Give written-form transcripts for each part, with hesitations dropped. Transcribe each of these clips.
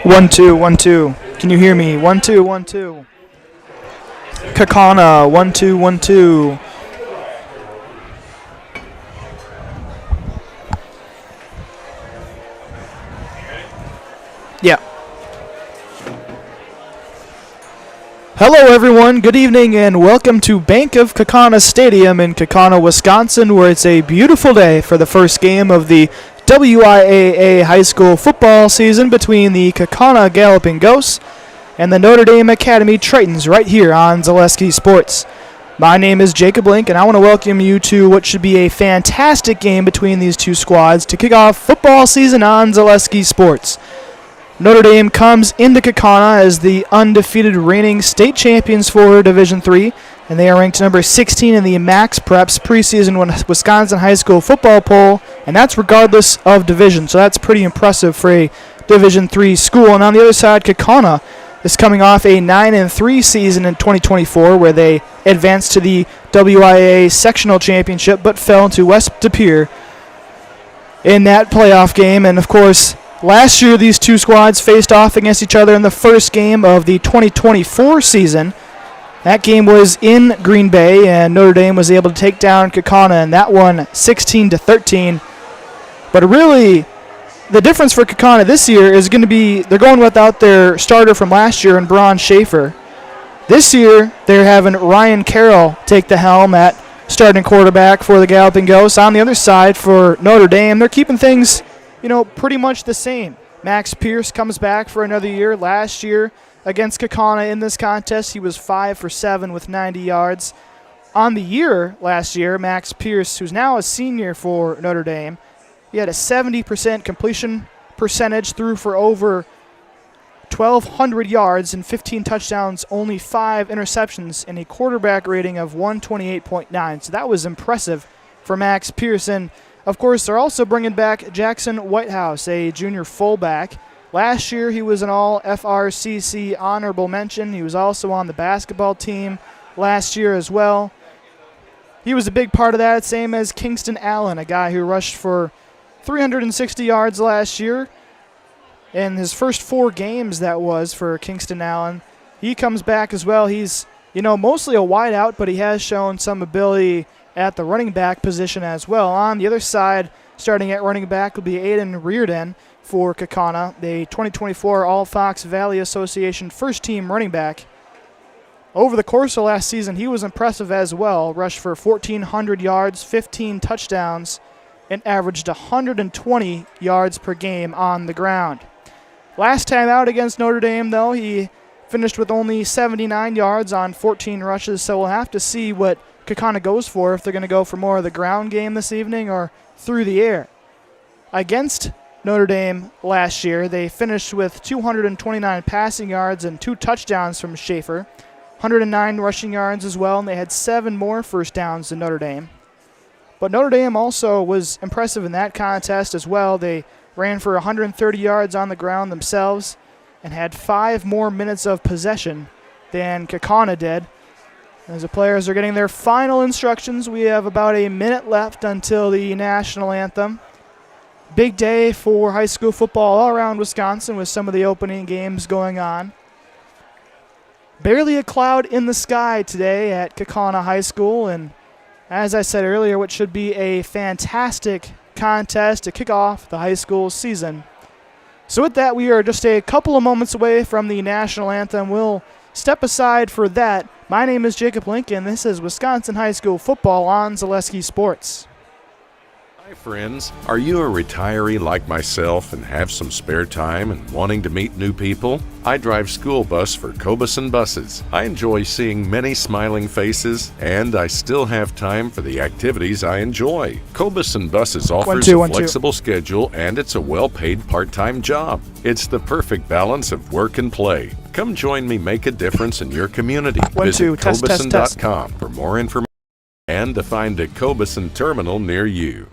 1 2 1 2. Can you hear me? 1 2 1 2. Kaukauna 1 2 1 2. Yeah. Hello everyone, good evening and welcome to Bank of Kaukauna Stadium in Kaukauna, Wisconsin, where it's a beautiful day for the first game of the WIAA high school football season between the Kaukauna Galloping Ghosts and the Notre Dame Academy Tritons right here on Zaleski Sports. My name is Jacob Link and I want to welcome you to what should be a fantastic game between these two squads to kick off football season on Zaleski Sports. Notre Dame comes into Kaukauna as the undefeated reigning state champions for Division III, and they are ranked number 16 in the Max Preps preseason Wisconsin high school football poll, and that's regardless of division, so that's pretty impressive for a Division III school. And on the other side, Kaukauna is coming off a 9-3 season in 2024, where they advanced to the WIAA sectional championship, but fell to West De Pere in that playoff game, and of course, last year, these two squads faced off against each other in the first game of the 2024 season. That game was in Green Bay, and Notre Dame was able to take down Kaukauna, and that won 16-13. But really, the difference for Kaukauna this year is going to be they're going without their starter from last year, and Braun Schaefer. This year, they're having Ryan Carroll take the helm at starting quarterback for the Galloping Ghosts. On the other side, for Notre Dame, they're keeping things pretty much the same. Max Pierce comes back for another year. Last year against Kaukauna in this contest, he was 5 for 7 with 90 yards. On the year last year, Max Pierce, who's now a senior for Notre Dame, he had a 70% completion percentage, threw for over 1,200 yards and 15 touchdowns, only 5 interceptions, and a quarterback rating of 128.9. So that was impressive for Max Pierce. And of course, they're also bringing back Jackson Whitehouse, a junior fullback. Last year, he was an all-FRCC honorable mention. He was also on the basketball team last year as well. He was a big part of that, same as Kingston Allen, a guy who rushed for 360 yards last year. In his first 4 games, that was for Kingston Allen. He comes back as well. He's, mostly a wideout, but he has shown some ability at the running back position as well. On the other side, starting at running back, will be Aiden Reardon for Kaukauna, the 2024 All-Fox Valley Association first-team running back. Over the course of last season, he was impressive as well. Rushed for 1,400 yards, 15 touchdowns, and averaged 120 yards per game on the ground. Last time out against Notre Dame, though, he finished with only 79 yards on 14 rushes, so we'll have to see what Kaukauna goes for, if they're going to go for more of the ground game this evening or through the air. Against Notre Dame last year, they finished with 229 passing yards and 2 touchdowns from Schaefer, 109 rushing yards as well, and they had 7 more first downs than Notre Dame. But Notre Dame also was impressive in that contest as well. They ran for 130 yards on the ground themselves and had 5 more minutes of possession than Kaukauna did. As the players are getting their final instructions, we have about a minute left until the national anthem. Big day for high school football all around Wisconsin with some of the opening games going on. Barely a cloud in the sky today at Kaukauna High School, and as I said earlier, what should be a fantastic contest to kick off the high school season. So with that, we are just a couple of moments away from the national anthem. We'll step aside for that. My name is Jacob Lincoln. This is Wisconsin High School football on Zaleski Sports. Hi friends, are you a retiree like myself and have some spare time and wanting to meet new people? I drive school bus for Kaukauna Buses. I enjoy seeing many smiling faces, and I still have time for the activities I enjoy. Kaukauna Buses offers a flexible schedule, and it's a well-paid part-time job. It's the perfect balance of work and play. Come join me make a difference in your community. Visit Kaukauna.com for more information and to find a Kaukauna terminal near you.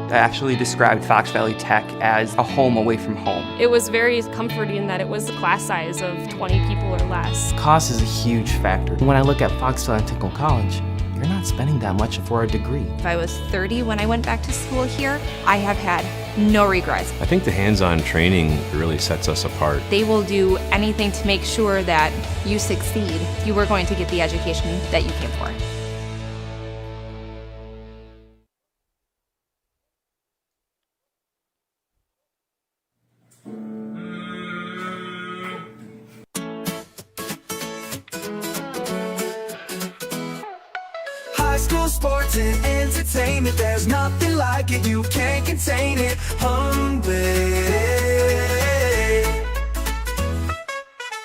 I actually described Fox Valley Tech as a home away from home. It was very comforting that it was a class size of 20 people or less. Cost is a huge factor. When I look at Fox Valley Technical College, you're not spending that much for a degree. If I was 30 when I went back to school here, I have had no regrets. I think the hands-on training really sets us apart. They will do anything to make sure that you succeed. You are going to get the education that you came for. High school sports and entertainment, there's nothing like it, you can't contain it. Hungry.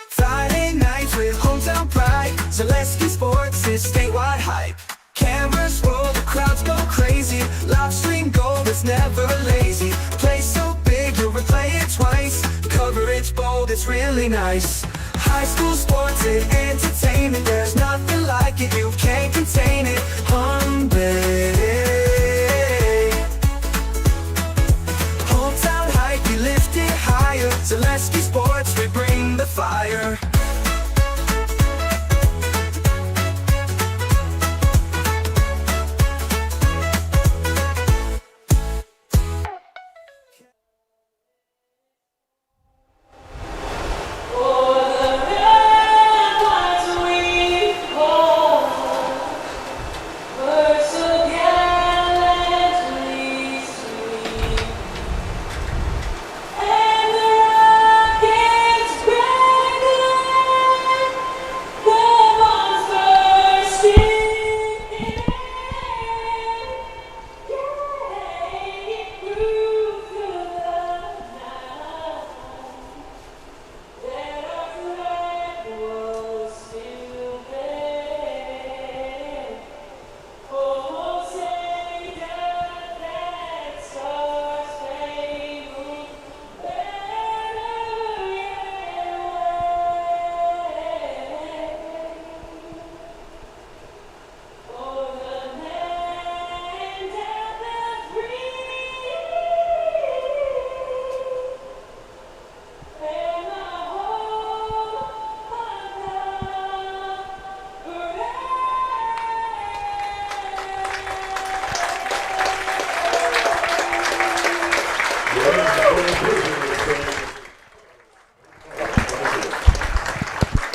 Friday nights with hometown pride, Zaleski Sports is statewide hype. Cameras roll, the crowds go crazy, live stream gold, it's never lazy. Play so big, you'll replay it twice, coverage bold, it's really nice. High school sports and entertainment, there's nothing like it, you can't contain it. Hungry. Hometown hype, we lift it higher. Zaleski Sports, we bring the fire.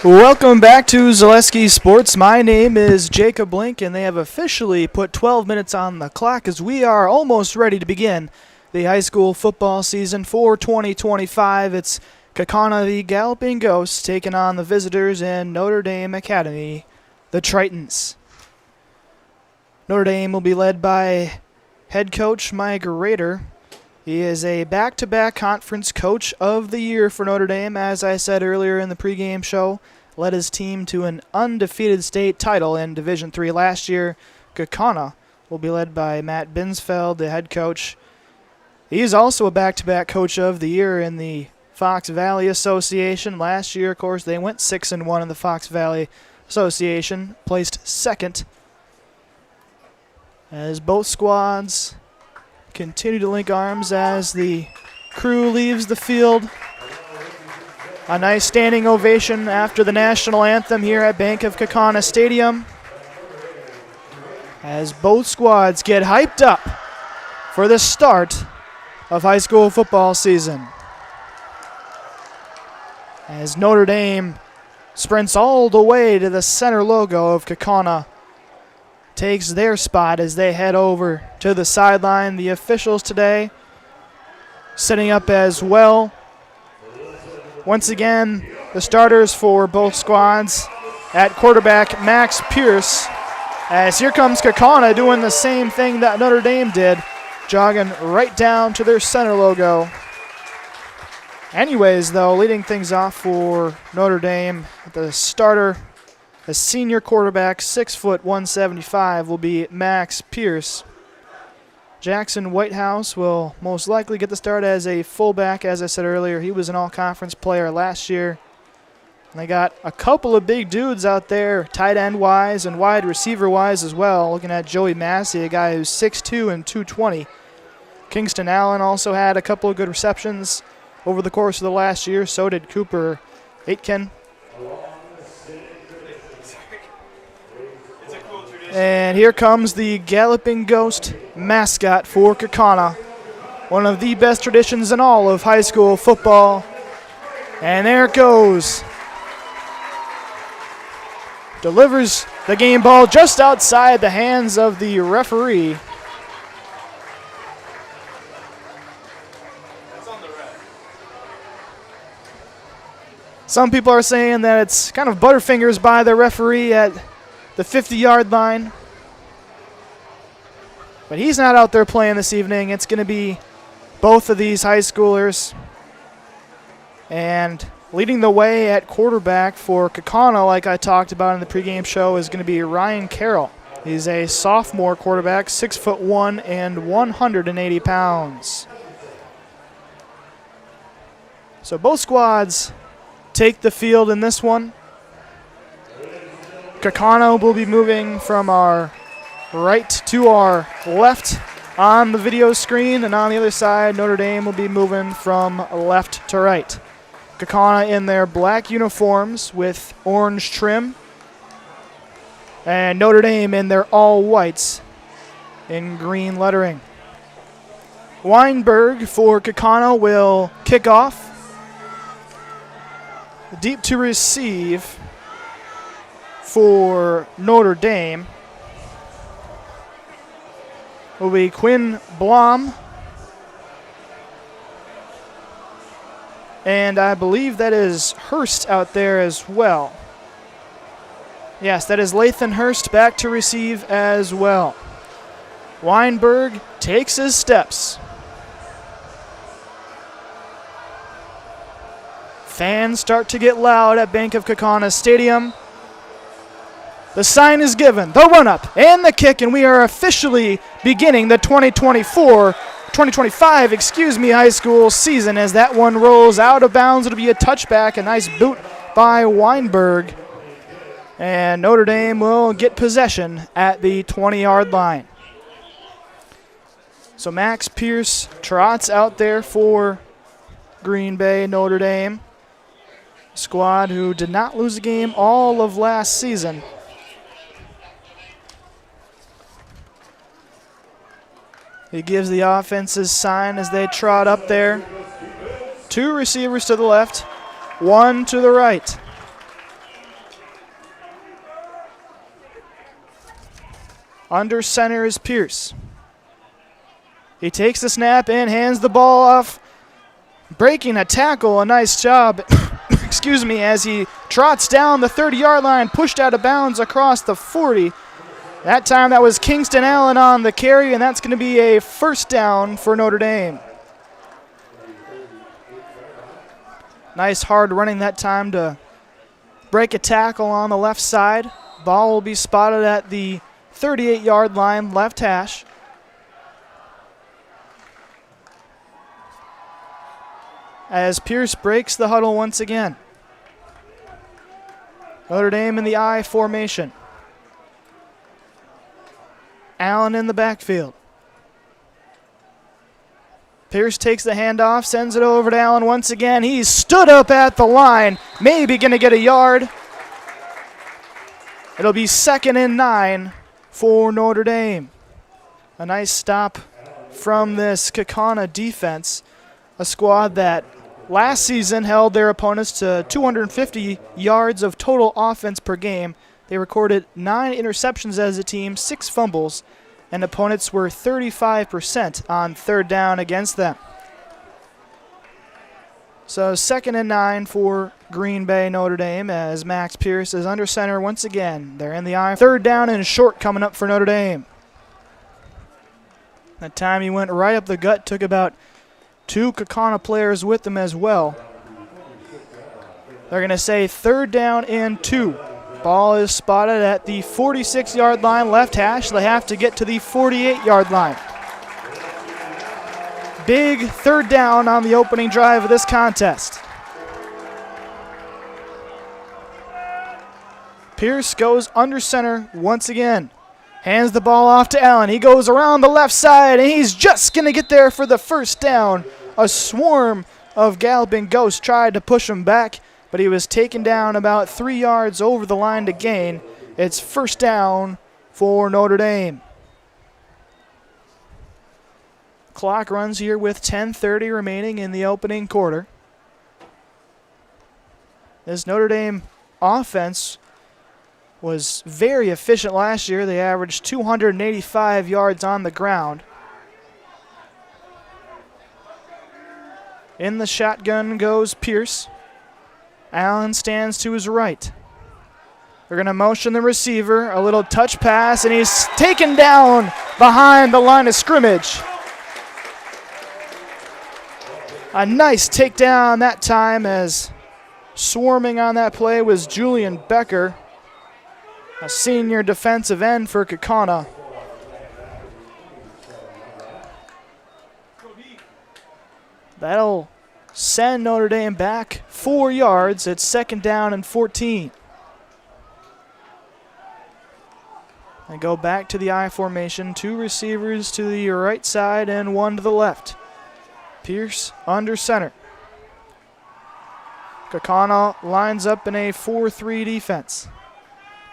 Welcome back to Zaleski Sports. My name is Jacob Blink, and they have officially put 12 minutes on the clock as we are almost ready to begin the high school football season for 2025. It's Kaukauna, the Galloping Ghosts, taking on the visitors in Notre Dame Academy, the Tritons. Notre Dame will be led by head coach Mike Rader. He is a back-to-back conference coach of the year for Notre Dame. As I said earlier in the pregame show, led his team to an undefeated state title in Division III last year. Kaukauna will be led by Matt Binsfeld, the head coach. He's also a back-to-back coach of the year in the Fox Valley Association. Last year, of course, they went 6-1 in the Fox Valley Association, placed second. As both squads continue to link arms as the crew leaves the field. A nice standing ovation after the national anthem here at Bank of Kaukauna Stadium, as both squads get hyped up for the start of high school football season. As Notre Dame sprints all the way to the center logo of Kaukauna, takes their spot as they head over to the sideline. The officials today setting up as well. Once again, the starters for both squads at quarterback Max Pierce, as here comes Kaukauna doing the same thing that Notre Dame did, jogging right down to their center logo. Anyways, though, leading things off for Notre Dame, the starter, a senior quarterback, 6 foot 175, will be Max Pierce. Jackson Whitehouse will most likely get the start as a fullback. As I said earlier, he was an all-conference player last year. And they got a couple of big dudes out there, tight end-wise and wide receiver-wise as well. Looking at Joey Massey, a guy who's 6'2 and 220. Kingston Allen also had a couple of good receptions over the course of the last year. So did Cooper Aitken. And here comes the Galloping Ghost mascot for Kaukauna. One of the best traditions in all of high school football. And there it goes. Delivers the game ball just outside the hands of the referee. Some people are saying that it's kind of butterfingers by the referee at the 50-yard line. But he's not out there playing this evening. It's going to be both of these high schoolers. And leading the way at quarterback for Kaukauna, like I talked about in the pregame show, is going to be Ryan Carroll. He's a sophomore quarterback, 6'1" and 180 pounds. So both squads take the field in this one. Kaukauna will be moving from our right to our left on the video screen, and on the other side, Notre Dame will be moving from left to right. Kaukauna in their black uniforms with orange trim, and Notre Dame in their all whites in green lettering. Weinberg for Kaukauna will kick off. Deep to receive for Notre Dame will be Quinn Blom. And I believe that is Hurst out there as well. Yes, that is Lathan Hurst back to receive as well. Weinberg takes his steps. Fans start to get loud at Bank of Kaukauna Stadium. The sign is given, the run-up, and the kick, and we are officially beginning the 2025 high school season as that one rolls out of bounds. It'll be a touchback, a nice boot by Weinberg. And Notre Dame will get possession at the 20-yard line. So Max Pierce trots out there for Green Bay Notre Dame. Squad who did not lose a game all of last season. He gives the offense his sign as they trot up there. Two receivers to the left, one to the right. Under center is Pierce. He takes the snap and hands the ball off. Breaking a tackle, a nice job, as he trots down the 30-yard line, pushed out of bounds across the 40. That time that was Kingston Allen on the carry, and that's going to be a first down for Notre Dame. Nice hard running that time to break a tackle on the left side. Ball will be spotted at the 38-yard line, left hash. As Pierce breaks the huddle once again. Notre Dame in the I formation. Allen in the backfield. Pierce takes the handoff, sends it over to Allen once again. He's stood up at the line, maybe going to get a yard. It'll be 2nd and 9 for Notre Dame. A nice stop from this Kaukauna defense, a squad that last season held their opponents to 250 yards of total offense per game. They recorded 9 interceptions as a team, 6 fumbles, and opponents were 35% on third down against them. So 2nd and 9 for Green Bay Notre Dame as Max Pierce is under center once again. They're in the I. 3rd down and short coming up for Notre Dame. That time he went right up the gut, took about 2 Kaukauna players with them as well. They're going to say 3rd down and 2. Ball is spotted at the 46-yard line, left hash. They have to get to the 48-yard line. Big 3rd down on the opening drive of this contest. Pierce goes under center once again. Hands the ball off to Allen. He goes around the left side, and he's just going to get there for the first down. A swarm of galloping ghosts tried to push him back, but he was taken down about 3 yards over the line to gain. It's first down for Notre Dame. Clock runs here with 10:30 remaining in the opening quarter. This Notre Dame offense was very efficient last year. They averaged 285 yards on the ground. In the shotgun goes Pierce. Allen stands to his right. They're going to motion the receiver, a little touch pass, and he's taken down behind the line of scrimmage. A nice takedown that time, as swarming on that play was Julian Becker, a senior defensive end for Kaukauna. That'll send Notre Dame back 4 yards. It's second down and 14. They go back to the I formation. 2 receivers to the right side and 1 to the left. Pierce under center. Kaukauna lines up in a 4-3 defense.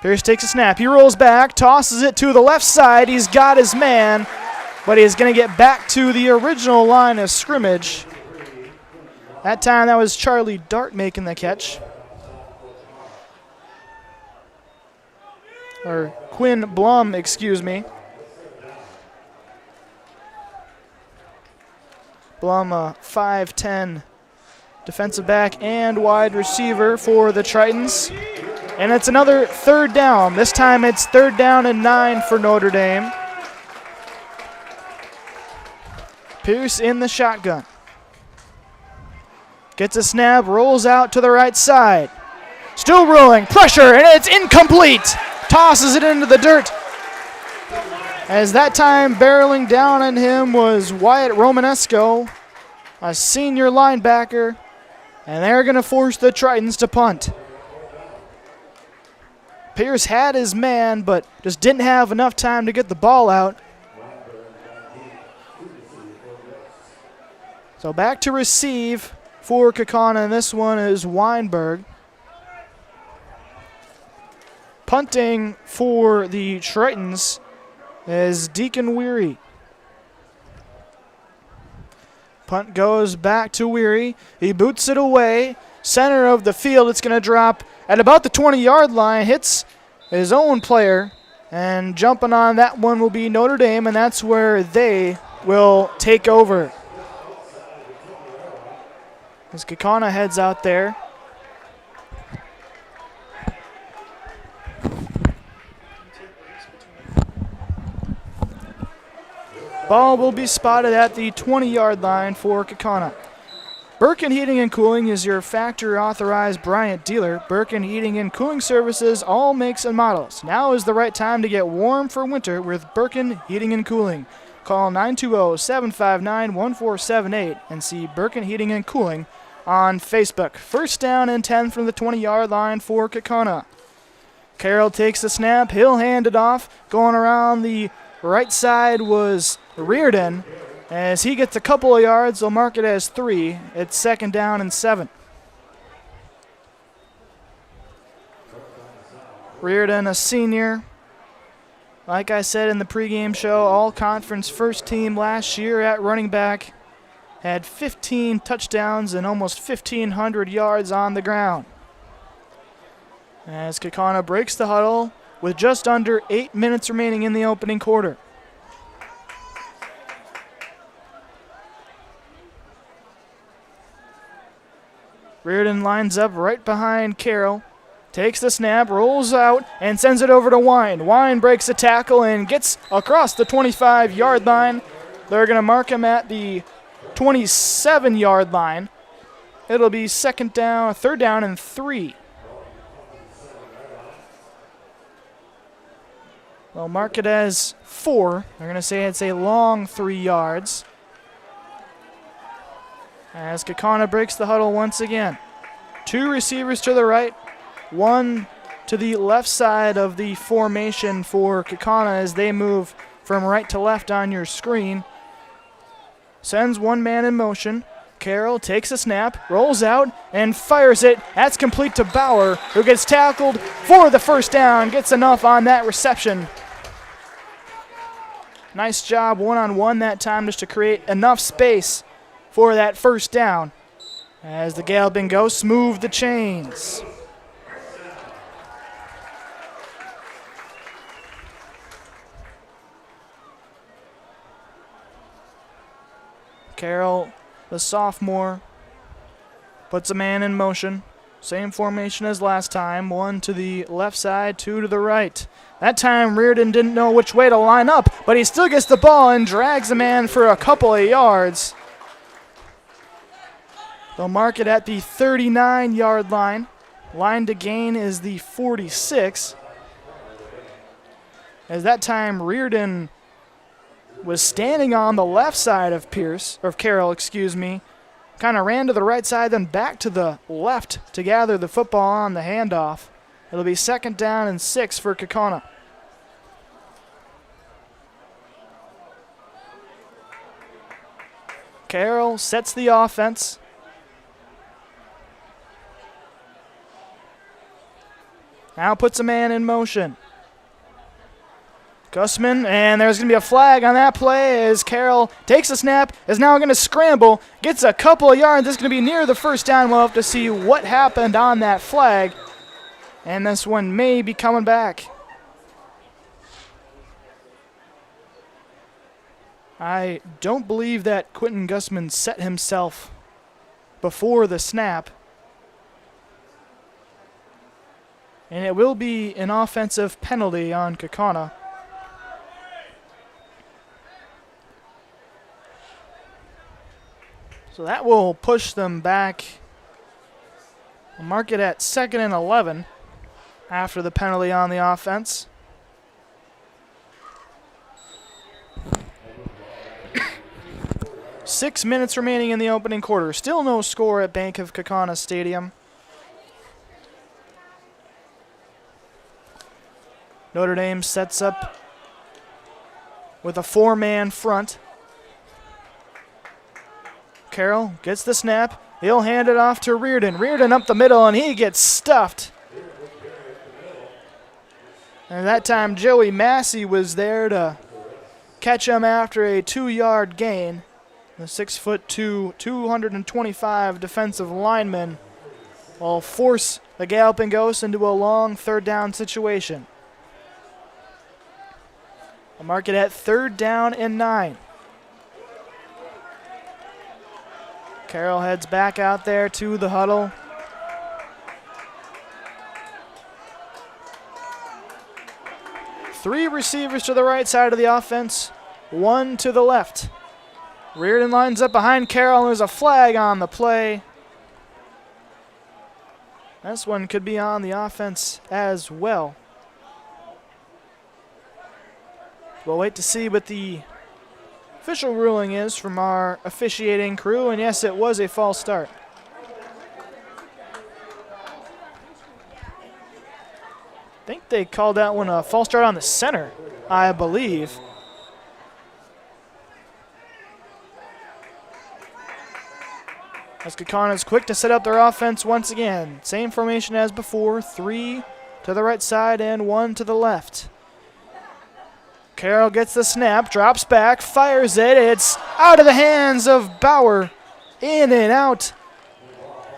Pierce takes a snap. He rolls back, tosses it to the left side. He's got his man, but he's going to get back to the original line of scrimmage. That time that was Charlie Dart making the catch. Or Quinn Blum, excuse me. Blum, a 5'10" defensive back and wide receiver for the Tritons. And it's another third down. This time it's third down and 9 for Notre Dame. Pierce in the shotgun. Gets a snap, rolls out to the right side. Still rolling, pressure, and it's incomplete. Tosses it into the dirt. As that time barreling down on him was Wyatt Romanesco, a senior linebacker, and they're going to force the Tritons to punt. Pierce had his man, but just didn't have enough time to get the ball out. So back to receive for Kaukauna, and this one is Weinberg. Punting for the Tritons is Deacon Weary. Punt goes back to Weary. He boots it away. Center of the field, it's going to drop at about the 20-yard line. Hits his own player. And jumping on that one will be Notre Dame, and that's where they will take over. As Kaukauna heads out there. Ball will be spotted at the 20-yard line for Kaukauna. Birkin Heating and Cooling is your factory-authorized Bryant dealer. Birkin Heating and Cooling Services, all makes and models. Now is the right time to get warm for winter with Birkin Heating and Cooling. Call 920-759-1478 and see Birkin Heating and Cooling on Facebook. First down and 10 from the 20-yard line for Kaukauna. Carroll takes the snap. He'll hand it off. Going around the right side was Reardon. As he gets a couple of yards, they'll mark it as 3. It's second down and 7. Reardon, a senior. Like I said in the pregame show, all-conference first team last year at running back. Had 15 touchdowns and almost 1,500 yards on the ground. As Kaukauna breaks the huddle with just under 8 minutes remaining in the opening quarter. Reardon lines up right behind Carroll. Takes the snap, rolls out, and sends it over to Wine. Wine breaks a tackle and gets across the 25-yard line. They're going to mark him at the 27-yard line. It'll be third down and 3. They'll mark it as 4. They're going to say it's a long 3 yards. As Kaukauna breaks the huddle once again. 2 receivers to the right, 1 to the left side of the formation for Kaukauna as they move from right to left on your screen. Sends one man in motion. Carroll takes a snap, rolls out, and fires it. That's complete to Bauer, who gets tackled for the first down, gets enough on that reception. Nice job one-on-one that time just to create enough space for that first down as the Galloping Ghosts move the chains. Carroll, the sophomore, puts a man in motion. Same formation as last time. One to the left side, two to the right. That time Reardon didn't know which way to line up, but he still gets the ball and drags the man for a couple of yards. They'll mark it at the 39-yard line. Line to gain is the 46. As that time Reardon was standing on the left side of Carroll, kind of ran to the right side, then back to the left to gather the football on the handoff. It'll be 2nd down and 6 for Kaukauna. Carroll sets the offense. Now puts a man in motion. Gussman, and there's going to be a flag on that play as Carroll takes a snap, is now going to scramble, gets a couple of yards. This is going to be near the first down. We'll have to see what happened on that flag, and this one may be coming back. I don't believe that Quentin Gussman set himself before the snap. And it will be an offensive penalty on Kaukauna. So that will push them back. We'll mark it at 2nd and 11 after the penalty on the offense. Six minutes remaining in the opening quarter. Still no score at Bank of Kaukauna Stadium. Notre Dame sets up with a 4-man front. Carroll gets the snap. He'll hand it off to Reardon. Reardon up the middle, and he gets stuffed. And that time, Joey Massey was there to catch him after a 2-yard gain. The 6'2", 225 defensive lineman will force the Galloping Ghosts into a long 3rd down situation. I'll mark it at 3rd down and 9. Carroll heads back out there to the huddle. Three receivers to the right side of the offense, one to the left. Reardon lines up behind Carroll, and there's a flag on the play. This one could be on the offense as well. We'll wait to see what the official ruling is from our officiating crew, and yes, it was a false start. I think they called that one a false start on the center, I believe. As Kaukauna is quick to set up their offense once again. Same formation as before, 3 to the right side and 1 to the left. Carroll gets the snap, drops back, fires it. It's out of the hands of Bauer. In and out.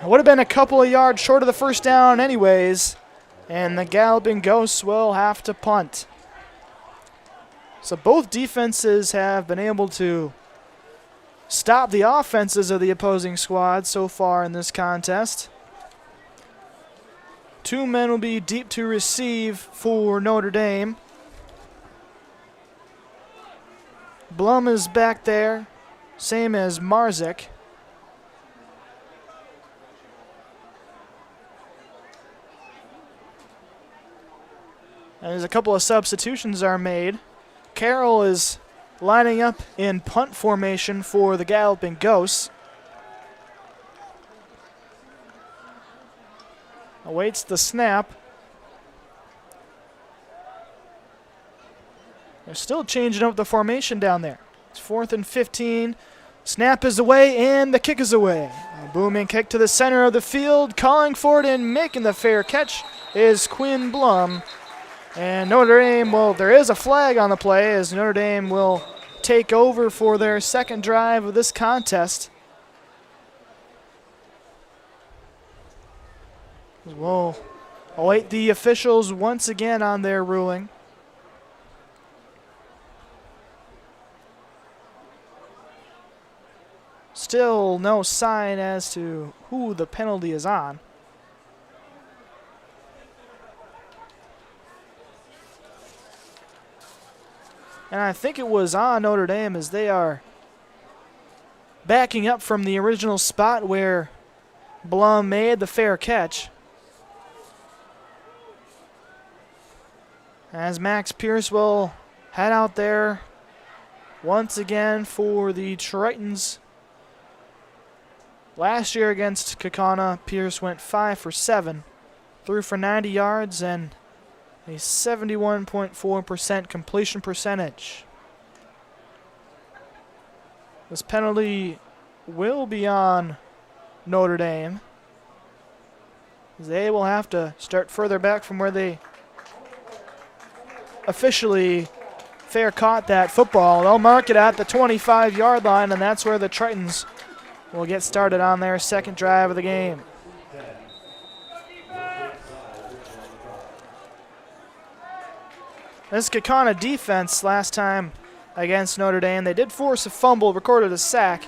It would have been a couple of yards short of the first down anyways. And the Galloping Ghosts will have to punt. So both defenses have been able to stop the offenses of the opposing squad so far in this contest. 2 men will be deep to receive for Notre Dame. Blum is back there, same as Marzik. And as a couple of substitutions are made, Carroll is lining up in punt formation for the Galloping Ghosts. Awaits the snap. They're still changing up the formation down there. It's 4th and 15. Snap is away, and the kick is away. A booming kick to the center of the field. Calling for it and making the fair catch is Quinn Blum. And Notre Dame, well, there is a flag on the play as Notre Dame will take over for their second drive of this contest. We'll await the officials once again on their ruling. Still no sign as to who the penalty is on. And I think it was on Notre Dame as they are backing up from the original spot where Blum made the fair catch. As Max Pierce will head out there once again for the Tritons. Last year against Kaukauna, Pierce went 5 for 7, threw for 90 yards and a 71.4% completion percentage. This penalty will be on Notre Dame. They will have to start further back from where they officially fair caught that football. They'll mark it at the 25-yard line, and that's where the Tritons will get started on their second drive of the game. This Kaukauna defense last time against Notre Dame, they did force a fumble, recorded a sack,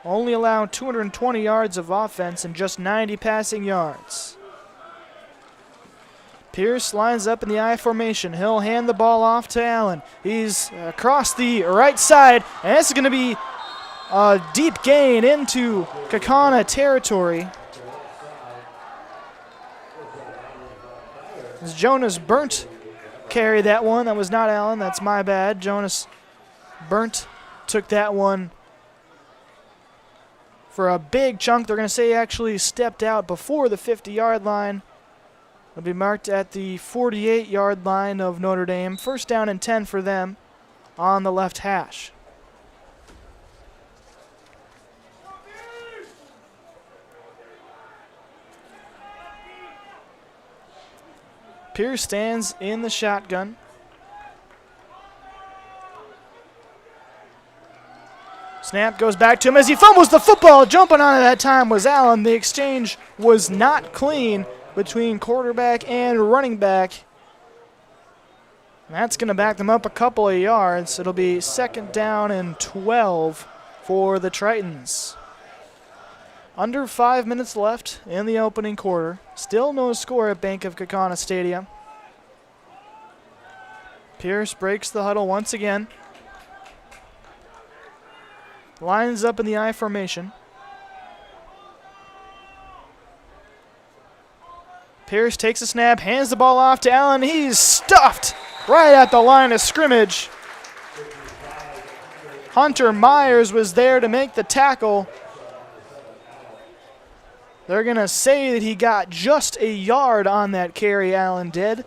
only allowed 220 yards of offense and just 90 passing yards. Pierce lines up in the I formation. He'll hand the ball off to Allen. He's across the right side, and this is going to be a deep gain into Kaukauna territory. As Jonas Burnt carried that one. That was not Allen. That's my bad. Jonas Burnt took that one for a big chunk. They're going to say he actually stepped out before the 50-yard line. It'll be marked at the 48-yard line of Notre Dame. First down and 10 for them on the left hash. Pierce stands in the shotgun. Snap goes back to him as he fumbles the football. Jumping on it that time was Allen. The exchange was not clean between quarterback and running back. And that's going to back them up a couple of yards. It'll be second down and 12 for the Tritons. Under 5 minutes left in the opening quarter. Still no score at Bank of Kaukauna Stadium. Pierce breaks the huddle once again. Lines up in the I formation. Pierce takes a snap, hands the ball off to Allen. He's stuffed right at the line of scrimmage. Hunter Myers was there to make the tackle. They're going to say that he got just a yard on that carry, Allen did.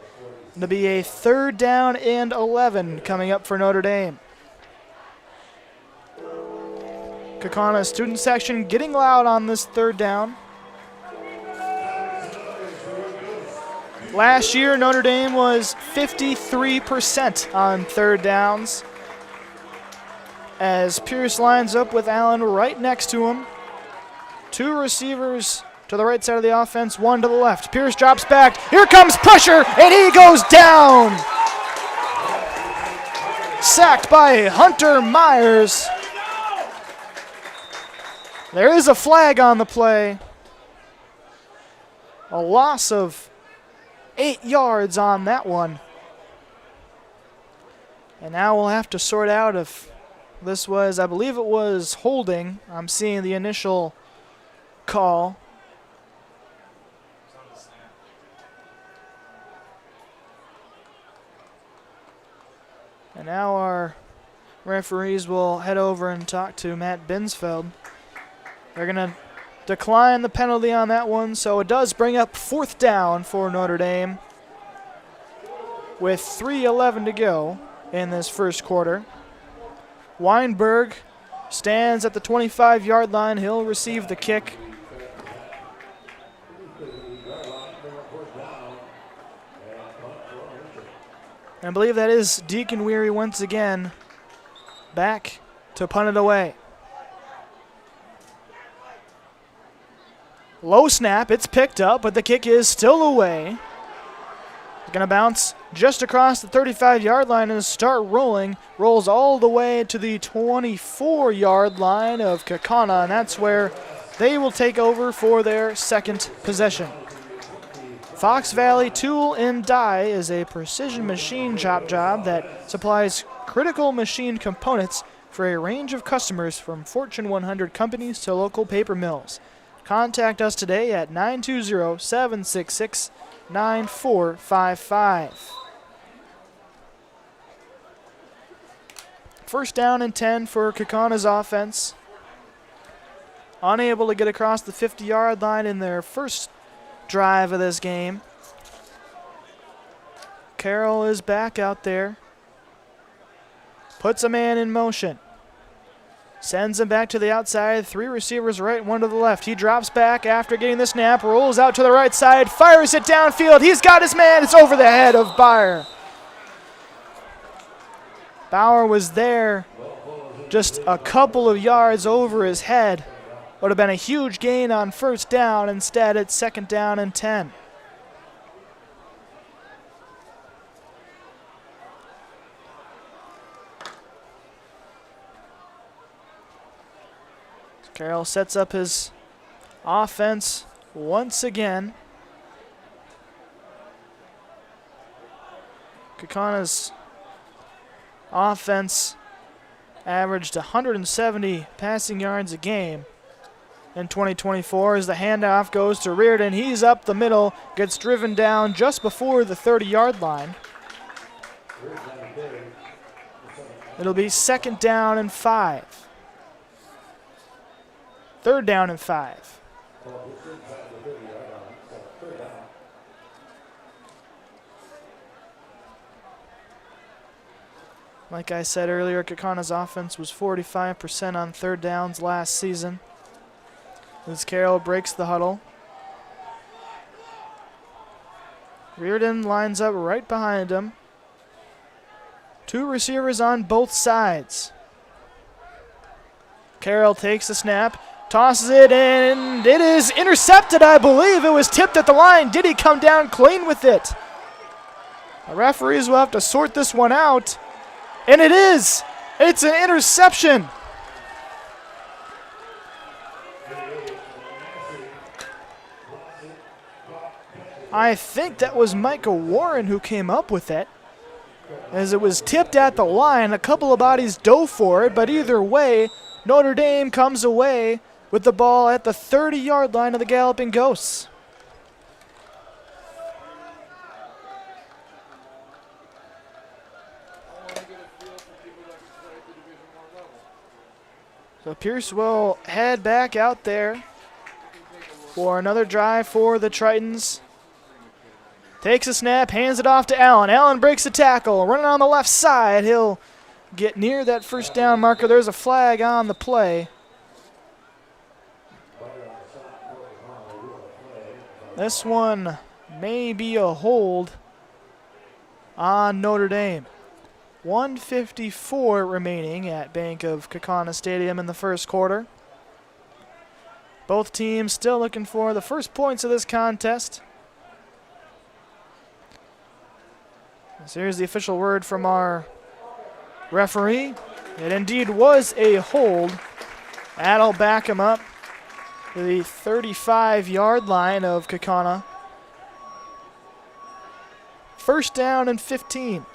It'll be a third down and 11 coming up for Notre Dame. Kaukauna student section getting loud on this third down. Last year, Notre Dame was 53% on third downs. As Pierce lines up with Allen right next to him. Two receivers to the right side of the offense, one to the left. Pierce drops back. Here comes pressure, and he goes down. Sacked by Hunter Myers. There is a flag on the play. A loss of 8 yards on that one. And now we'll have to sort out if this was, I believe it was holding. I'm seeing the initial call. And now our referees will head over and talk to Matt Binsfeld. They're going to decline the penalty on that one, so it does bring up fourth down for Notre Dame with 3:11 to go. in this first quarter. Weinberg stands at the 25-yard line. He'll receive the kick. I believe that is Deacon Weary once again back to punt it away. Low snap, it's picked up, but the kick is still away. It's going to bounce just across the 35-yard line and start rolling. Rolls all the way to the 24-yard line of Kaukauna, and that's where they will take over for their second possession. Fox Valley Tool and Die is a precision machine shop job that supplies critical machine components for a range of customers from Fortune 100 companies to local paper mills. Contact us today at 920-766-9455. First down and 10 for Kaukauna's offense. Unable to get across the 50-yard line in their first drive of this game. Carroll is back out there. Puts a man in motion. Sends him back to the outside. 3 receivers right, 1 to the left. He drops back after getting the snap, rolls out to the right side, fires it downfield. He's got his man. It's over the head of Bauer. Bauer was there just a couple of yards over his head. Would have been a huge gain on first down. Instead, it's second down and 10. Carroll sets up his offense once again. Kaukauna's offense averaged 170 passing yards a game in 2024 as the handoff goes to Reardon. He's up the middle, gets driven down just before the 30-yard line. It'll be second down and 5. Third down and 5. Like I said earlier, Kaukauna's offense was 45% on third downs last season. As Carroll breaks the huddle. Reardon lines up right behind him. 2 receivers on both sides. Carroll takes the snap, tosses it, and it is intercepted, I believe. It was tipped at the line. Did he come down clean with it? The referees will have to sort this one out. And it is. It's an interception. I think that was Micah Warren who came up with it, as it was tipped at the line. A couple of bodies dove for it, but either way, Notre Dame comes away with the ball at the 30-yard line of the Galloping Ghosts. So Pierce will head back out there for another drive for the Tritons. Takes a snap, hands it off to Allen. Allen breaks the tackle, running on the left side. He'll get near that first down marker. There's a flag on the play. This one may be a hold on Notre Dame. 1:54 remaining at Bank of Kaukauna Stadium in the first quarter. Both teams still looking for the first points of this contest. So here's the official word from our referee. It indeed was a hold. That'll back him up to the 35-yard line of Kaukauna. First down and 15.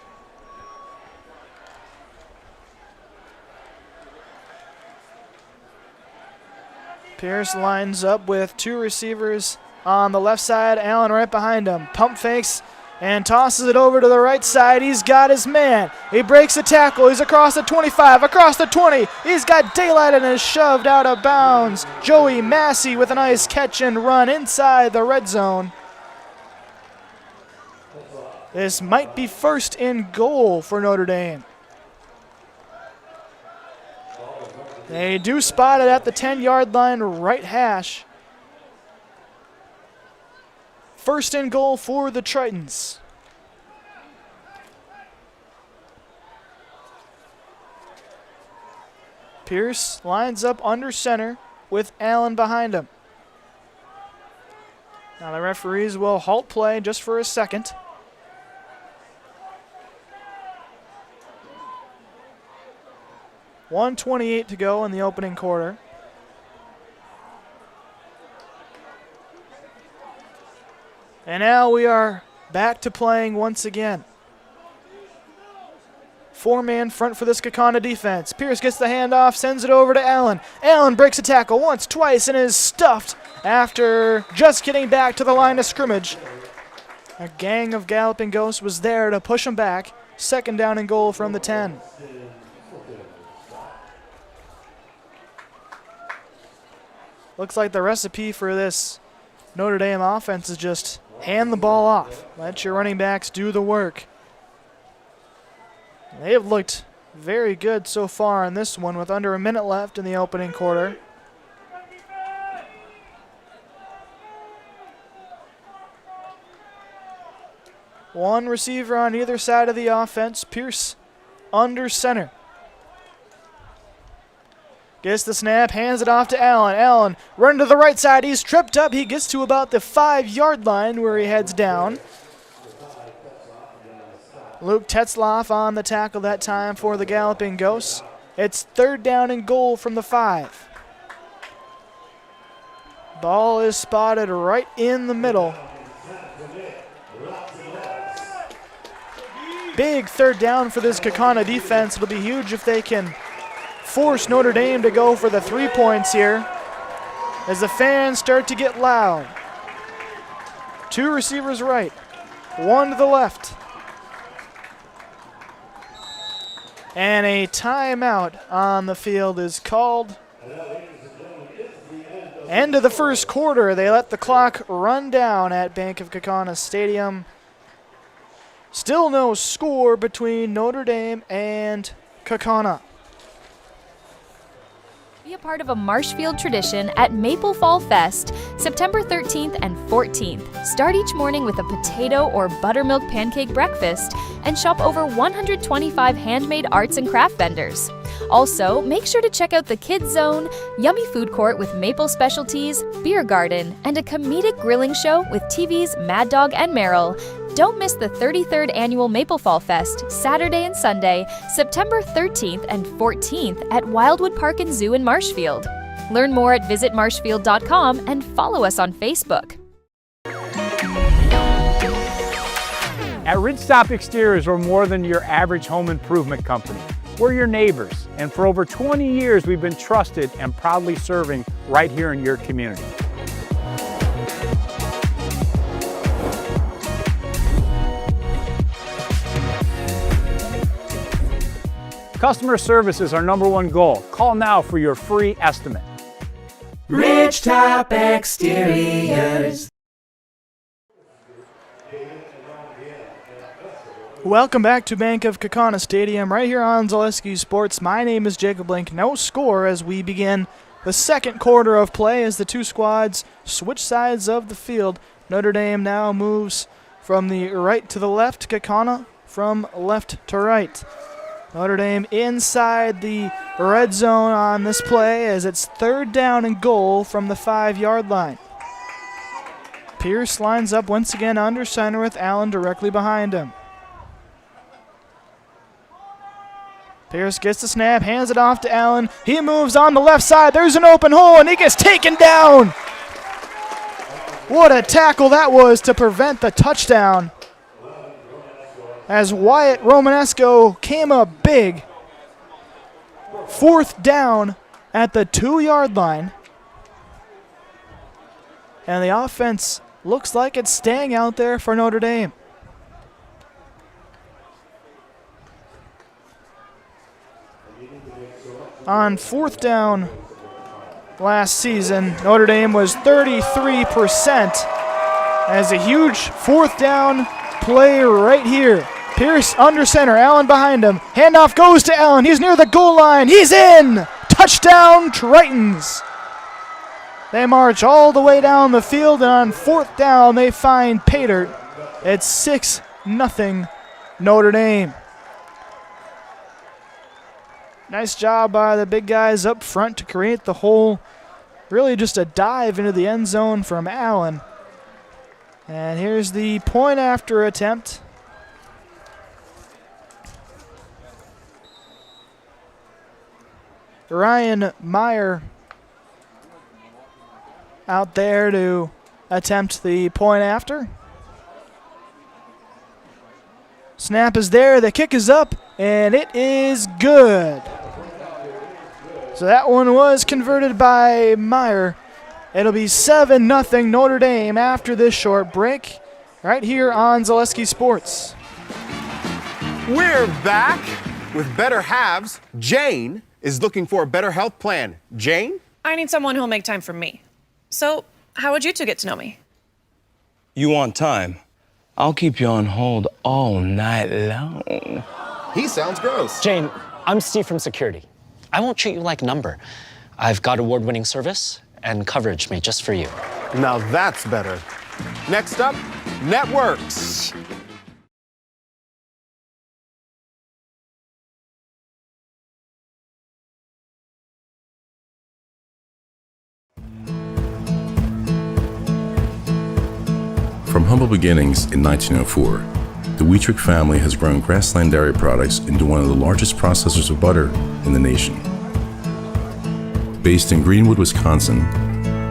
Pierce lines up with 2 receivers on the left side. Allen right behind him. Pump fakes and tosses it over to the right side. He's got his man. He breaks the tackle. He's across the 25, across the 20. He's got daylight and is shoved out of bounds. Joey Massey with a nice catch and run inside the red zone. This might be first and goal for Notre Dame. They do spot it at the 10-yard line, right hash. First and goal for the Tritons. Pierce lines up under center with Allen behind him. Now the referees will halt play just for a second. .128 to go in the opening quarter. And now we are back to playing once again. Four-man front for this Kaukauna defense. Pierce gets the handoff, sends it over to Allen. Allen breaks a tackle once, twice, and is stuffed after just getting back to the line of scrimmage. A gang of galloping ghosts was there to push him back. Second down and goal from the 10. Looks like the recipe for this Notre Dame offense is just hand the ball off. Let your running backs do the work. They have looked very good so far in this one with under a minute left in the opening quarter. One receiver on either side of the offense. Pierce under center. Gets the snap, hands it off to Allen. Allen running to the right side. He's tripped up. He gets to about the 5-yard line where he heads down. Luke Tetzloff on the tackle that time for the Galloping Ghosts. It's third down and goal from the 5. Ball is spotted right in the middle. Big third down for this Kaukauna defense. It'll be huge if they can force Notre Dame to go for the 3 points here as the fans start to get loud. Two receivers right, one to the left. And a timeout on the field is called. End of the first quarter. They let the clock run down at Bank of Kaukauna Stadium. Still no score between Notre Dame and Kaukauna. Be a part of a Marshfield tradition at Maple Fall Fest, September 13th and 14th. Start each morning with a potato or buttermilk pancake breakfast and shop over 125 handmade arts and craft vendors. Also, make sure to check out the Kids Zone, yummy food court with maple specialties, beer garden, and a comedic grilling show with TV's Mad Dog and Meryl. Don't miss the 33rd Annual Maple Fall Fest, Saturday and Sunday, September 13th and 14th at Wildwood Park and Zoo in Marshfield. Learn more at visitmarshfield.com and follow us on Facebook. At Ridgestop Exteriors, we're more than your average home improvement company. We're your neighbors, and for over 20 years, we've been trusted and proudly serving right here in your community. Customer service is our #1 goal. Call now for your free estimate. Ridgetop Exteriors. Welcome back to Bank of Kaukauna Stadium right here on Zaleski Sports. My name is Jacob Link. No score as we begin the second quarter of play as the two squads switch sides of the field. Notre Dame now moves from the right to the left. Kaukauna from left to right. Notre Dame inside the red zone on this play as it's third down and goal from the 5-yard line. Pierce lines up once again under center with Allen directly behind him. Pierce gets the snap, hands it off to Allen. He moves on the left side. There's an open hole, and he gets taken down. What a tackle that was to prevent the touchdown. As Wyatt Romanesco came up big. Fourth down at the 2-yard line. And the offense looks like it's staying out there for Notre Dame. On fourth down last season, Notre Dame was 33% as a huge fourth down play right here. Pierce under center, Allen behind him. Handoff goes to Allen. He's near the goal line. He's in. Touchdown, Tritons. They march all the way down the field, and on 4th down, they find Pater. It's 6-0 Notre Dame. Nice job by the big guys up front to create the hole. Really just a dive into the end zone from Allen. And here's the point after attempt. Ryan Meyer out there to attempt the point after. Snap is there, the kick is up, and it is good. So that one was converted by Meyer. It'll be 7-0 Notre Dame after this short break right here on Zaleski Sports. We're back with better halves. Jane is looking for a better health plan. Jane? I need someone who'll make time for me. So, how would you two get to know me? You want time? I'll keep you on hold all night long. He sounds gross. Jane, I'm Steve from security. I won't treat you like a number. I've got award-winning service and coverage made just for you. Now that's better. Next up, networks. From humble beginnings in 1904, the Wheatrick family has grown Grassland Dairy Products into one of the largest processors of butter in the nation. Based in Greenwood, Wisconsin,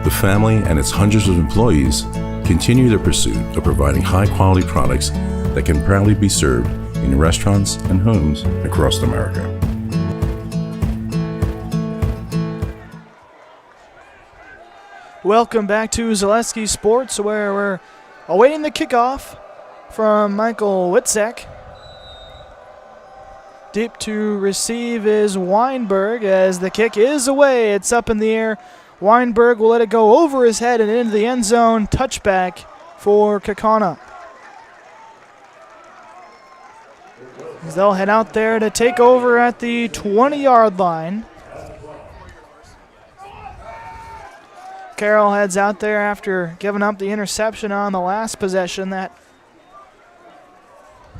the family and its hundreds of employees continue their pursuit of providing high-quality products that can proudly be served in restaurants and homes across America. Welcome back to Zaleski Sports, where we're awaiting the kickoff from Michael Witzek. Deep to receive is Weinberg as the kick is away. It's up in the air. Weinberg will let it go over his head and into the end zone. Touchback for Kaukauna. As they'll head out there to take over at the 20-yard line. Carroll heads out there after giving up the interception on the last possession that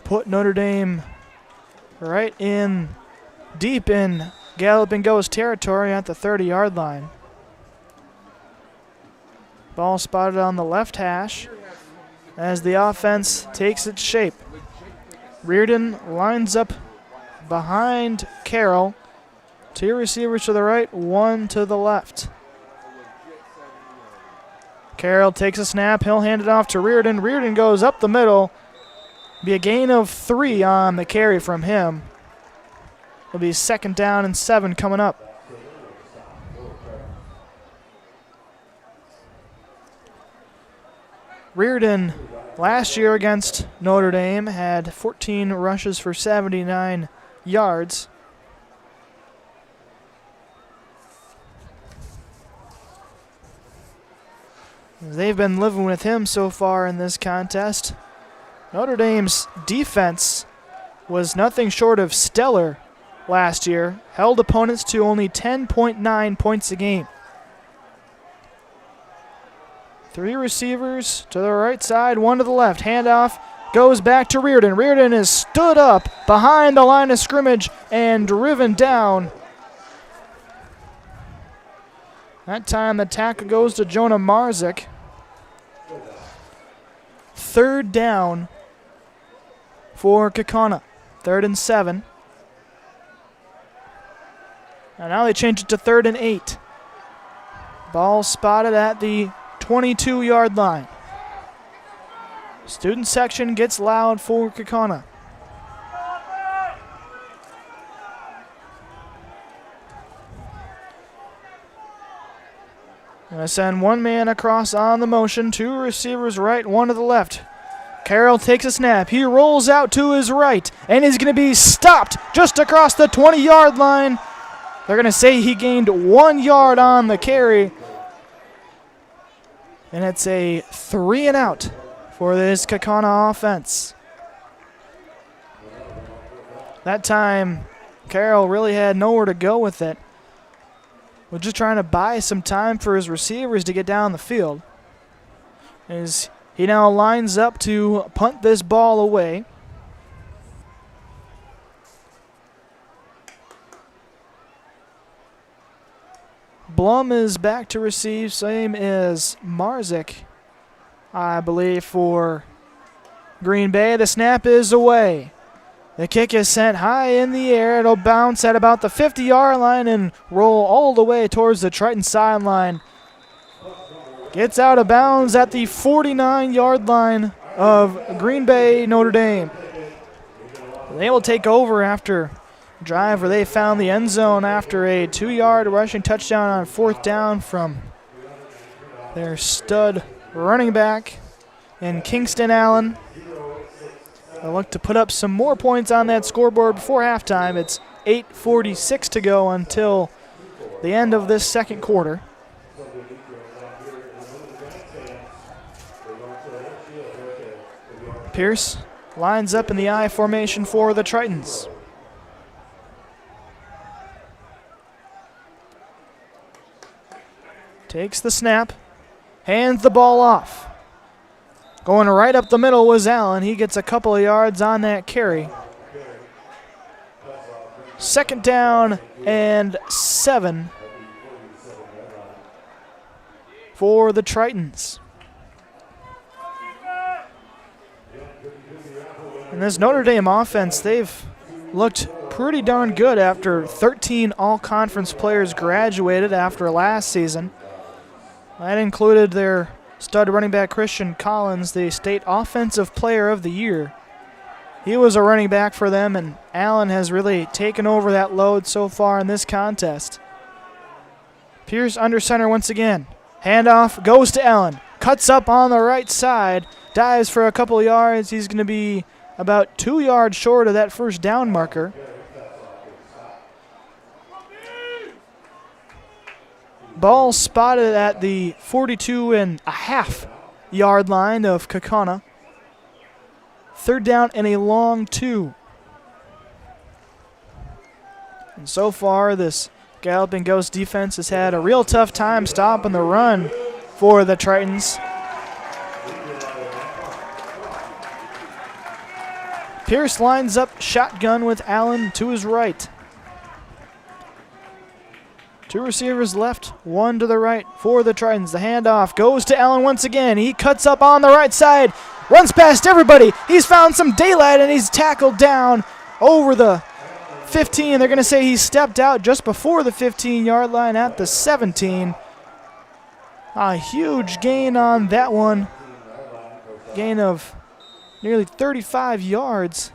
put Notre Dame right in deep in Gallop and Go's territory at the 30-yard line. Ball spotted on the left hash as the offense takes its shape. Reardon lines up behind Carroll. 2 receivers to the right, 1 to the left. Carroll takes a snap. He'll hand it off to Reardon. Reardon goes up the middle. Be a gain of 3 on the carry from him. It'll be 2nd down and 7 coming up. Reardon last year against Notre Dame had 14 rushes for 79 yards. They've been living with him so far in this contest. Notre Dame's defense was nothing short of stellar last year, held opponents to only 10.9 points a game. 3 receivers to the right side, 1 to the left. Handoff goes back to Reardon. Reardon is stood up behind the line of scrimmage and driven down. That time the tackle goes to Jonah Marzik. 3rd down for Kaukauna. 3rd and 7. And now they change it to 3rd and 8. Ball spotted at the 22-yard line. Student section gets loud for Kaukauna. Gonna send 1 man across on the motion. 2 receivers right, 1 to the left. Carroll takes a snap. He rolls out to his right, and he's going to be stopped just across the 20-yard line. They're going to say he gained 1 yard on the carry. And it's a 3 and out for this Kaukauna offense. That time, Carroll really had nowhere to go with it. Was just trying to buy some time for his receivers to get down the field. As he now lines up to punt this ball away. Blum is back to receive, same as Marzik, I believe, for Green Bay. The snap is away. The kick is sent high in the air. It'll bounce at about the 50-yard line and roll all the way towards the Triton sideline. Gets out of bounds at the 49-yard line of Green Bay, Notre Dame. They will take over after a drive where they found the end zone after a 2-yard rushing touchdown on 4th down from their stud running back in Kingston Allen. They'll look to put up some more points on that scoreboard before halftime. It's 8:46 to go until the end of this second quarter. Pierce lines up in the I formation for the Tritons. Takes the snap, hands the ball off. Going right up the middle was Allen. He gets a couple of yards on that carry. 2nd down and 7 for the Tritons. And this Notre Dame offense, they've looked pretty darn good after 13 all-conference players graduated after last season. That included their stud running back Christian Collins, the state offensive player of the year. He was a running back for them, and Allen has really taken over that load so far in this contest. Pierce under center once again. Handoff goes to Allen. Cuts up on the right side. Dives for a couple yards. He's going to be about 2 yards short of that first down marker. Ball spotted at the 42.5 yard line of Kaukauna. 3rd down and a long 2. And so far, this Galloping Ghost defense has had a real tough time stopping the run for the Tritons. Pierce lines up shotgun with Allen to his right. 2 receivers left, 1 to the right for the Tritons. The handoff goes to Allen once again. He cuts up on the right side, runs past everybody. He's found some daylight, and he's tackled down over the 15. They're going to say he stepped out just before the 15-yard line at the 17. A huge gain on that one. Gain of nearly 35 yards.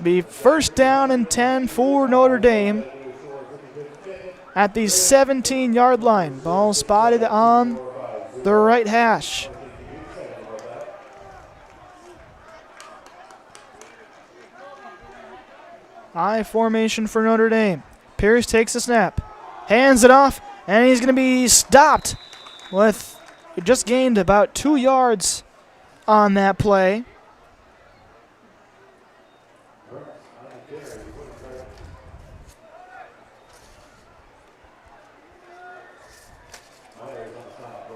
Be 1st down and 10 for Notre Dame at the 17-yard line. Ball spotted on the right hash. I formation for Notre Dame. Pierce takes the snap, hands it off, and he's going to be stopped with, he just gained about 2 yards on that play.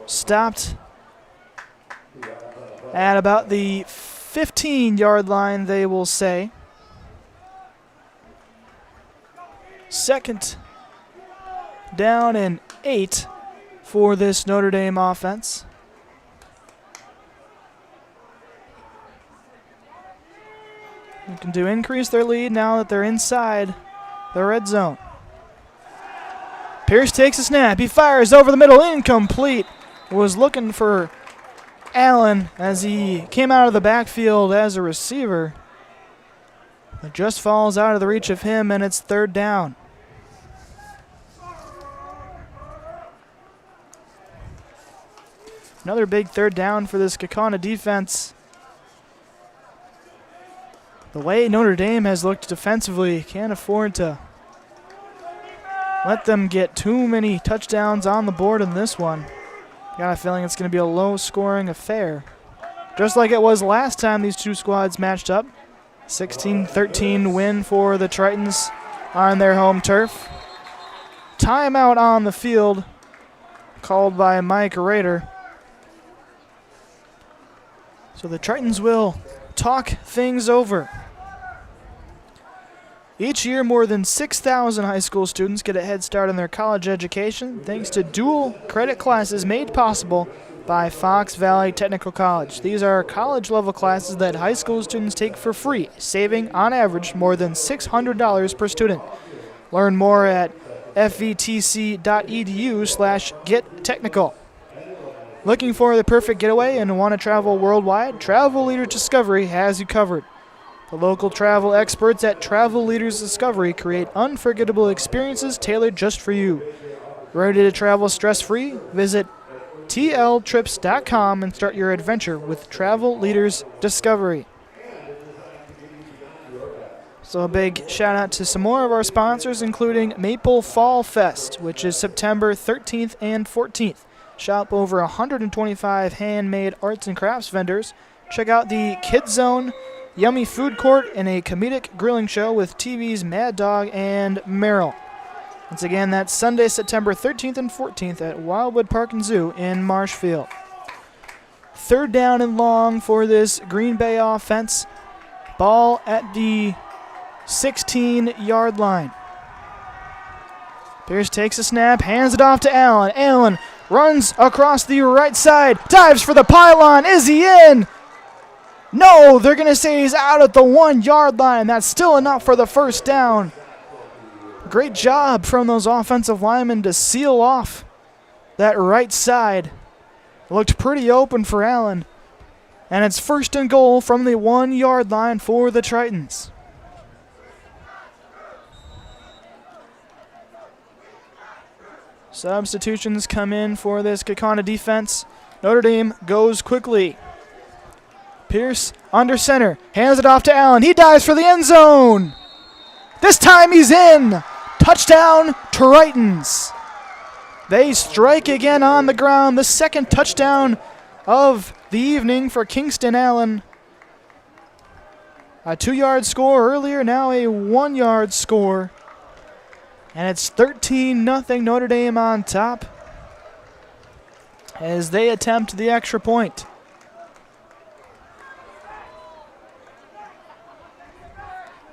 Stopped at about the 15-yard line, they will say. 2nd down and 8 for this Notre Dame offense. Looking to increase their lead now that they're inside the red zone. Pierce takes a snap. He fires over the middle, incomplete. Was looking for Allen as he came out of the backfield as a receiver. It just falls out of the reach of him, and it's 3rd down. Another big 3rd down for this Kaukauna defense. The way Notre Dame has looked defensively, can't afford to let them get too many touchdowns on the board in this one. Got a feeling it's going to be a low-scoring affair. just like it was last time these two squads matched up. 16-13 win for the Tritons on their home turf. Timeout on the field called by Mike Rader. So the Tritons will talk things over. Each year, more than 6,000 high school students get a head start on their college education thanks to dual credit classes made possible by Fox Valley Technical College. These are college-level classes that high school students take for free, saving, on average, more than $600 per student. Learn more at fvtc.edu/gettechnical. Looking for the perfect getaway and want to travel worldwide? Travel Leaders Discovery has you covered. The local travel experts at Travel Leaders Discovery create unforgettable experiences tailored just for you. Ready to travel stress-free? Visit tltrips.com and start your adventure with Travel Leaders Discovery. So a big shout out to some more of our sponsors, including Maple Fall Fest, which is September 13th and 14th. Shop over 125 handmade arts and crafts vendors. Check out the Kids Zone, Yummy Food Court, and a comedic grilling show with TV's Mad Dog and Meryl. Once again, that's Sunday, September 13th and 14th at Wildwood Park and Zoo in Marshfield. 3rd down and long for this Green Bay offense. Ball at the 16-yard line. Pierce takes a snap, hands it off to Allen. Allen runs across the right side, dives for the pylon. Is he in? No, they're going to say he's out at the 1-yard line. That's still enough for the first down. Great job from those offensive linemen to seal off that right side. Looked pretty open for Allen. And it's 1st and goal from the 1-yard line for the Tritons. Substitutions come in for this Kaukauna defense. Notre Dame goes quickly. Pierce under center, hands it off to Allen. He dives for the end zone. This time he's in. Touchdown, Tritons. They strike again on the ground. The second touchdown of the evening for Kingston Allen. A 2-yard score earlier, now a 1-yard score. And it's 13-0 Notre Dame on top as they attempt the extra point.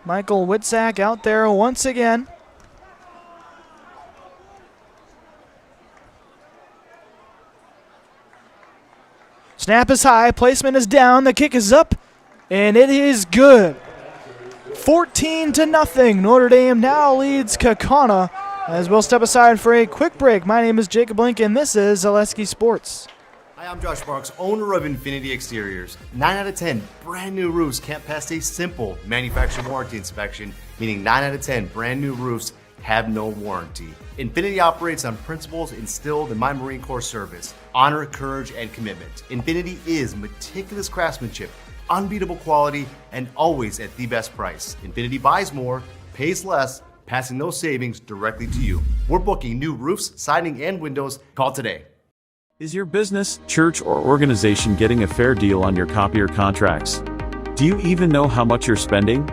Michael Witzak out there once again. Snap is high, placement is down, the kick is up, and it is good. 14-0. Notre Dame now leads Kaukauna as we'll step aside for a quick break. My name is Jacob Link, and this is Zaleski Sports. Hi, I'm Josh Marks, owner of Infinity Exteriors. 9 out of 10 brand new roofs can't pass a simple manufacturer warranty inspection, meaning 9 out of 10 brand new roofs have no warranty. Infinity operates on principles instilled in my Marine Corps service: honor, courage, and commitment. Infinity is meticulous craftsmanship, unbeatable quality, and always at the best price. Infinity buys more, pays less, passing those savings directly to you. We're booking new roofs, siding, and windows. Call today. Is your business, church, or organization getting a fair deal on your copier contracts? Do you even know how much you're spending?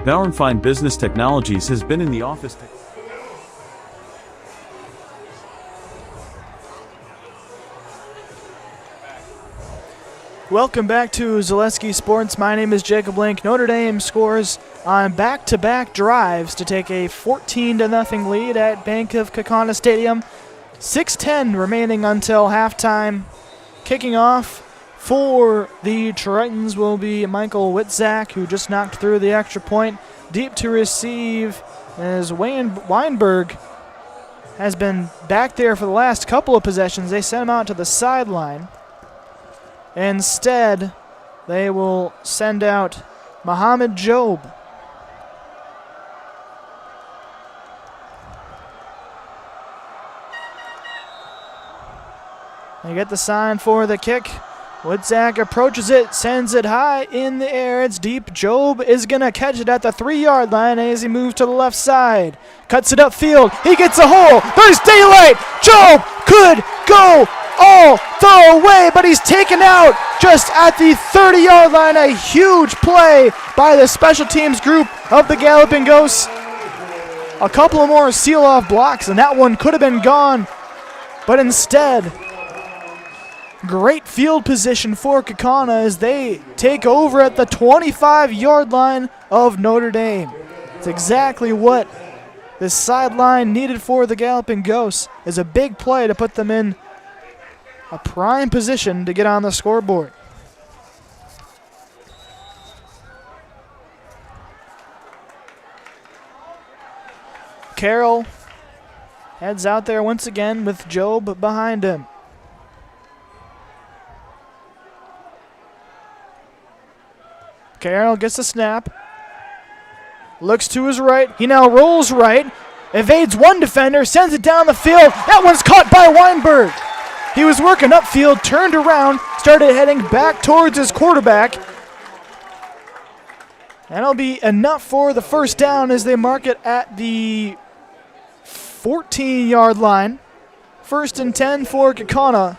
Bauer & Fine Business Technologies has been in the office. Welcome back to Zaleski Sports. My name is Jacob Link. Notre Dame scores on back-to-back drives to take a 14-0 lead at Bank of Kaukauna Stadium. 6:10 remaining until halftime. Kicking off for the Tritons will be Michael Witzak, who just knocked through the extra point. Deep to receive as Weinberg has been back there for the last couple of possessions. They sent him out to the sideline. Instead, they will send out Muhammad Job. They get the sign for the kick. Witzak approaches it, sends it high in the air. It's deep. Job is going to catch it at the 3-yard line as he moves to the left side. Cuts it upfield. He gets a hole. There's daylight. Job could go all the way, but he's taken out just at the 30-yard line. A huge play by the special teams group of the Galloping Ghosts. A couple of more seal-off blocks, and that one could have been gone, but instead, great field position for Kaukauna as they take over at the 25-yard line of Notre Dame. It's exactly what this sideline needed for the Galloping Ghosts, is a big play to put them in a prime position to get on the scoreboard. Carroll heads out there once again with Job behind him. Carroll gets the snap. Looks to his right. He now rolls right. Evades one defender. Sends it down the field. That one's caught by Weinberg. He was working upfield. Turned around. Started heading back towards his quarterback. That'll be enough for the first down as they mark it at the 14-yard line. 1st and 10 for Kaukauna.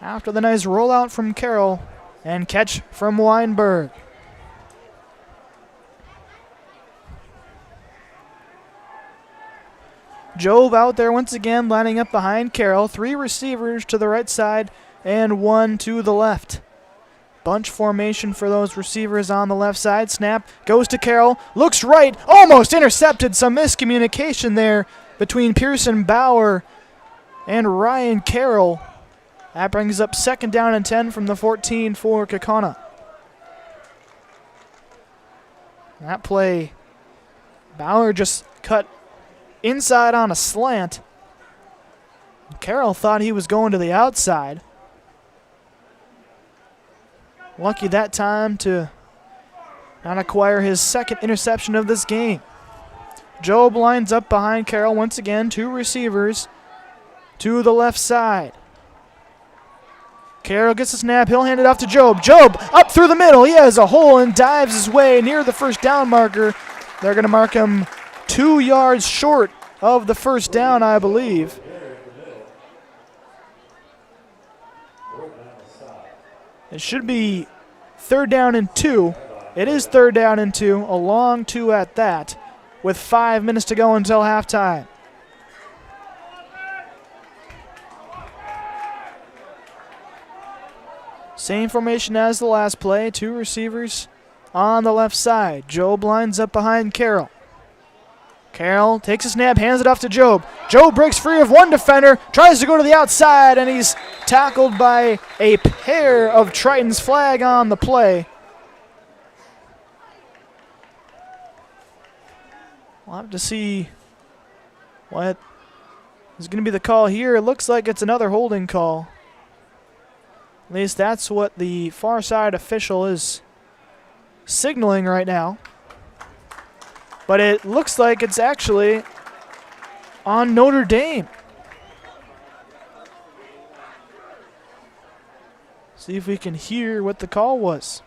After the nice rollout from Carroll and catch from Weinberg. Job out there once again lining up behind Carroll. 3 receivers to the right side and 1 to the left. Bunch formation for those receivers on the left side. Snap goes to Carroll. Looks right. Almost intercepted. Some miscommunication there between Pearson Bauer and Ryan Carroll. That brings up 2nd down and 10 from the 14 for Kaukauna. That play, Bauer just cut inside on a slant. Carroll thought he was going to the outside. Lucky that time to not acquire his 2nd interception of this game. Job lines up behind Carroll once again. 2 receivers to the left side. Carroll gets the snap. He'll hand it off to Job. Job up through the middle. He has a hole and dives his way near the first down marker. They're going to mark him 2 yards short of the first down, I believe. It should be 3rd down and 2. It is 3rd down and 2, a long 2 at that, with 5 minutes to go until halftime. Same formation as the last play. 2 receivers on the left side. Job lines up behind Carroll. Carroll takes a snap, hands it off to Job. Job breaks free of one defender, tries to go to the outside, and he's tackled by a pair of Tritons. Flag on the play. We'll have to see what is going to be the call here. It looks like it's another holding call. At least that's what the far side official is signaling right now. But it looks like it's actually on Notre Dame. See if we can hear what the call was.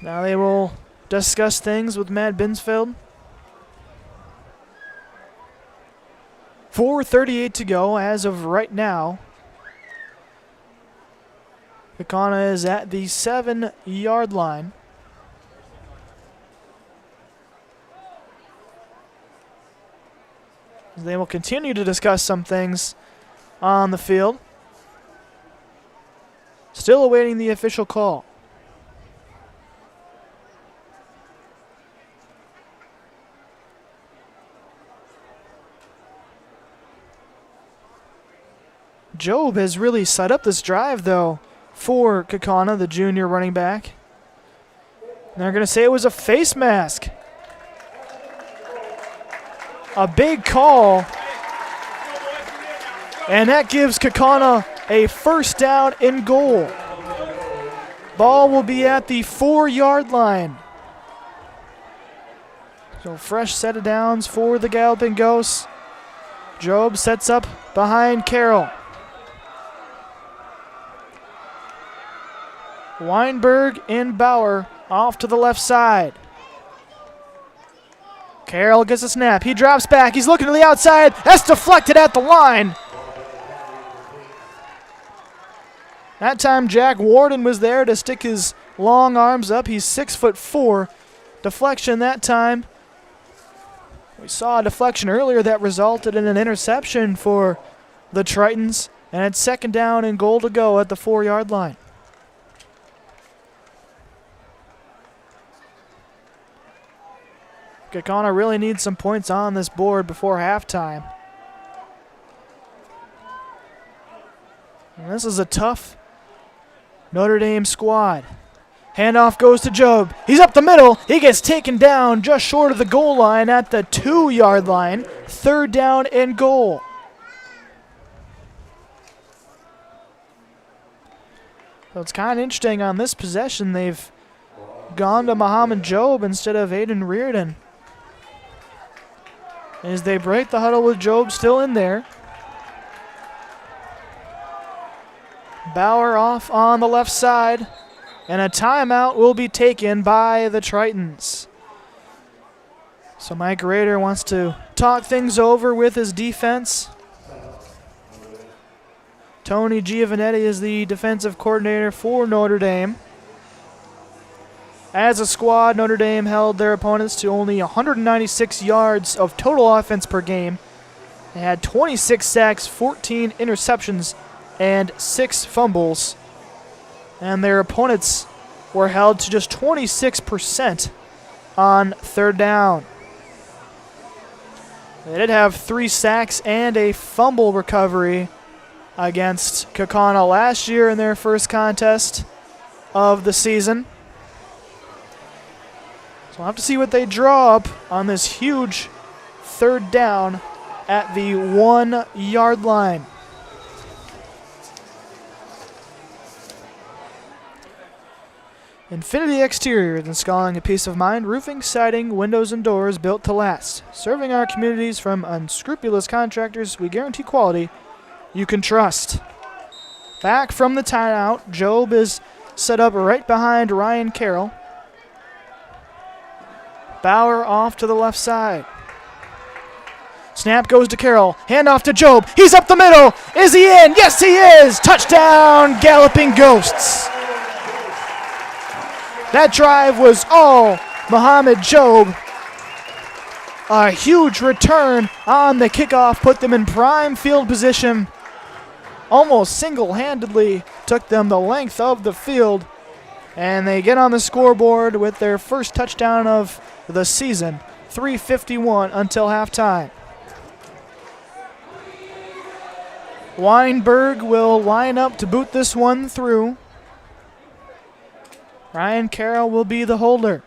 Now they will discuss things with Matt Binsfeld. 4:38 to go as of right now. Kaukauna is at the 7-yard line. They will continue to discuss some things on the field. Still awaiting the official call. Job has really set up this drive, though, for Kaukauna, the junior running back. They're going to say it was a face mask. A big call. And that gives Kaukauna a 1st down and goal. Ball will be at the 4-yard line. So fresh set of downs for the Galloping Ghosts. Job sets up behind Carroll. Weinberg and Bauer off to the left side. Carroll gets a snap. He drops back. He's looking to the outside. That's deflected at the line. That time Jack Warden was there to stick his long arms up. He's 6'4". Deflection that time. We saw a deflection earlier that resulted in an interception for the Tritons. And it's 2nd down and goal to go at the 4-yard line. Kaukauna really needs some points on this board before halftime. And this is a tough Notre Dame squad. Handoff goes to Job. He's up the middle. He gets taken down just short of the goal line at the 2-yard line. 3rd down and goal. So it's kind of interesting on this possession. They've gone to Muhammad Job instead of Aiden Reardon. As they break the huddle with Job still in there. Bauer off on the left side. And a timeout will be taken by the Tritons. So Mike Rader wants to talk things over with his defense. Tony Giovanetti is the defensive coordinator for Notre Dame. As a squad, Notre Dame held their opponents to only 196 yards of total offense per game. They had 26 sacks, 14 interceptions, and 6 fumbles. And their opponents were held to just 26% on 3rd down. They did have 3 sacks and a fumble recovery against Kaukauna last year in their first contest of the season. So we'll have to see what they draw up on this huge 3rd down at the 1-yard line. Infinity Exterior is installing a peace of mind roofing, siding, windows, and doors built to last. Serving our communities from unscrupulous contractors, we guarantee quality you can trust. Back from the timeout, Job is set up right behind Ryan Carroll. Bauer off to the left side. Snap goes to Carroll. Handoff to Job. He's up the middle. Is he in? Yes, he is. Touchdown, Galloping Ghosts. That drive was all Muhammad Job. A huge return on the kickoff put them in prime field position. Almost single-handedly took them the length of the field. And they get on the scoreboard with their first touchdown of the season. 3:51 until halftime. Weinberg will line up to boot this one through. Ryan Carroll will be the holder.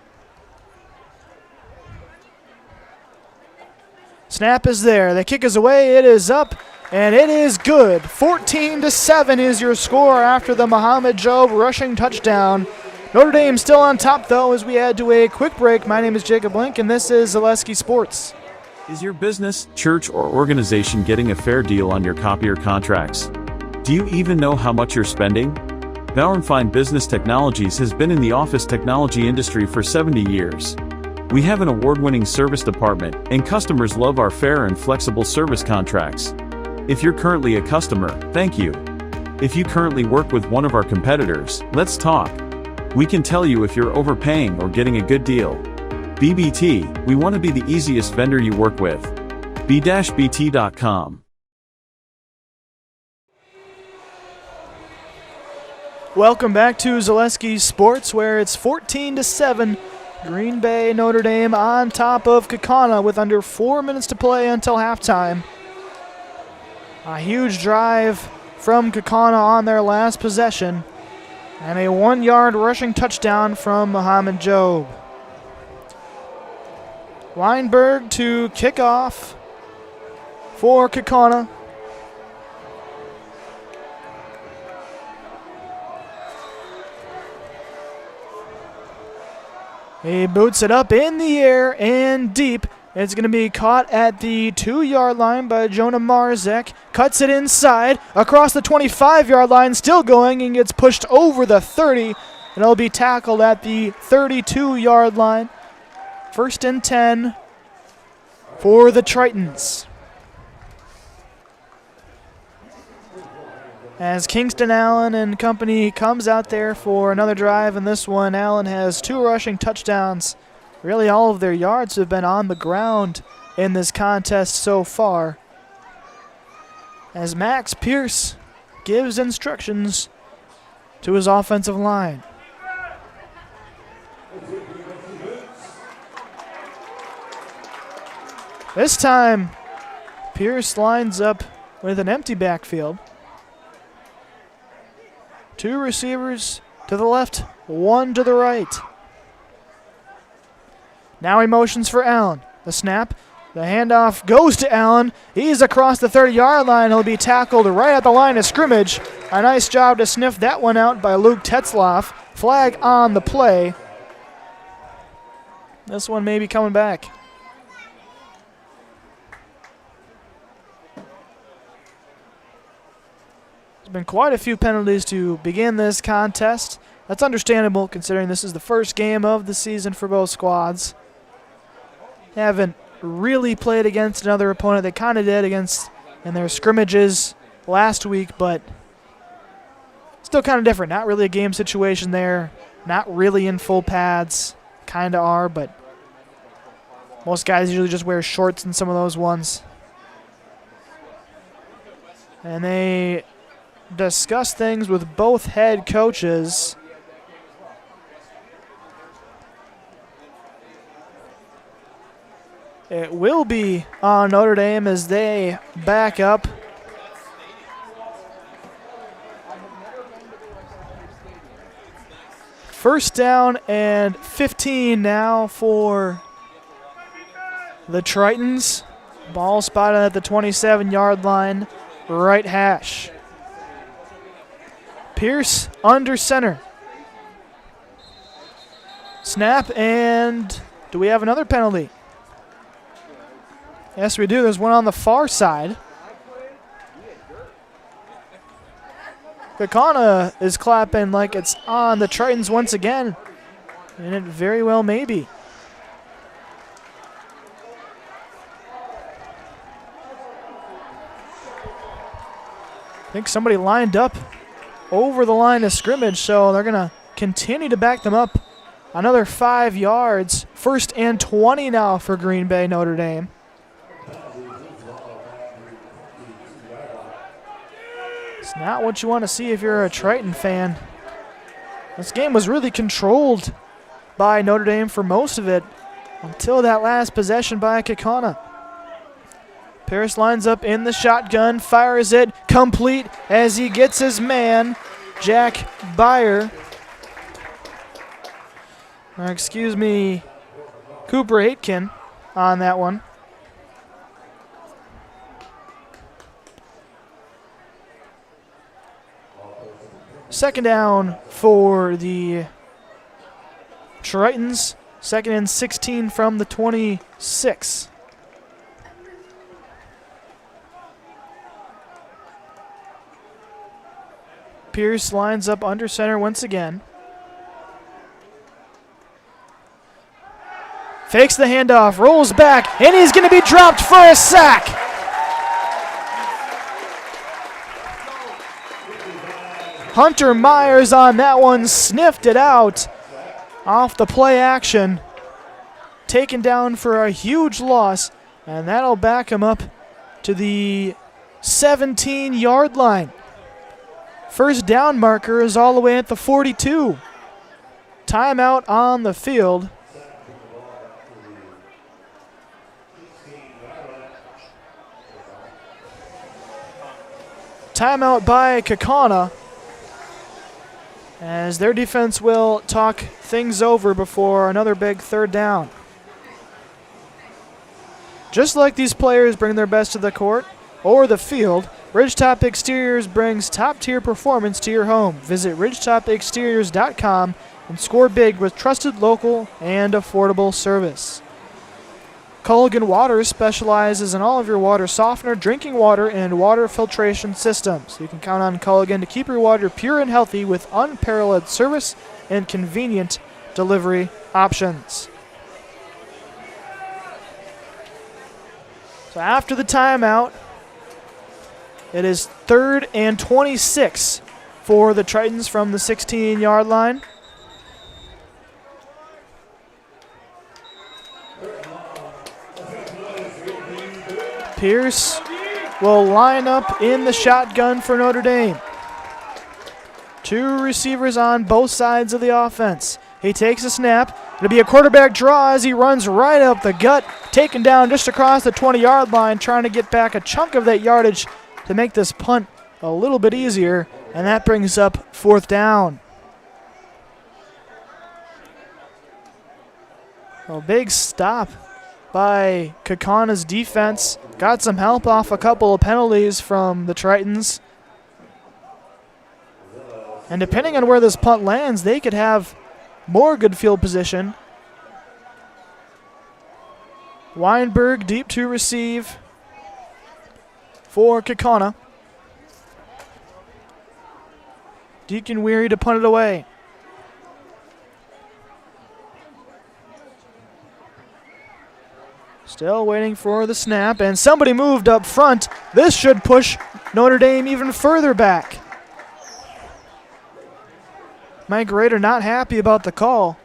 Snap is there. The kick is away. It is up, and it is good. 14-7 is your score after the Muhammad Job rushing touchdown. Notre Dame still on top, though, as we head to a quick break. My name is Jacob Link, and this is Zaleski Sports. Is your business, church, or organization getting a fair deal on your copier contracts? Do you even know how much you're spending? Bauer & Fine Business Technologies has been in the office technology industry for 70 years. We have an award-winning service department, and customers love our fair and flexible service contracts. If you're currently a customer, thank you. If you currently work with one of our competitors, let's talk. We can tell you if you're overpaying or getting a good deal. BBT, we want to be the easiest vendor you work with. b-bt.com. Welcome back to Zaleski Sports, where it's 14-7. Green Bay Notre Dame on top of Kaukauna with under 4 minutes to play until halftime. A huge drive from Kaukauna on their last possession, and a 1-yard rushing touchdown from Muhammad Job. Weinberg to kick off for Kaukauna. He boots it up in the air and deep. It's going to be caught at the 2-yard line by Jonah Marzek. Cuts it inside, across the 25-yard line, still going, and gets pushed over the 30. And it'll be tackled at the 32-yard line. 1st and 10 for the Tritons. As Kingston Allen and company comes out there for another drive in this one, Allen has 2 rushing touchdowns. Really all of their yards have been on the ground in this contest so far. As Max Pierce gives instructions to his offensive line. This time, Pierce lines up with an empty backfield. 2 receivers to the left, 1 to the right. Now he motions for Allen. The snap, the handoff goes to Allen. He's across the 30-yard line. He'll be tackled right at the line of scrimmage. A nice job to sniff that one out by Luke Tetzloff. Flag on the play. This one may be coming back. There's been quite a few penalties to begin this contest. That's understandable considering this is the first game of the season for both squads. Haven't really played against another opponent. They kind of did against in their scrimmages last week, but still kind of different. Not really a game situation there. Not really in full pads. Kind of are, but most guys usually just wear shorts in some of those ones. And they discuss things with both head coaches. It will be on Notre Dame as they back up. First down and 15 now for the Tritons. Ball spotted at the 27-yard line, right hash. Pierce under center. Snap, and do we have another penalty? Yes, we do. There's one on the far side. Kaukauna is clapping like it's on the Tritons once again, and it very well may be. I think somebody lined up over the line of scrimmage, so they're going to continue to back them up. Another 5 yards. 1st and 20 now for Green Bay Notre Dame. It's not what you want to see if you're a Triton fan. This game was really controlled by Notre Dame for most of it until that last possession by Kaukauna. Pierce lines up in the shotgun, fires it complete as he gets his man, Jack Beyer. Or excuse me, Cooper Aitken on that one. Second down for the Tritons. 2nd and 16 from the 26. Pierce lines up under center once again. Fakes the handoff, rolls back, and he's going to be dropped for a sack. Hunter Myers on that one, sniffed it out off the play action. Taken down for a huge loss, and that'll back him up to the 17-yard line. First down marker is all the way at the 42. Timeout on the field. Timeout by Kaukauna, as their defense will talk things over before another big 3rd down. Just like these players bring their best to the court or the field, Ridgetop Exteriors brings top-tier performance to your home. Visit ridgetopexteriors.com and score big with trusted local and affordable service. Culligan Water specializes in all of your water softener, drinking water, and water filtration systems. You can count on Culligan to keep your water pure and healthy with unparalleled service and convenient delivery options. So after the timeout, it is 3rd and 26 for the Tritons from the 16-yard line. Pierce will line up in the shotgun for Notre Dame. 2 receivers on both sides of the offense. He takes a snap. It'll be a quarterback draw as he runs right up the gut, taken down just across the 20-yard line, trying to get back a chunk of that yardage to make this punt a little bit easier, and that brings up 4th down. A big stop by Kaukauna's defense. Got some help off a couple of penalties from the Tritons. And depending on where this punt lands, they could have more good field position. Weinberg deep to receive for Kaukauna. Deacon Weary to punt it away. Still waiting for the snap, and somebody moved up front. This should push Notre Dame even further back. Mike Rader not happy about the call.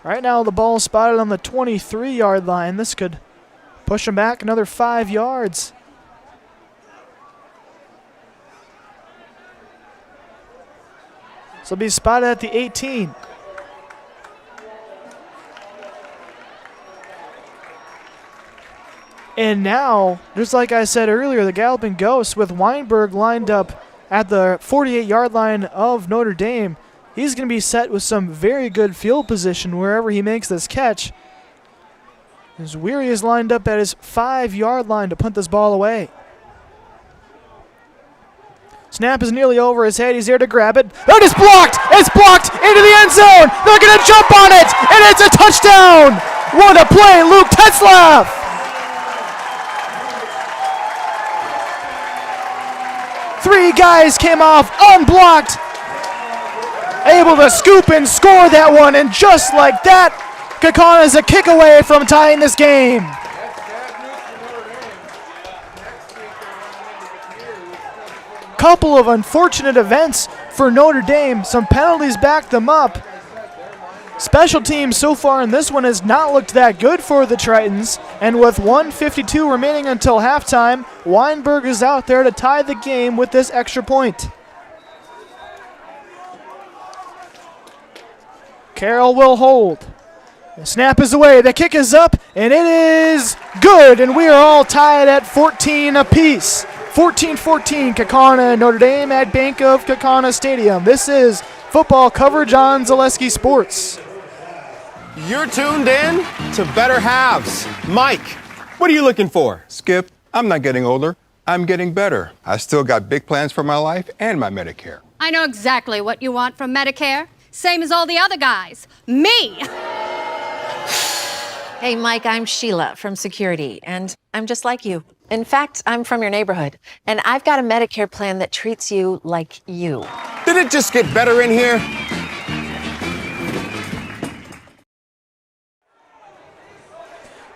Right now the ball spotted on the 23-yard line. This could push him back another 5 yards. So be spotted at the 18. And now, just like I said earlier, the Galloping Ghosts with Weinberg lined up at the 48-yard line of Notre Dame. He's going to be set with some very good field position wherever he makes this catch. As Weary is lined up at his 5-yard line to punt this ball away. Snap is nearly over his head. He's there to grab it. That is blocked! It's blocked into the end zone! They're going to jump on it! And it's a touchdown! What a play, Luke Tetzlaff! 3 guys came off unblocked, able to scoop and score that one, and just like that, Kaukauna is a kick away from tying this game. Couple of unfortunate events for Notre Dame. Some penalties backed them up. Special teams so far in this one has not looked that good for the Tritons, and with 1:52 remaining until halftime, Weinberg is out there to tie the game with this extra point. Carroll will hold. The snap is away, the kick is up, and it is good, and we are all tied at 14 apiece. 14-14, Kaukauna and Notre Dame at Bank of Kaukauna Stadium. This is football coverage on Zaleski Sports. You're tuned in to Better Halves. Mike, what are you looking for? Skip, I'm not getting older. I'm getting better. I still got big plans for my life and my Medicare. I know exactly what you want from Medicare. Same as all the other guys. Me! Hey, Mike, I'm Sheila from Security, and I'm just like you. In fact, I'm from your neighborhood, and I've got a Medicare plan that treats you like you. Did it just get better in here?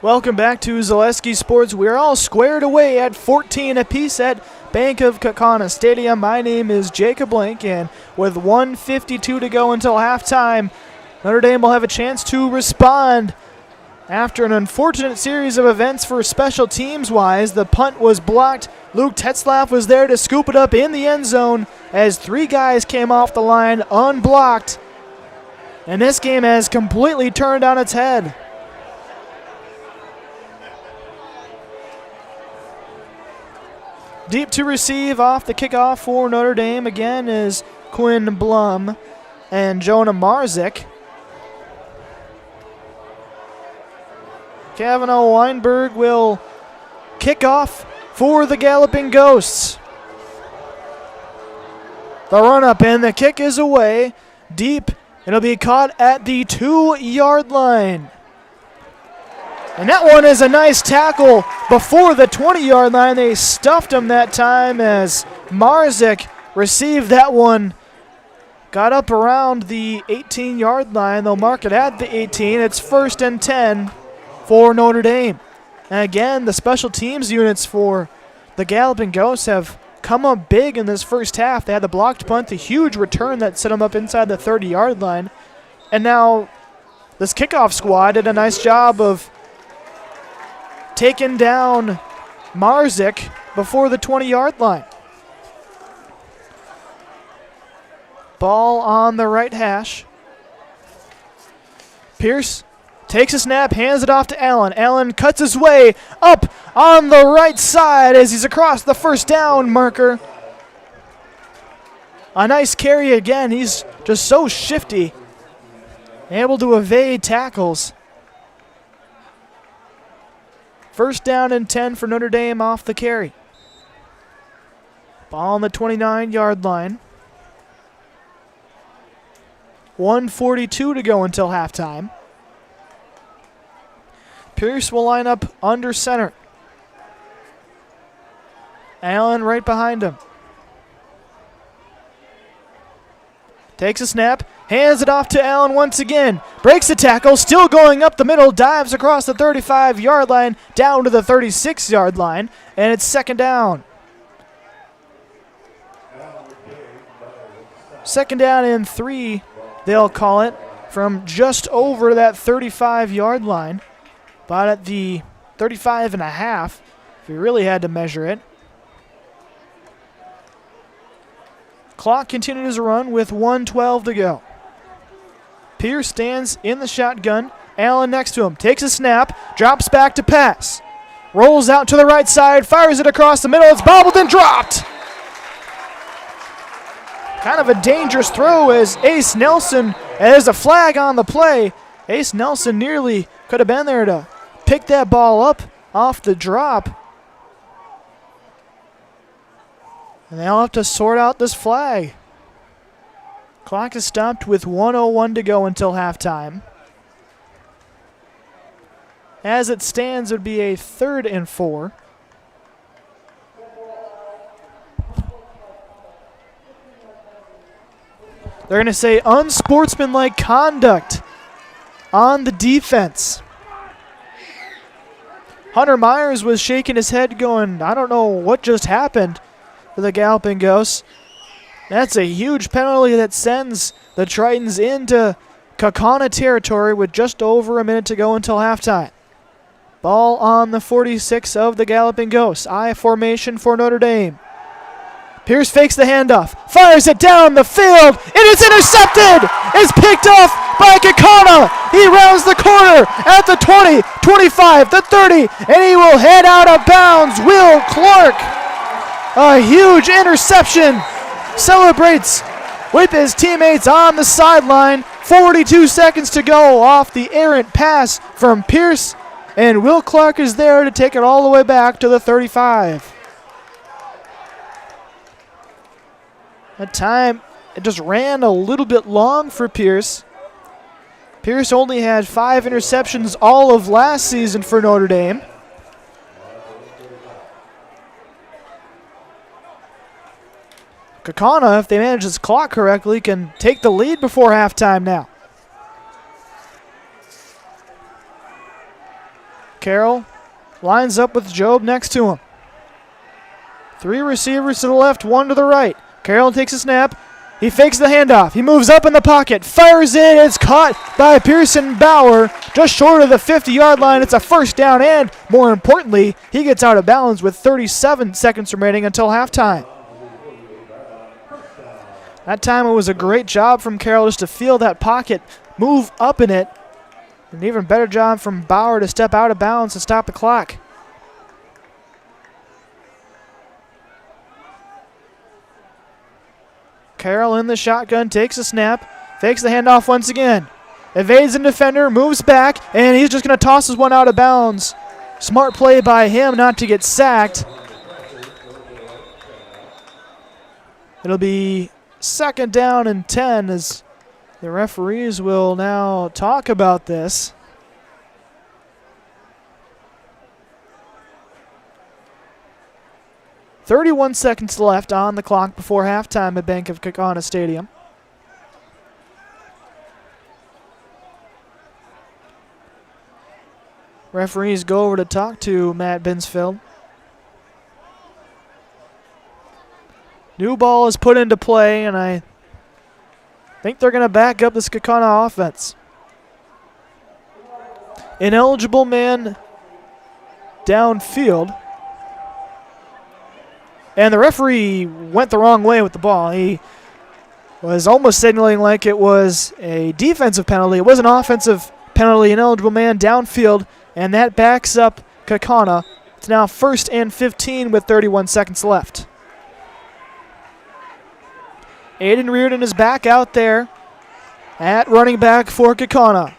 Welcome back to Zaleski Sports. We're all squared away at 14 apiece at Bank of Kaukauna Stadium. My name is Jacob Link, and with 1:52 to go until halftime, Notre Dame will have a chance to respond. After an unfortunate series of events for special teams-wise, the punt was blocked. Luke Tetzlaff was there to scoop it up in the end zone as 3 guys came off the line unblocked. And this game has completely turned on its head. Deep to receive off the kickoff for Notre Dame again is Quinn Blum and Jonah Marzik. Kavanaugh Weinberg will kick off for the Galloping Ghosts. The run up and the kick is away. Deep. It'll be caught at the 2-yard line. And that one is a nice tackle before the 20-yard line. They stuffed him that time as Marzik received that one got up around the 18-yard line. They'll mark it at the 18. It's 1st and 10 for Notre Dame. And again, the special teams units for the Galloping Ghosts have come up big in this first half. They had the blocked punt, the huge return that set them up inside the 30-yard line. And now this kickoff squad did a nice job of taking down Marzik before the 20-yard line. Ball on the right hash. Pierce takes a snap, hands it off to Allen. Allen cuts his way up on the right side as he's across the first down marker. A nice carry again. He's just so shifty, able to evade tackles. 1st down and 10 for Notre Dame off the carry. Ball on the 29-yard line. 1:42 to go until halftime. Pierce will line up under center. Allen right behind him. Takes a snap, hands it off to Allen once again. Breaks the tackle, still going up the middle, dives across the 35-yard line, down to the 36-yard line, and it's 2nd down. 2nd down and 3, they'll call it, from just over that 35-yard line. About at the 35 and a half, if we really had to measure it. Clock continues to run with 1:12 to go. Pierce stands in the shotgun. Allen next to him. Takes a snap. Drops back to pass. Rolls out to the right side. Fires it across the middle. It's bobbled and dropped. Kind of a dangerous throw as Ace Nelson, there's a flag on the play. Ace Nelson nearly could have been there to pick that ball up off the drop. And they'll have to sort out this flag. Clock is stopped with 1:01 to go until halftime. As it stands, it would be a 3rd and 4. They're going to say unsportsmanlike conduct on the defense. Hunter Myers was shaking his head going, I don't know what just happened for the Galloping Ghosts. That's a huge penalty that sends the Tritons into Kaukauna territory with just over a minute to go until halftime. Ball on the 46 of the Galloping Ghosts. I formation for Notre Dame. Pierce fakes the handoff, fires it down the field. It is intercepted. It's picked off by Kaukauna. He rounds the corner at the 20, 25, the 30, and he will head out of bounds. Will Clark, a huge interception, celebrates with his teammates on the sideline. 42 seconds to go off the errant pass from Pierce, and Will Clark is there to take it all the way back to the 35. That time, it just ran a little bit long for Pierce. Pierce only had 5 interceptions all of last season for Notre Dame. Kaukauna, if they manage this clock correctly, can take the lead before halftime now. Carroll lines up with Job next to him. 3 receivers to the left, 1 to the right. Carroll takes a snap. He fakes the handoff. He moves up in the pocket, fires it. It's caught by Pearson Bauer just short of the 50-yard line. It's a 1st down, and more importantly, he gets out of bounds with 37 seconds remaining until halftime. That time it was a great job from Carroll just to feel that pocket, move up in it. An even better job from Bauer to step out of bounds and stop the clock. Carroll in the shotgun, takes a snap, fakes the handoff once again. Evades the defender, moves back, and he's just going to toss his one out of bounds. Smart play by him not to get sacked. It'll be 2nd down and 10 as the referees will now talk about this. "31 seconds left on the clock before halftime at Bank of Kaukauna Stadium. Referees go over to talk to Matt Binsfeld. New ball is put into play, and I think they're going to back up this Kaukauna offense. Ineligible man downfield. And the referee went the wrong way with the ball. He was almost signaling like it was a defensive penalty. It was an offensive penalty, ineligible man downfield, and that backs up Kaukauna. It's now 1st and 15 with 31 seconds left. Aiden Reardon is back out there at running back for Kaukauna.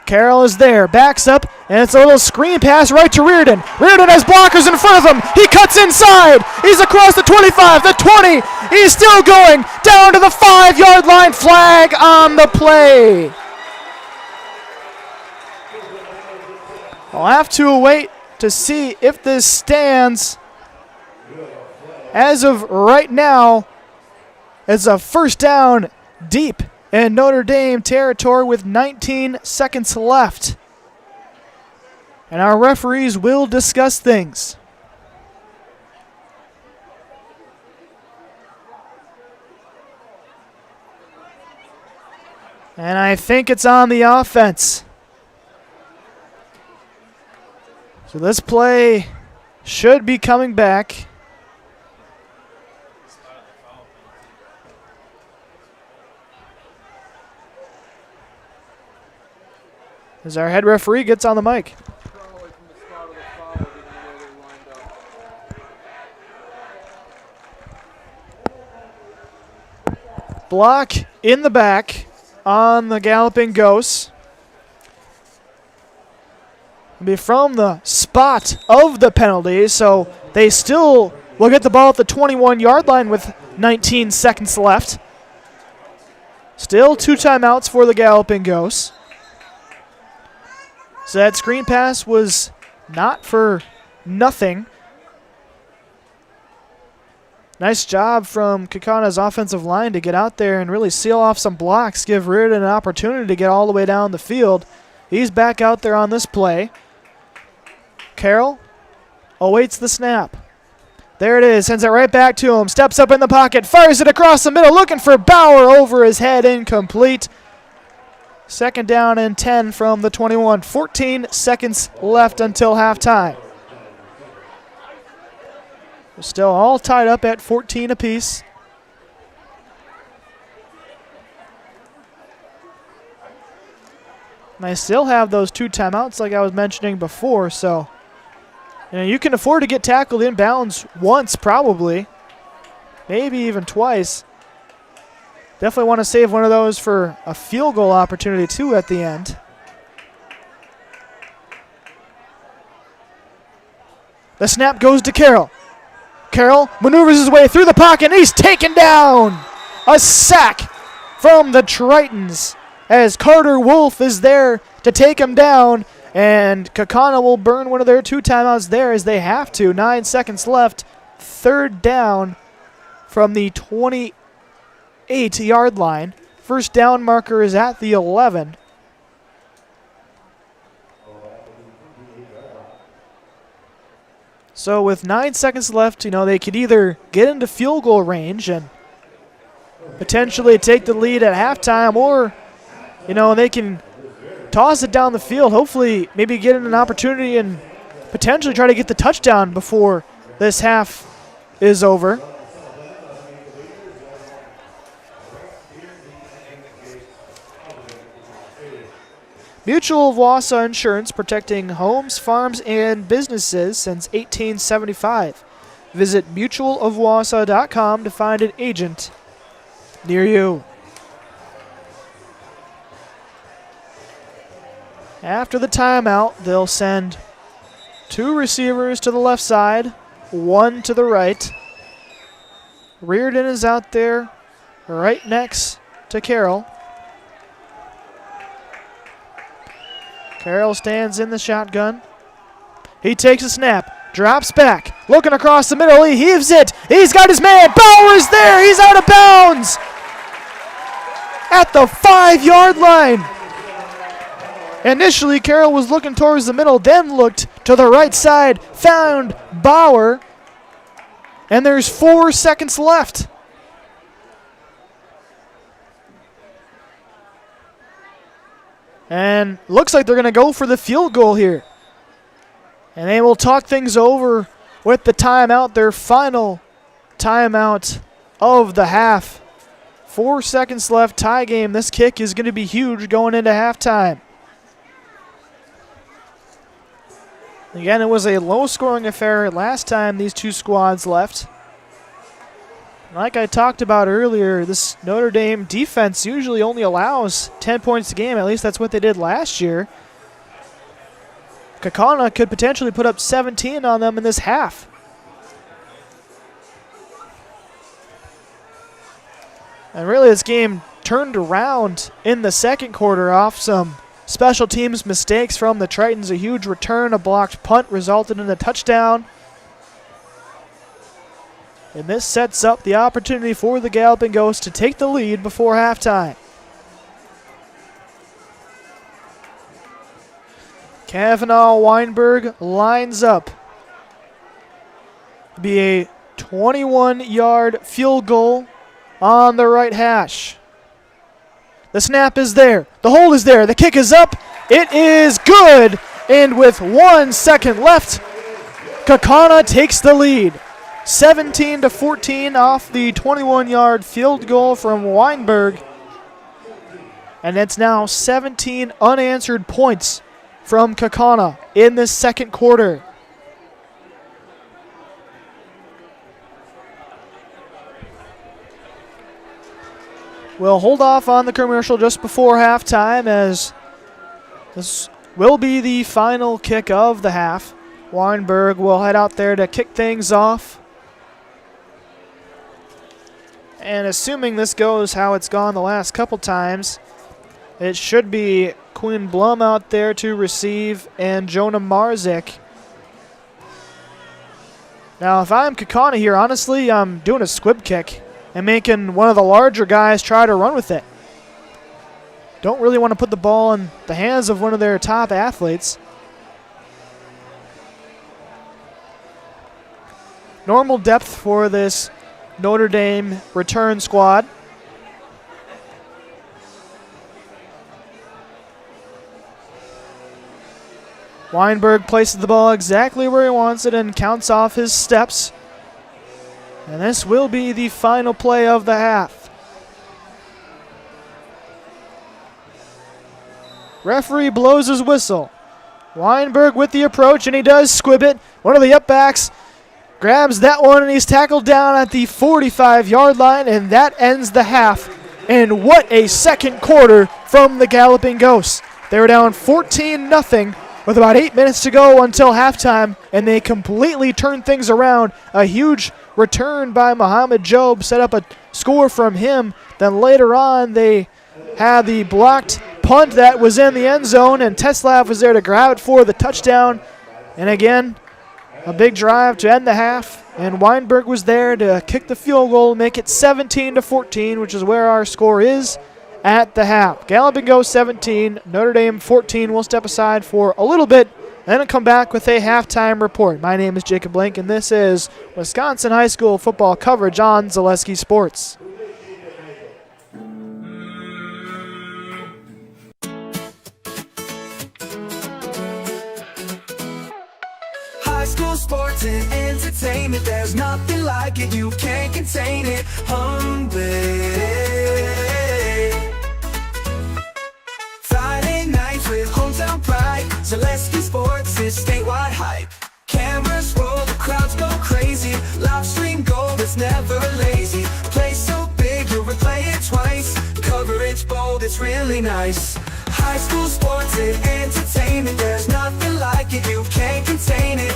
Carroll is there, backs up, and it's a little screen pass right to Reardon. Reardon has blockers in front of him. He cuts inside. He's across the 25, the 20. He's still going down to the 5-yard line. Flag on the play. I'll have to wait to see if this stands. As of right now, it's a first down deep in Notre Dame territory with 19 seconds left. And our referees will discuss things. And I think it's on the offense. So this play should be coming back. As our head referee gets on the mic. Block in the back on the Galloping Ghosts. It'll be from the spot of the penalty, so they still will get the ball at the 21-yard line with 19 seconds left. Still 2 timeouts for the Galloping Ghosts. So that screen pass was not for nothing. Nice job from Kaukauna's offensive line to get out there and really seal off some blocks, give Reardon an opportunity to get all the way down the field. He's back out there on this play. Carroll awaits the snap. There it is, sends it right back to him, steps up in the pocket, fires it across the middle, looking for Bauer over his head, incomplete. 2nd down and 10 from the 21. 14 seconds left until halftime. We're still all tied up at 14 apiece. And I still have those 2 timeouts like I was mentioning before, so you can afford to get tackled inbounds once probably, maybe even twice. Definitely want to save one of those for a field goal opportunity, too, at the end. The snap goes to Carroll. Carroll maneuvers his way through the pocket, and he's taken down. A sack from the Tritons as Carter Wolf is there to take him down, and Kaukauna will burn one of their 2 timeouts there as they have to. 9 seconds left. 3rd down from the 28-yard line. First down marker is at the 11. So with 9 seconds left, they could either get into field goal range and potentially take the lead at halftime, or, they can toss it down the field, hopefully maybe get an opportunity and potentially try to get the touchdown before this half is over. Mutual of Wausau Insurance, protecting homes, farms, and businesses since 1875. Visit mutualofwausau.com to find an agent near you. After the timeout, they'll send 2 receivers to the left side, 1 to the right. Reardon is out there right next to Carroll. Carroll stands in the shotgun. He takes a snap, drops back, looking across the middle. He heaves it. He's got his man. Bauer is there. He's out of bounds at the 5-yard line. Initially, Carroll was looking towards the middle, then looked to the right side, found Bauer, and there's 4 seconds left. And looks like they're going to go for the field goal here. And they will talk things over with the timeout, their final timeout of the half. 4 seconds left, tie game. This kick is going to be huge going into halftime. Again, it was a low-scoring affair last time these two squads left. Like I talked about earlier, this Notre Dame defense usually only allows 10 points a game. At least that's what they did last year. Kaukauna could potentially put up 17 on them in this half. And really, this game turned around in the second quarter off some special teams mistakes from the Tritons. A huge return, a blocked punt resulted in a touchdown. And this sets up the opportunity for the Galloping Ghosts to take the lead before halftime. Kavanaugh Weinberg lines up. Be a 21-yard field goal on the right hash. The snap is there. The hold is there. The kick is up. It is good. And with 1 second left, Kaukauna takes the lead. 17-14 off the 21-yard field goal from Weinberg. And it's now 17 unanswered points from Kaukauna in this second quarter. We'll hold off on the commercial just before halftime, as this will be the final kick of the half. Weinberg will head out there to kick things off. And assuming this goes how it's gone the last couple times, it should be Quinn Blum out there to receive and Jonah Marzik. Now, if I'm Kaukauna here, honestly, I'm doing a squib kick and making one of the larger guys try to run with it. Don't really want to put the ball in the hands of one of their top athletes. Normal depth for this Notre Dame return squad. Weinberg places the ball exactly where he wants it and counts off his steps. And this will be the final play of the half. Referee blows his whistle. Weinberg with the approach, and he does squib it. One of the upbacks grabs that one, and he's tackled down at the 45-yard line, and that ends the half. And what a second quarter from the Galloping Ghosts. They were down 14-0 with about 8 minutes to go until halftime, and they completely turned things around. A huge return by Muhammad Job set up a score from him. Then later on, they had the blocked punt that was in the end zone, and Teslav was there to grab it for the touchdown. And again, a big drive to end the half, and Weinberg was there to kick the field goal, make it 17-14, which is where our score is at the half. Galloping Ghosts 17, Notre Dame 14. We'll step aside for a little bit, then I'll come back with a halftime report. My name is Jacob Link, and this is Wisconsin High School football coverage on Zaleski Sports. High school sports and entertainment, there's nothing like it, you can't contain it. Friday nights with hometown pride, Zaleski Sports is statewide hype. Cameras roll, the crowds go crazy, live stream gold, it's never lazy. Play so big, you'll replay it twice, coverage bold, it's really nice. High school sports and entertainment, there's nothing like it, you can't contain it.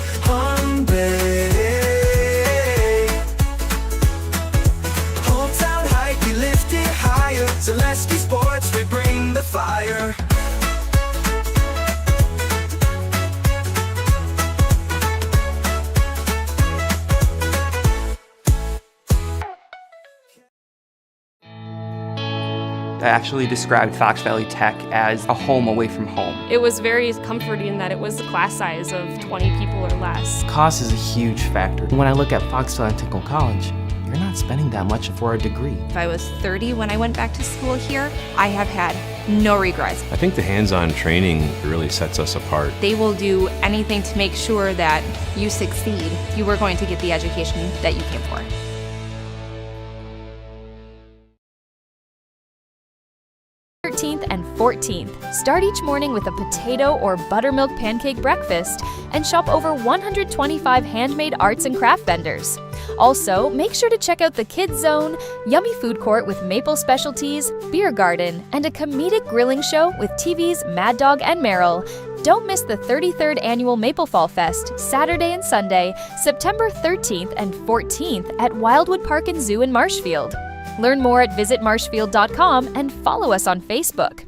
Hometown hype, we lift it higher. Zaleski Sports, we bring the fire. I actually described Fox Valley Tech as a home away from home. It was very comforting that it was the class size of 20 people or less. Cost is a huge factor. When I look at Fox Valley Technical College, you're not spending that much for a degree. If I was 30 when I went back to school here, I have had no regrets. I think the hands-on training really sets us apart. They will do anything to make sure that you succeed. You are going to get the education that you came for. And 14th. Start each morning with a potato or buttermilk pancake breakfast and shop over 125 handmade arts and craft vendors. Also, make sure to check out the Kids Zone, yummy food court with maple specialties, beer garden, and a comedic grilling show with TV's Mad Dog and Meryl. Don't miss the 33rd Annual Maple Fall Fest, Saturday and Sunday, September 13th and 14th at Wildwood Park and Zoo in Marshfield. Learn more at visitmarshfield.com and follow us on Facebook.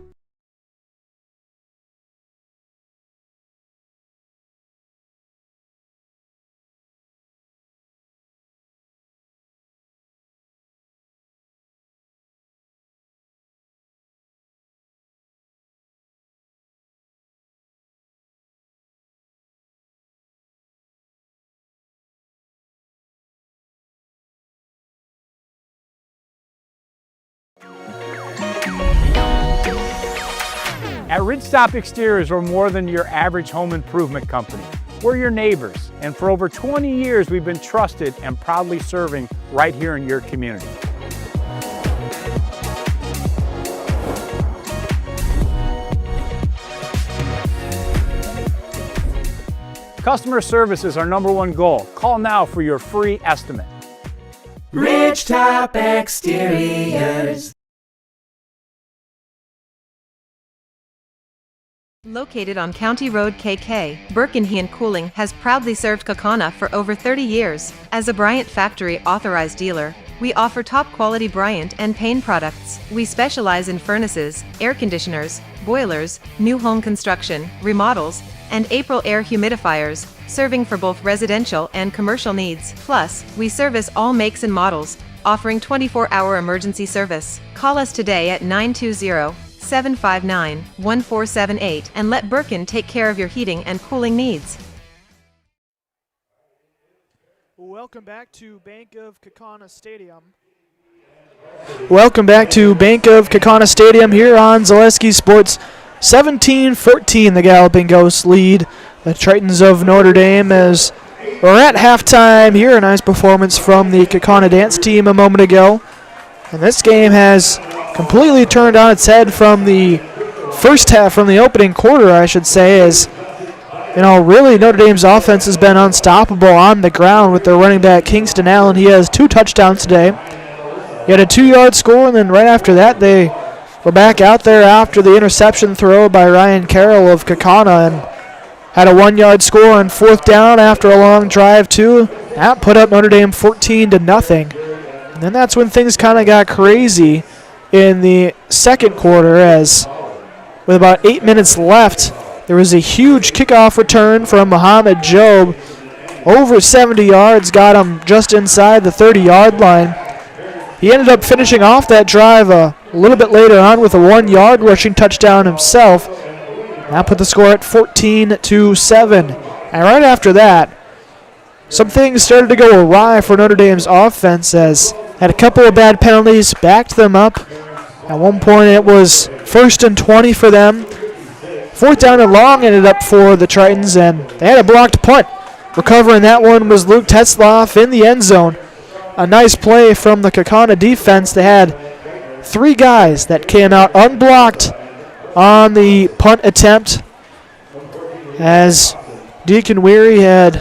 At Ridgestop Exteriors, we're more than your average home improvement company. We're your neighbors, and for over 20 years, we've been trusted and proudly serving right here in your community. Customer service is our #1 goal. Call now for your free estimate. Ridgetop Exteriors. Located on County Road KK, Birkenhead Cooling has proudly served Kaukauna for over 30 years. As a Bryant Factory authorized dealer, we offer top-quality Bryant and Payne products. We specialize in furnaces, air conditioners, boilers, new home construction, remodels, and April air humidifiers, serving for both residential and commercial needs. Plus, we service all makes and models, offering 24-hour emergency service. Call us today at 920-759-1478 and let Birkin take care of your heating and cooling needs. Welcome back to Bank of Kaukauna Stadium. Here on Zaleski Sports. 17-14, the Galloping Ghosts lead the Tritons of Notre Dame as we're at halftime here. A nice performance from the Kaukauna dance team a moment ago. And this game has completely turned on its head from the first half, from the opening quarter, I should say, as, you know, really Notre Dame's offense has been unstoppable on the ground with their running back Kingston Allen. He has 2 touchdowns today. He had a 2-yard score, and then right after that they were back out there after the interception throw by Ryan Carroll of Kaukauna and had a 1-yard score on 4th down after a long drive too. That put up Notre Dame 14-0. And then that's when things kind of got crazy in the second quarter, as with about 8 minutes left, there was a huge kickoff return from Muhammad Job. Over 70 yards, got him just inside the 30-yard line. He ended up finishing off that drive a little bit later on with a 1-yard rushing touchdown himself. That put the score at 14-7. And right after that, some things started to go awry for Notre Dame's offense, as had a couple of bad penalties, backed them up. At one point it was 1st and 20 for them. 4th down and long ended up for the Tritons, and they had a blocked punt. Recovering that one was Luke Tetzloff in the end zone. A nice play from the Kaukauna defense. They had 3 guys that came out unblocked on the punt attempt, as Deacon Weary had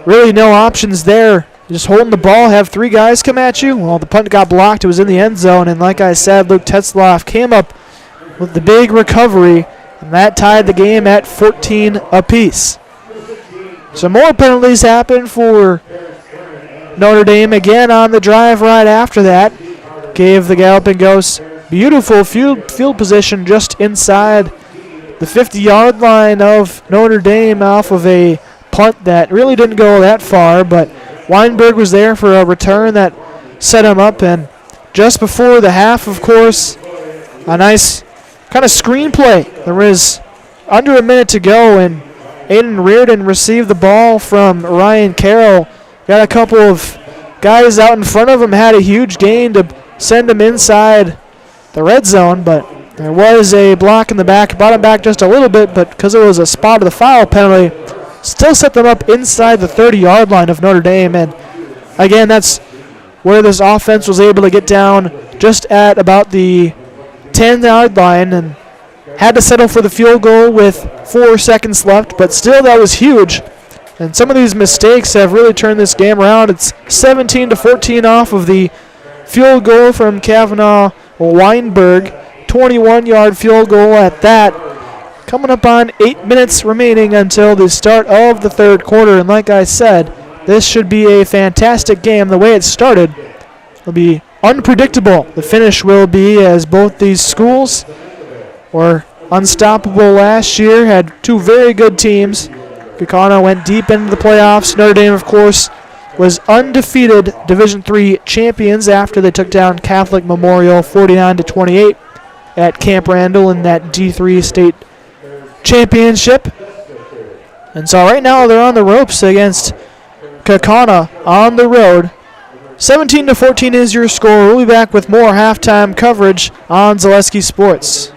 really no options there. Just holding the ball, have 3 guys come at you. Well, the punt got blocked. It was in the end zone, and like I said, Luke Tetzloff came up with the big recovery, and that tied the game at 14 apiece. Some more penalties happened for Notre Dame again on the drive right after that. Gave the Galloping Ghosts beautiful field position just inside the 50-yard line of Notre Dame off of a punt that really didn't go that far, but Weinberg was there for a return that set him up. And just before the half, of course, a nice kind of screenplay. There was under a minute to go, and Aiden Reardon received the ball from Ryan Carroll. Got a couple of guys out in front of him, had a huge gain to send him inside the red zone, but there was a block in the back. Brought him back just a little bit, but because it was a spot of the foul penalty, still set them up inside the 30-yard line of Notre Dame. And again, that's where this offense was able to get down just at about the 10-yard line and had to settle for the field goal with 4 seconds left, but still that was huge. And some of these mistakes have really turned this game around. It's 17-14 off of the field goal from Kavanaugh Weinberg. 21-yard field goal at that. Coming up on 8 minutes remaining until the start of the third quarter. And like I said, this should be a fantastic game. The way it started will be unpredictable. The finish will be, as both these schools were unstoppable last year, had two very good teams. Kaukauna went deep into the playoffs. Notre Dame, of course, was undefeated Division III champions after they took down Catholic Memorial 49-28 at Camp Randall in that D3 state championship. And so right now they're on the ropes against Kaukauna on the road. 17-14 is your score. We'll be back with more halftime coverage on Zaleski Sports.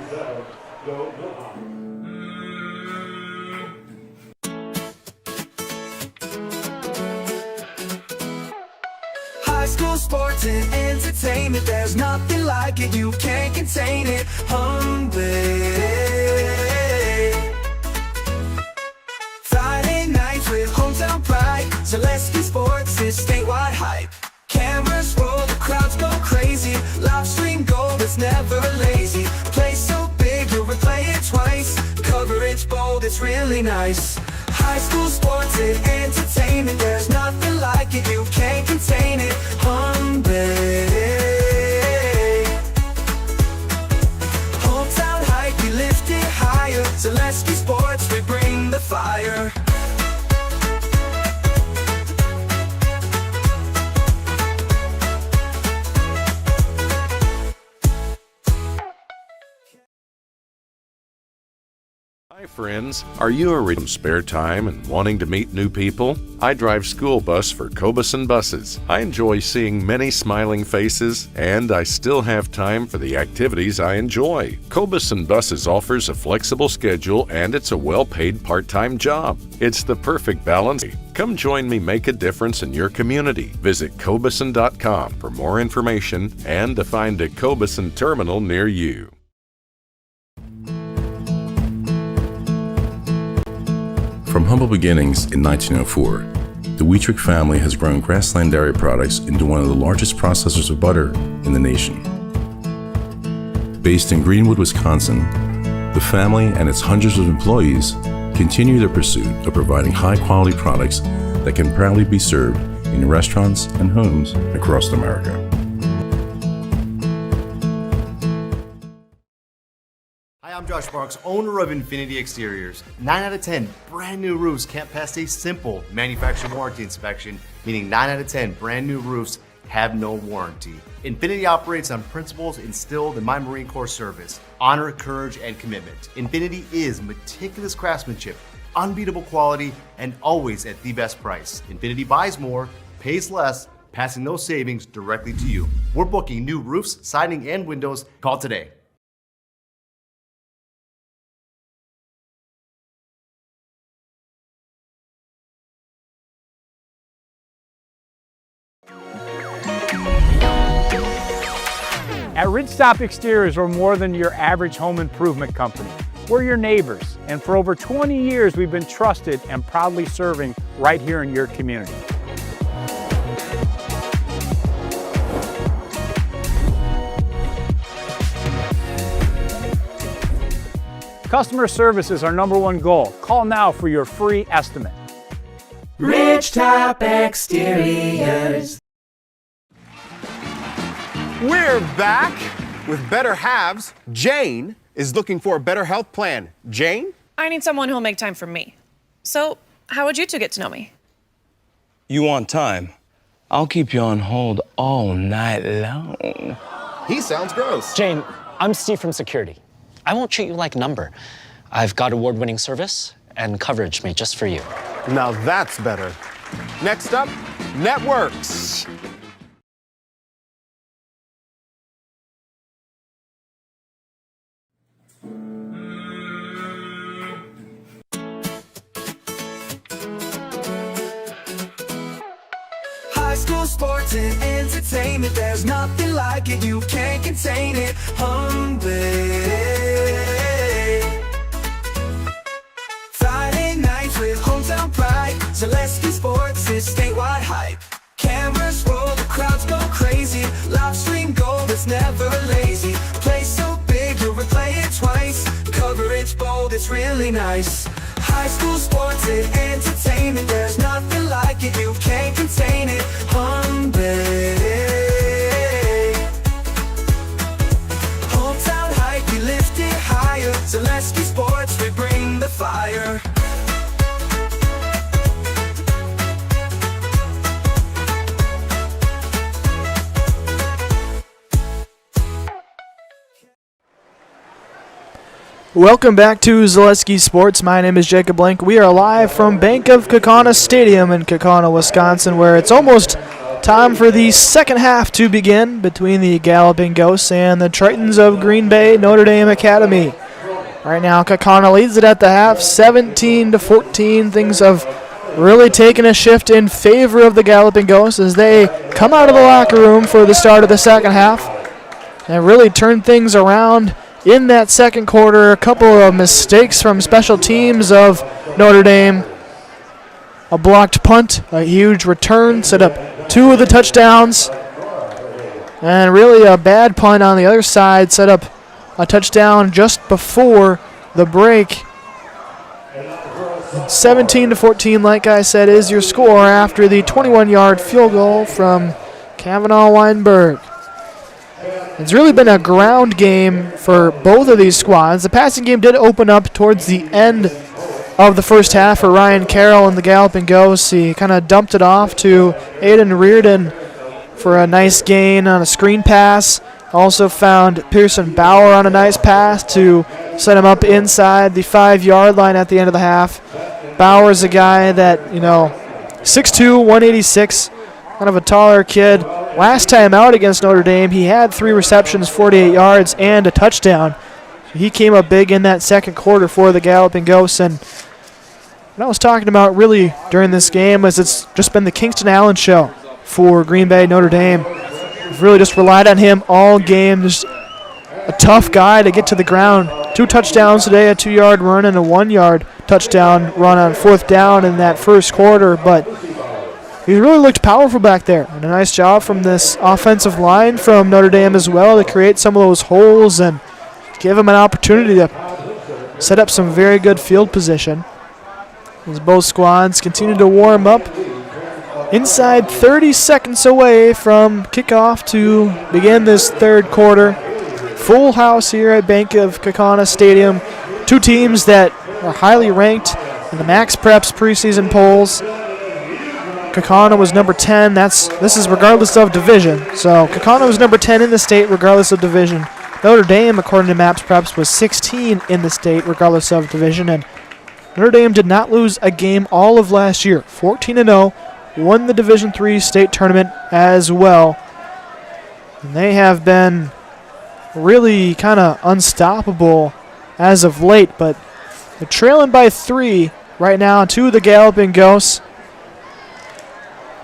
High school sports and entertainment, there's nothing like it, you can't contain it. Friday nights with hometown pride, Zaleski Sports is statewide hype. Cameras roll, the crowds go crazy, live stream gold, it's never lazy. Play so big, you'll replay it twice, coverage bold, it's really nice. High school sports and entertainment, there's nothing like it, you can't contain it. Hometown hype, we lift it higher. Zaleski Sports, we bring the fire. Hi friends, are you some spare time and wanting to meet new people? I drive school bus for Kaukauna buses. I enjoy seeing many smiling faces, and I still have time for the activities I enjoy. Kaukauna buses offers a flexible schedule, and it's a well-paid part-time job. It's the perfect balance. Come join me make a difference in your community. Visit Kaukauna.com for more information and to find a Kaukauna terminal near you. From humble beginnings in 1904, the Wheatrick family has grown Grassland Dairy Products into one of the largest processors of butter in the nation. Based in Greenwood, Wisconsin, the family and its hundreds of employees continue their pursuit of providing high-quality products that can proudly be served in restaurants and homes across America. Hi, I'm Josh Marks, owner of Infinity Exteriors. 9 out of 10 brand new roofs can't pass a simple manufacturer warranty inspection, meaning 9 out of 10 brand new roofs have no warranty. Infinity operates on principles instilled in my Marine Corps service: honor, courage, and commitment. Infinity is meticulous craftsmanship, unbeatable quality, and always at the best price. Infinity buys more, pays less, passing those savings directly to you. We're booking new roofs, siding, and windows. Call today. At Ridgestop Exteriors, we're more than your average home improvement company. We're your neighbors, and for over 20 years, we've been trusted and proudly serving right here in your community. Customer service is our #1 goal. Call now for your free estimate. Ridgetop Exteriors. We're back with better halves. Jane is looking for a better health plan. Jane? I need someone who'll make time for me. So, how would you two get to know me? You want time? I'll keep you on hold all night long. He sounds gross. Jane, I'm Steve from security. I won't treat you like a number. I've got award-winning service and coverage made just for you. Now that's better. Next up, networks. High school sports and entertainment, there's nothing like it, you can't contain it. Friday nights with hometown pride, Zaleski Sports is statewide hype. Cameras roll, the crowds go crazy, live stream gold, it's never lazy. Play so big, you'll replay it twice, coverage bold, it's really nice. High school sports and entertainment, there's nothing like it, you can't contain it. Hometown hype, we lift it higher, Zaleski Sports, we bring the fire. Welcome back to Zaleski Sports. My name is Jacob Blank. We are live from Bank of Kaukauna Stadium in Kaukauna, Wisconsin, where it's almost time for the second half to begin between the Galloping Ghosts and the Tritons of Green Bay Notre Dame Academy. Right now, Kaukauna leads it at the half, 17-14. Things have really taken a shift in favor of the Galloping Ghosts as they come out of the locker room for the start of the second half and really turn things around. In that second quarter, a couple of mistakes from special teams of Notre Dame. A blocked punt, a huge return, set up two of the touchdowns. And really a bad punt on the other side, set up a touchdown just before the break. 17-14, like I said, is your score after the 21-yard field goal from Kavanaugh Weinberg. It's really been a ground game for both of these squads. The passing game did open up towards the end of the first half for Ryan Carroll and the Galloping Ghosts. He kind of dumped it off to Aiden Reardon for a nice gain on a screen pass. Also found Pearson Bauer on a nice pass to set him up inside the 5-yard line at the end of the half. Bauer's a guy that, 6'2", 186, kind of a taller kid. Last time out against Notre Dame, he had 3 receptions, 48 yards, and a touchdown. He came up big in that second quarter for the Galloping Ghosts. And what I was talking about really during this game was it's just been the Kingston Allen show for Green Bay Notre Dame. We've really just relied on him all game. Just a tough guy to get to the ground. 2 touchdowns today, a 2-yard run and a 1-yard touchdown run on 4th down in that first quarter. But he really looked powerful back there. And a nice job from this offensive line from Notre Dame as well to create some of those holes and give him an opportunity to set up some very good field position. As both squads continue to warm up. Inside 30 seconds away from kickoff to begin this third quarter. Full house here at Bank of Kaukauna Stadium. 2 teams that are highly ranked in the Max Preps preseason polls. Kaukauna was number 10. This is regardless of division. So Kaukauna was number 10 in the state regardless of division. Notre Dame, according to Maps Preps, was 16 in the state regardless of division. And Notre Dame did not lose a game all of last year. 14-0, won the Division III state tournament as well. And they have been really kind of unstoppable as of late. But they're trailing by 3 right now to the Galloping Ghosts.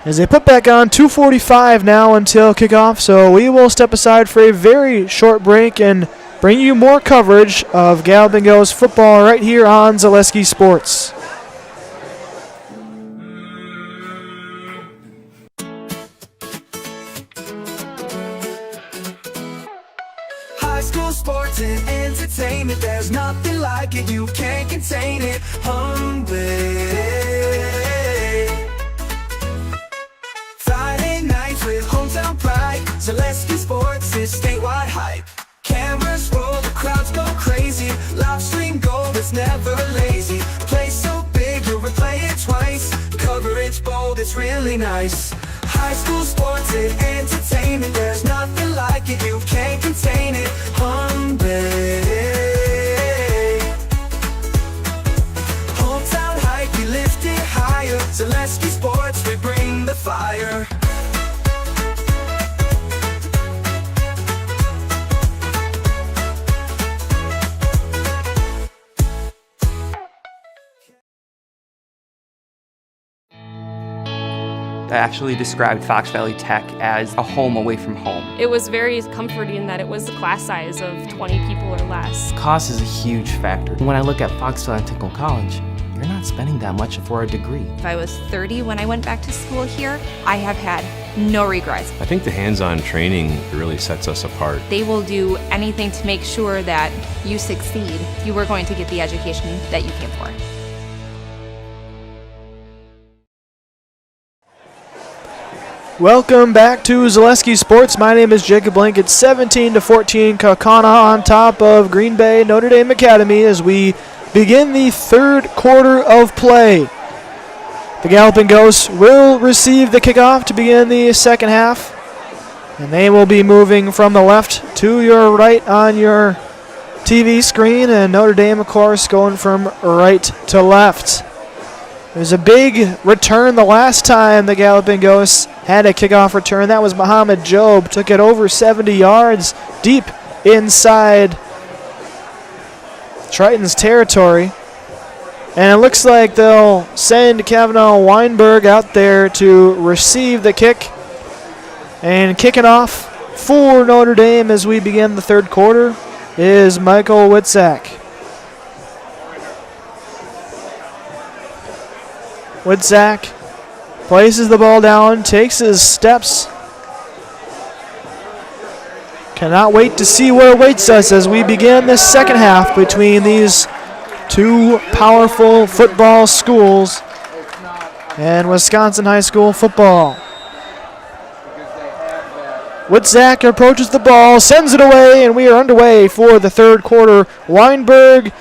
As they put back on 2:45 now until kickoff, so we will step aside for a very short break and bring you more coverage of Galloping Ghosts football right here on Zaleski Sports. High school sports and entertainment, there's nothing like it, you can't contain it. Friday nights with hometown pride, Zaleski Sports is statewide hype. Cameras roll, the crowds go crazy, live stream gold, it's never lazy. Play so big, you'll replay it twice, coverage bold, it's really nice. High school sports and entertainment, there's nothing like it, you can't contain it. actually described Fox Valley Tech as a home away from home. It was very comforting that it was the class size of 20 people or less. Cost is a huge factor. When I look at Fox Valley Technical College, you're not spending that much for a degree. If I was 30 when I went back to school here, I have had no regrets. I think the hands-on training really sets us apart. They will do anything to make sure that you succeed. You are going to get the education that you came for. Welcome back to Zaleski Sports. My name is Jacob Blank. It's 17-14 Kaukauna on top of Green Bay Notre Dame Academy as we begin the third quarter of play. The Galloping Ghosts will receive the kickoff to begin the second half, and they will be moving from the left to your right on your TV screen, and Notre Dame, of course, going from right to left. It was a big return the last time the Galloping Ghosts had a kickoff return. That was Muhammad Job. Took it over 70 yards deep inside Triton's territory. And it looks like they'll send Kavanaugh Weinberg out there to receive the kick. And kicking off for Notre Dame as we begin the third quarter is Michael Witzak. Witzak places the ball down, takes his steps. Cannot wait to see what awaits us as we begin this second half between these two powerful football schools and Wisconsin high school football. Witzak approaches the ball, sends it away, and we are underway for the third quarter. Weinberg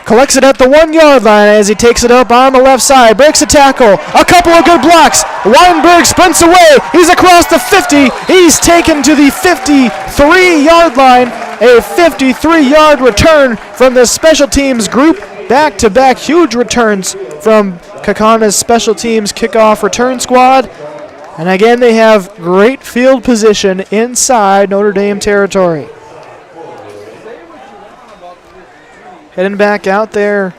collects it at the 1 yard line as he takes it up on the left side. Breaks a tackle. A couple of good blocks. Weinberg sprints away. He's across the 50. He's taken to the 53-yard line. A 53-yard return from the special teams group. Back-to-back huge returns from Kaukana's special teams kickoff return squad. And again, they have great field position inside Notre Dame territory. Heading back out there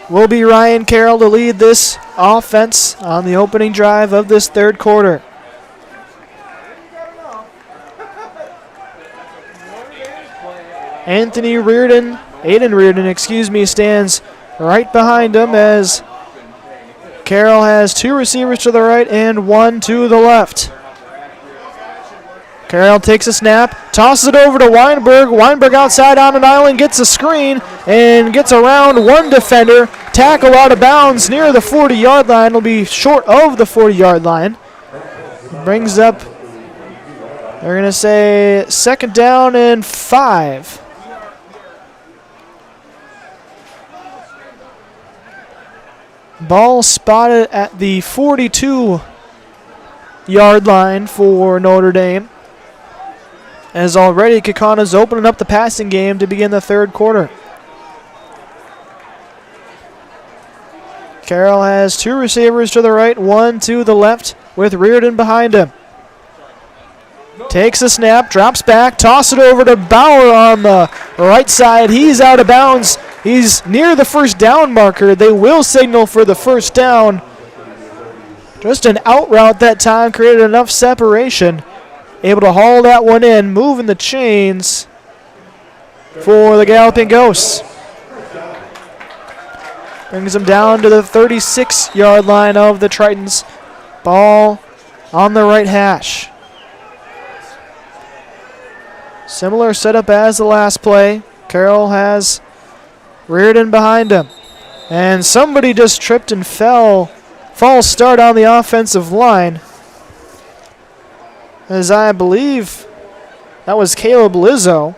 will be Ryan Carroll to lead this offense on the opening drive of this third quarter. Aiden Reardon, stands right behind him as Carroll has two receivers to the right and one to the left. Carroll takes a snap, tosses it over to Weinberg. Weinberg outside on an island, gets a screen, and gets around one defender. Tackle out of bounds near the 40-yard line. Will be short of the 40-yard line. Brings up, they're going to say, second down and 5. Ball spotted at the 42-yard line for Notre Dame, as already Kaukana's opening up the passing game to begin the third quarter. Carroll has two receivers to the right, one to the left, with Reardon behind him. Takes a snap, drops back, tosses it over to Bauer on the right side. He's out of bounds. He's near the first down marker. They will signal for the first down. Just an out route that time created enough separation. Able to haul that one in, moving the chains for the Galloping Ghosts. Brings them down to the 36-yard line of the Tritons. Ball on the right hash. Similar setup as the last play. Carroll has Reardon behind him. And somebody just tripped and fell. False start on the offensive line, as I believe that was Caleb Lizzo.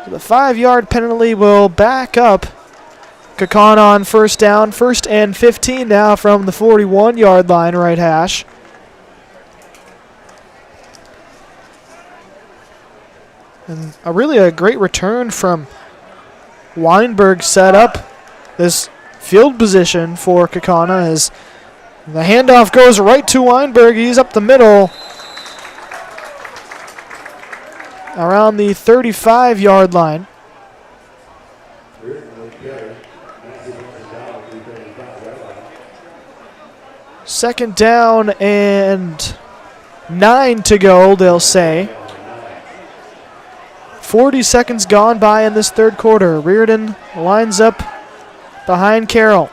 The 5-yard penalty will back up Kaukauna on first down. First and 15 now from the 41-yard line, right hash. And really a great return from Weinberg set up this field position for Kaukauna as the handoff goes right to Weinberg. He's up the middle around the 35-yard line. Second down and 9 to go, they'll say. 40 seconds gone by in this third quarter. Reardon lines up behind Carroll.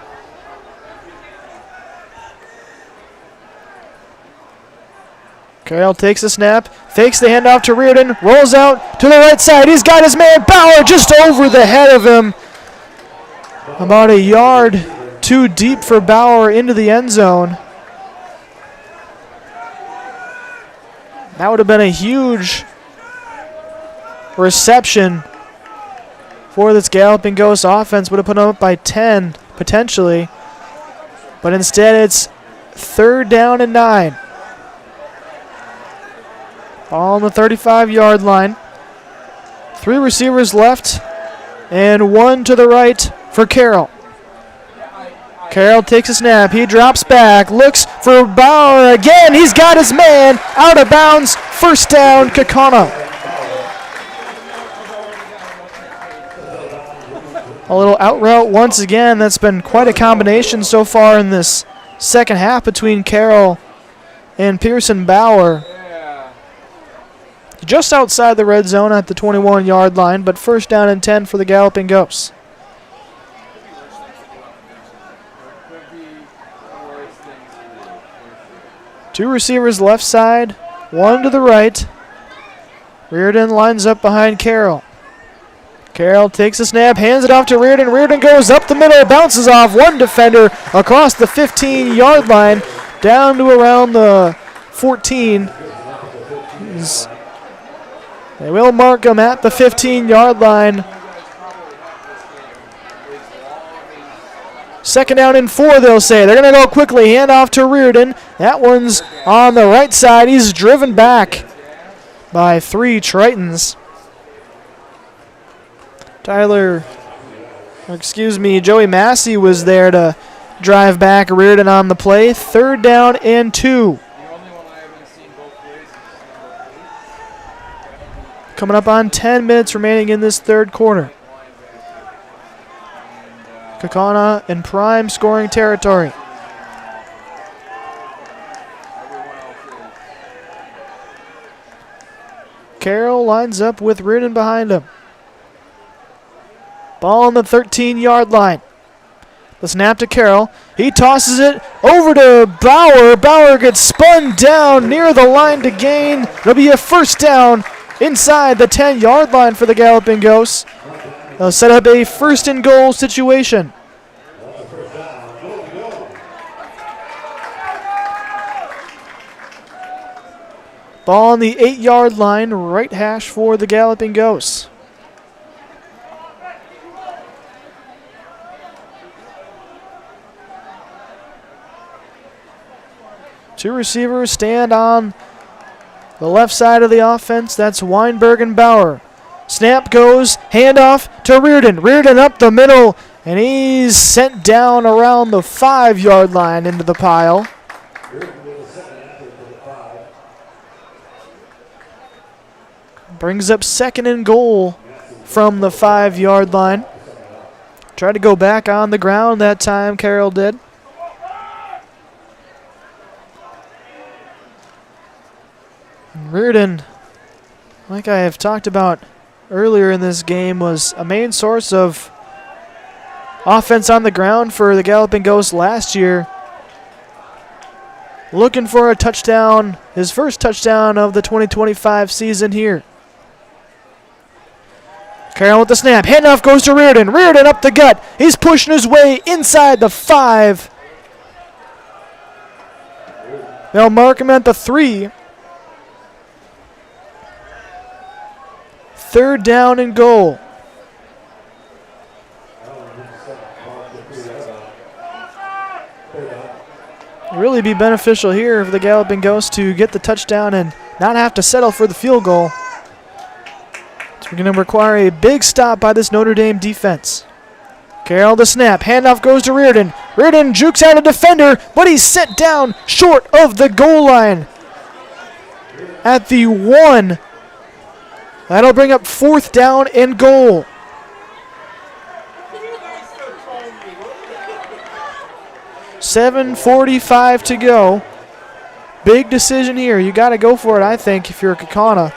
Carroll takes a snap, fakes the handoff to Reardon, rolls out to the right side. He's got his man Bauer just over the head of him. About a yard too deep for Bauer into the end zone. That would have been a huge reception for this Galloping Ghost offense. Would have put them up by 10, potentially. But instead, it's third down and 9. Ball on the 35-yard line. 3 receivers left, and 1 to the right for Carroll. Carroll takes a snap. He drops back, looks for Bauer again. He's got his man out of bounds. First down, Kaukauna. A little out route once again. That's been quite a combination so far in this second half between Carroll and Pearson Bauer. Just outside the red zone at the 21-yard line, but first down and 10 for the Galloping Ghosts. Two receivers left side, 1 to the right. Reardon lines up behind Carroll. Carroll takes a snap, hands it off to Reardon. Reardon goes up the middle, bounces off one defender across the 15-yard line, down to around the 14. They will mark him at the 15-yard line. Second down and 4, they'll say. They're going to go quickly. Hand off to Reardon. That one's on the right side. He's driven back by 3 Tritons. Joey Massey was there to drive back Reardon on the play. Third down and 2. Coming up on 10 minutes remaining in this third quarter. Kaukauna in prime scoring territory. Carroll lines up with Reardon behind him. Ball on the 13-yard line. The snap to Carroll. He tosses it over to Bauer. Bauer gets spun down near the line to gain. It'll be a first down inside the 10-yard line for the Galloping Ghosts. They'll set up a first and goal situation. Ball on the 8-yard line, right hash for the Galloping Ghosts. Two receivers stand on the left side of the offense. That's Weinberg and Bauer. Snap goes, handoff to Reardon. Reardon up the middle, and he's sent down around the 5-yard line into the pile. Brings up second and goal from the 5-yard line. Tried to go back on the ground that time, Carroll did. Reardon, like I have talked about earlier in this game, was a main source of offense on the ground for the Galloping Ghosts last year. Looking for a touchdown, his first touchdown of the 2025 season here. Carroll with the snap. Handoff goes to Reardon. Reardon up the gut. He's pushing his way inside the 5. They'll mark him at the 3. Third down and goal. Really be beneficial here for the Galloping Ghosts to get the touchdown and not have to settle for the field goal. It's going to require a big stop by this Notre Dame defense. Carroll the snap. Handoff goes to Reardon. Reardon jukes out a defender, but he's set down short of the goal line at the 1. That'll bring up fourth down and goal. 7:45 to go. Big decision here. You got to go for it, I think, if you're Kaukauna.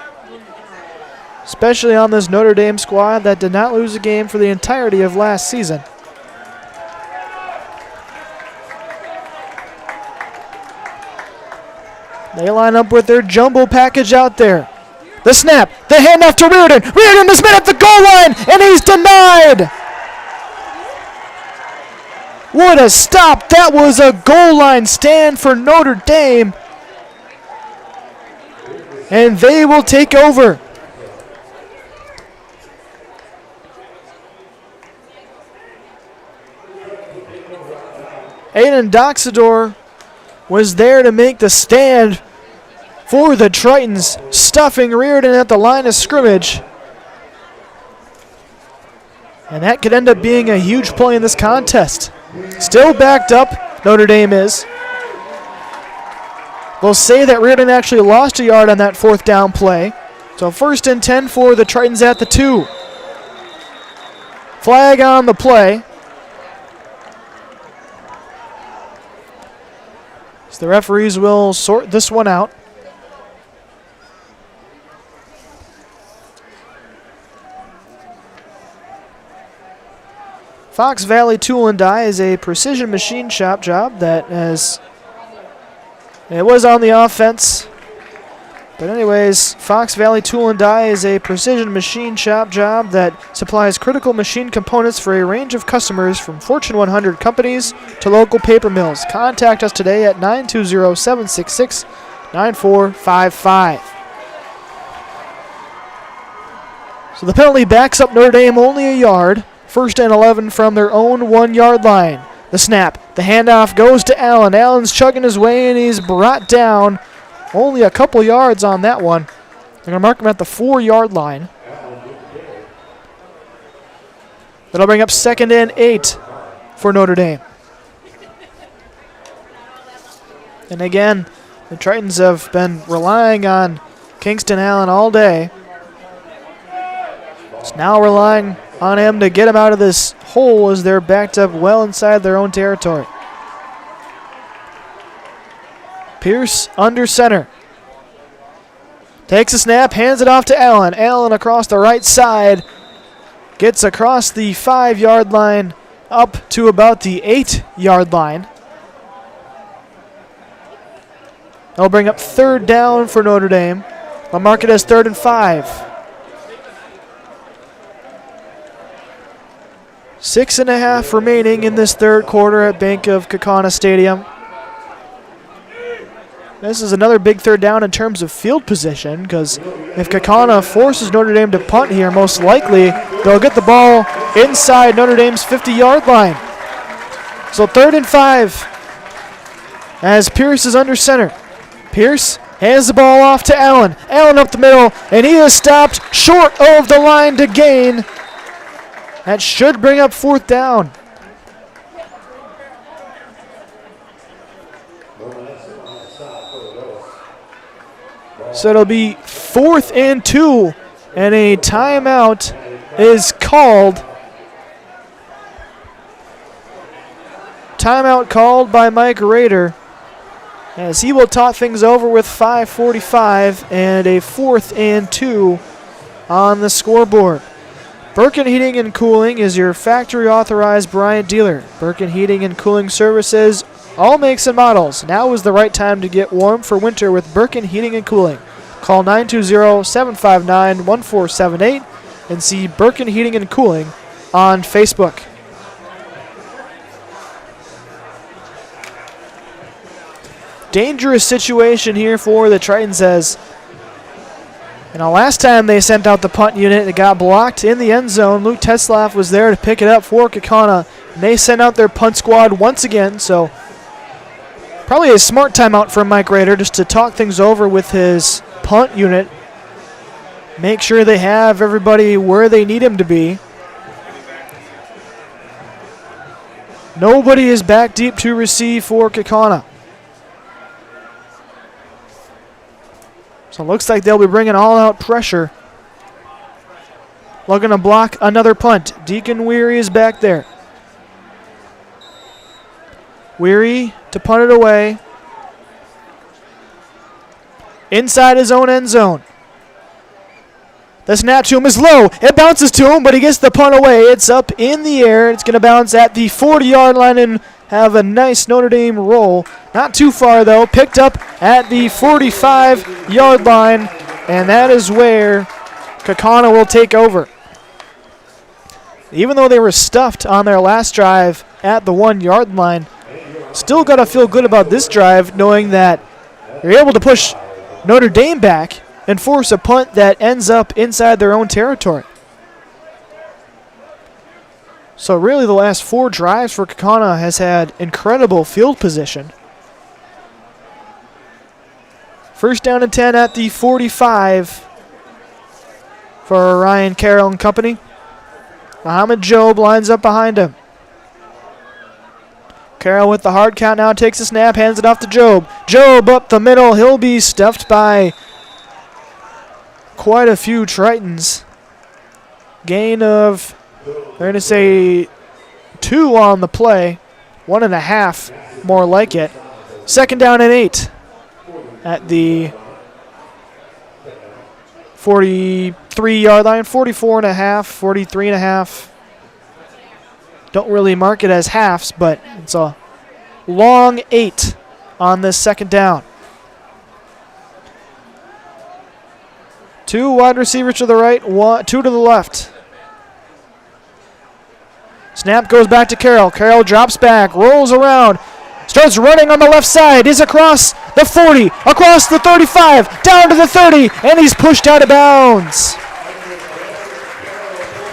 Especially on this Notre Dame squad that did not lose a game for the entirety of last season. They line up with their jumbo package out there. The snap, the handoff to Reardon. Reardon is met at the goal line, and he's denied. What a stop. That was a goal line stand for Notre Dame. And they will take over. Aiden Doxador was there to make the stand for the Tritons, stuffing Reardon at the line of scrimmage. And that could end up being a huge play in this contest. Still backed up, Notre Dame is. They'll say that Reardon actually lost a yard on that fourth down play. So 1st and 10 for the Tritons at the 2. Flag on the play. So the referees will sort this one out. Fox Valley Tool and Die is a precision machine shop job that it was on the offense. But anyways, Fox Valley Tool and Die is a precision machine shop job that supplies critical machine components for a range of customers from Fortune 100 companies to local paper mills. Contact us today at 920-766-9455. So the penalty backs up Notre Dame only a yard. 1st and 11 from their own 1-yard line. The snap, the handoff goes to Allen. Allen's chugging his way and he's brought down. Only a couple yards on that one. They're going to mark him at the 4-yard line. That'll bring up 2nd and 8 for Notre Dame. And again, the Tritons have been relying on Kingston Allen all day. It's now relying on him to get him out of this hole as they're backed up well inside their own territory. Pierce under center. Takes a snap, hands it off to Allen. Allen across the right side. Gets across the 5-yard line up to about the 8-yard line. They'll bring up 3rd down for Notre Dame. They'll mark it as 3rd and 5. 6.5 remaining in this 3rd quarter at Bank of Kaukauna Stadium. This is another big 3rd down in terms of field position, because if Kaukauna forces Notre Dame to punt here, most likely they'll get the ball inside Notre Dame's 50-yard line. So 3rd and 5 as Pierce is under center. Pierce hands the ball off to Allen. Allen up the middle, and he is stopped short of the line to gain. That should bring up 4th down. So it'll be 4th and 2, and a timeout is called. Timeout called by Mike Rader, as he will talk things over with 5:45 and a 4th and 2 on the scoreboard. Birkin Heating and Cooling is your factory authorized Bryant dealer. Birkin Heating and Cooling Services, all makes and models. Now is the right time to get warm for winter with Birkin Heating and Cooling. Call 920-759-1478 and see Birkin Heating and Cooling on Facebook. Dangerous situation here for the Tritons as last time they sent out the punt unit, it got blocked in the end zone. Luke Tetzlaff was there to pick it up for Kaukauna, and they sent out their punt squad once again, so probably a smart timeout from Mike Rader just to talk things over with his punt unit. Make sure they have everybody where they need him to be. Nobody is back deep to receive for Kaukauna. So it looks like they'll be bringing all-out pressure. Looking to block another punt. Deacon Weary is back there. Weary to punt it away. Inside his own end zone. The snap to him is low. It bounces to him, but he gets the punt away. It's up in the air. It's going to bounce at the 40-yard line and have a nice Notre Dame roll. Not too far, though. Picked up at the 45-yard line, and that is where Kaukauna will take over. Even though they were stuffed on their last drive at the 1-yard line, still got to feel good about this drive, knowing that you're able to push Notre Dame back and force a punt that ends up inside their own territory. So really the last 4 drives for Kaukauna has had incredible field position. First down and 10 at the 45 for Ryan Carroll and company. Muhammad Job lines up behind him. Carroll with the hard count now takes a snap, hands it off to Job. Job up the middle. He'll be stuffed by quite a few Tritons. Gain of, they're going to say 2 on the play. 1.5, more like it. Second down and 8 at the 43-yard line. 44.5, 43.5. Don't really mark it as halves, but it's a long 8 on this second down. 2 wide receivers to the right, 2 to the left. Snap goes back to Carroll. Carroll drops back, rolls around, starts running on the left side. He's across the 40, across the 35, down to the 30, and he's pushed out of bounds.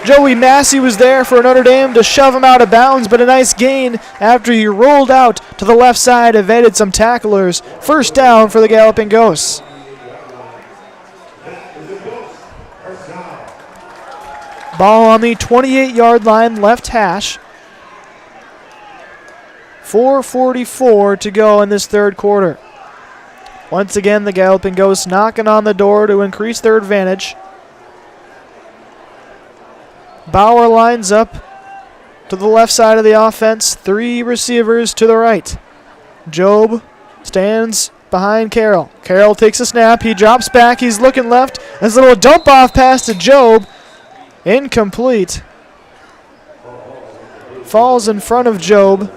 Joey Massey was there for Notre Dame to shove him out of bounds, but a nice gain after he rolled out to the left side, evaded some tacklers. First down for the Galloping Ghosts. Ball on the 28-yard line, left hash. 4:44 to go in this third quarter. Once again, the Galloping Ghosts knocking on the door to increase their advantage. Bauer lines up to the left side of the offense. 3 receivers to the right. Job stands behind Carroll. Carroll takes a snap. He drops back. He's looking left. There's a little dump-off pass to Job. Incomplete. Falls in front of Job.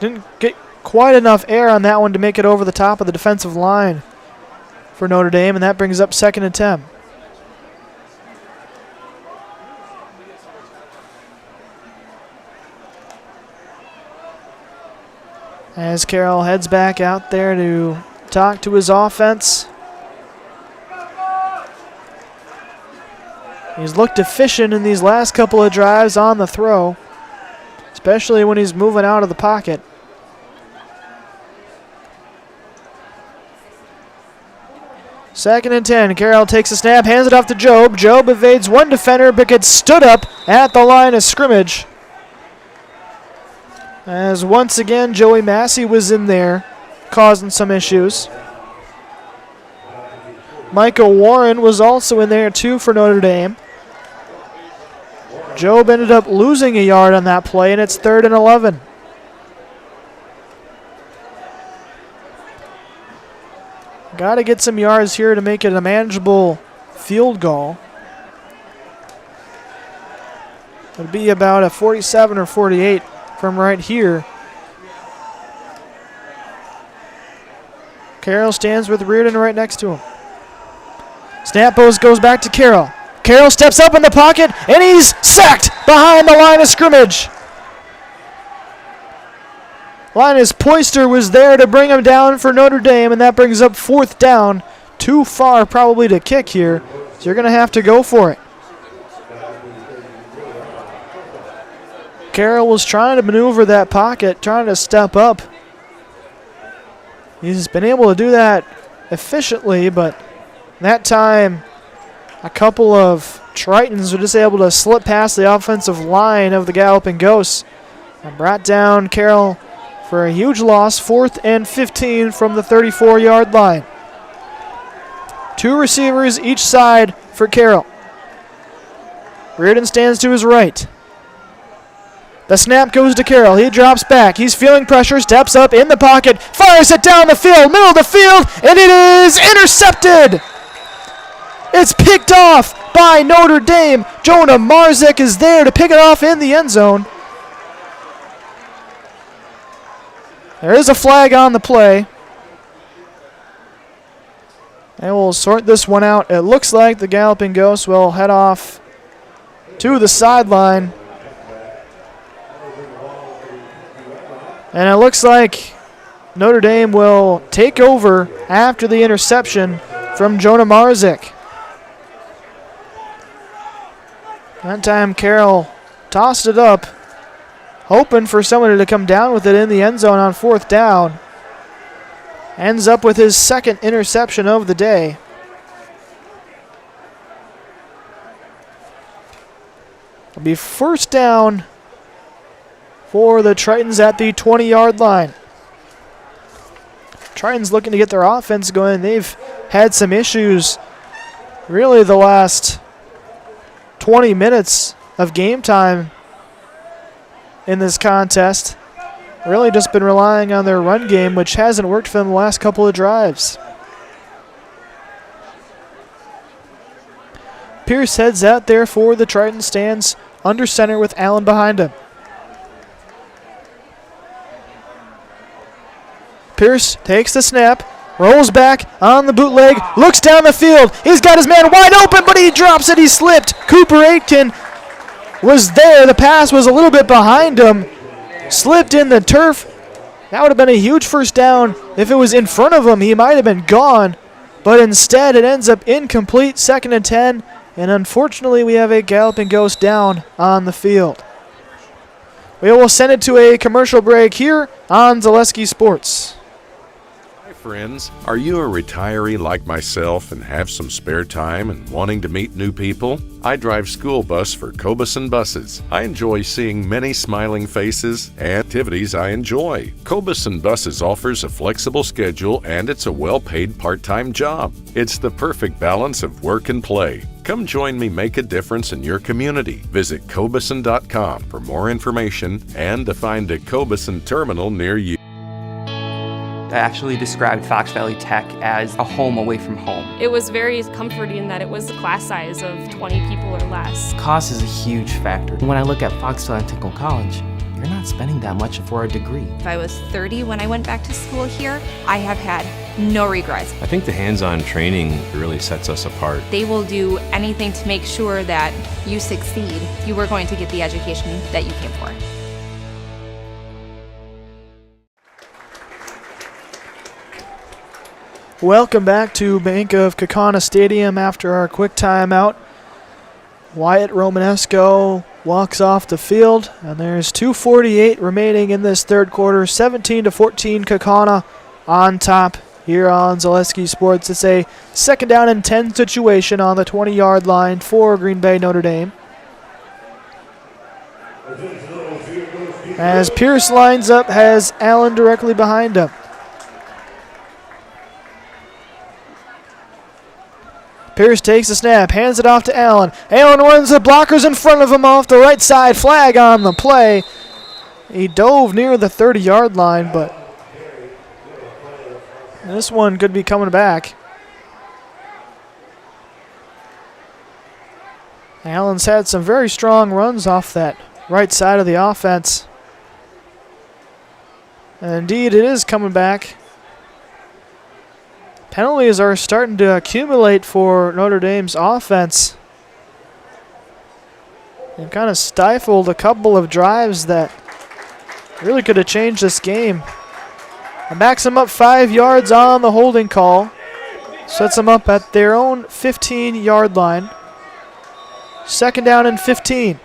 Didn't get quite enough air on that one to make it over the top of the defensive line for Notre Dame, and that brings up second and 10. As Carroll heads back out there to talk to his offense. He's looked efficient in these last couple of drives on the throw, especially when he's moving out of the pocket. Second and 10. Carroll takes a snap, hands it off to Job. Job evades one defender, but gets stood up at the line of scrimmage. As once again, Joey Massey was in there, causing some issues. Michael Warren was also in there too for Notre Dame. Job ended up losing a yard on that play, and it's 3rd and 11. Got to get some yards here to make it a manageable field goal. It'll be about a 47 or 48 from right here. Carroll stands with Reardon right next to him. Snap goes back to Carroll. Carroll steps up in the pocket, and he's sacked behind the line of scrimmage. Linus Poyster was there to bring him down for Notre Dame, and that brings up 4th down. Too far probably to kick here, so you're going to have to go for it. Carroll was trying to maneuver that pocket, trying to step up. He's been able to do that efficiently, but that time a couple of Tritons were just able to slip past the offensive line of the Galloping Ghosts and brought down Carroll for a huge loss. 4th and 15 from the 34-yard line. 2 receivers each side for Carroll. Reardon stands to his right. The snap goes to Carroll. He drops back. He's feeling pressure, steps up in the pocket, fires it down the field, middle of the field, and it is intercepted. It's picked off by Notre Dame. Jonah Marzik is there to pick it off in the end zone. There is a flag on the play. And we'll sort this one out. It looks like the Galloping Ghost will head off to the sideline. And it looks like Notre Dame will take over after the interception from Jonah Marzik. That time Carroll tossed it up, hoping for somebody to come down with it in the end zone on fourth down. Ends up with his second interception of the day. It'll be first down for the Tritons at the 20-yard line. Tritons looking to get their offense going. They've had some issues really the last 20 minutes of game time in this contest. Really just been relying on their run game, which hasn't worked for them the last couple of drives. Pierce heads out there for the Tritons, stands under center with Allen behind him. Pierce takes the snap, rolls back on the bootleg, looks down the field. He's got his man wide open, but he drops it. He slipped. Cooper Aitken was there. The pass was a little bit behind him. Slipped in the turf. That would have been a huge first down. If it was in front of him, he might have been gone. But instead, it ends up incomplete, 2nd and 10. And unfortunately, we have a Galloping Ghost down on the field. We will send it to a commercial break here on Zaleski Sports. Friends, are you a retiree like myself and have some spare time and wanting to meet new people? I drive school bus for Kaukauna buses. I enjoy seeing many smiling faces and activities I enjoy. Kaukauna buses offers a flexible schedule and it's a well-paid part-time job. It's the perfect balance of work and play. Come join me make a difference in your community. Visit Kaukauna.com for more information and to find a Kaukauna terminal near you. I actually described Fox Valley Tech as a home away from home. It was very comforting in that it was a class size of 20 people or less. Cost is a huge factor. When I look at Fox Valley Technical College, you're not spending that much for a degree. If I was 30 when I went back to school here, I have had no regrets. I think the hands-on training really sets us apart. They will do anything to make sure that you succeed. You are going to get the education that you came for. Welcome back to Bank of Kaukauna Stadium after our quick timeout. Wyatt Romanesco walks off the field, and there's 2:48 remaining in this third quarter. 17-14 Kaukauna on top here on Zaleski Sports. It's a 2nd down and 10 situation on the 20-yard line for Green Bay Notre Dame. As Pierce lines up, has Allen directly behind him. Pierce takes the snap, hands it off to Allen. Allen runs the blockers in front of him off the right side. Flag on the play. He dove near the 30-yard line, but this one could be coming back. Allen's had some very strong runs off that right side of the offense. And indeed, it is coming back. Penalties are starting to accumulate for Notre Dame's offense. They've kind of stifled a couple of drives that really could have changed this game. And backs them up 5 yards on the holding call. Sets them up at their own 15-yard line. 2nd down and 15.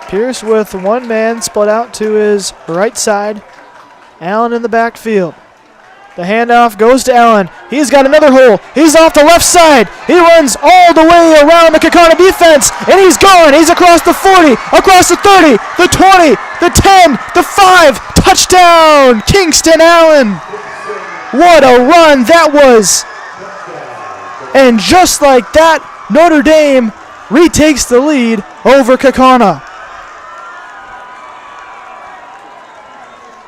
Pierce with one man split out to his right side. Allen in the backfield. The handoff goes to Allen. He's got another hole. He's off the left side. He runs all the way around the Kaukauna defense, and he's gone. He's across the 40, across the 30, the 20, the 10, the 5. Touchdown, Kingston Allen. What a run that was. And just like that, Notre Dame retakes the lead over Kaukauna.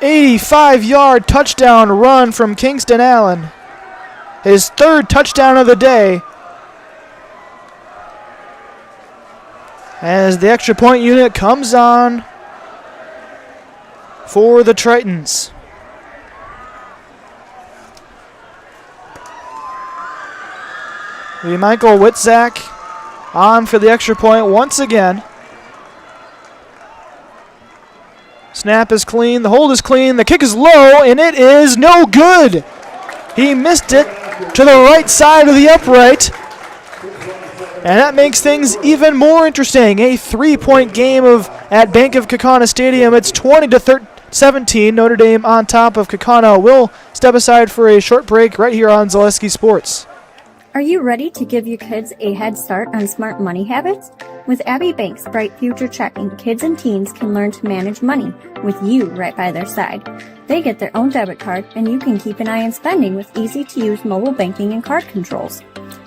85-yard touchdown run from Kingston Allen. His third touchdown of the day. As the extra point unit comes on for the Tritons. Michael Witzak on for the extra point once again. Snap is clean, the hold is clean, the kick is low, and it is no good. He missed it to the right side of the upright. And that makes things even more interesting. A 3-point game at Bank of Kaukauna Stadium. It's 20-17. Notre Dame on top of Kaukauna. We'll step aside for a short break right here on Zaleski Sports. Are you ready to give your kids a head start on smart money habits? With Abbey Bank's Bright Future Checking, kids and teens can learn to manage money with you right by their side. They get their own debit card, and you can keep an eye on spending with easy-to-use mobile banking and card controls.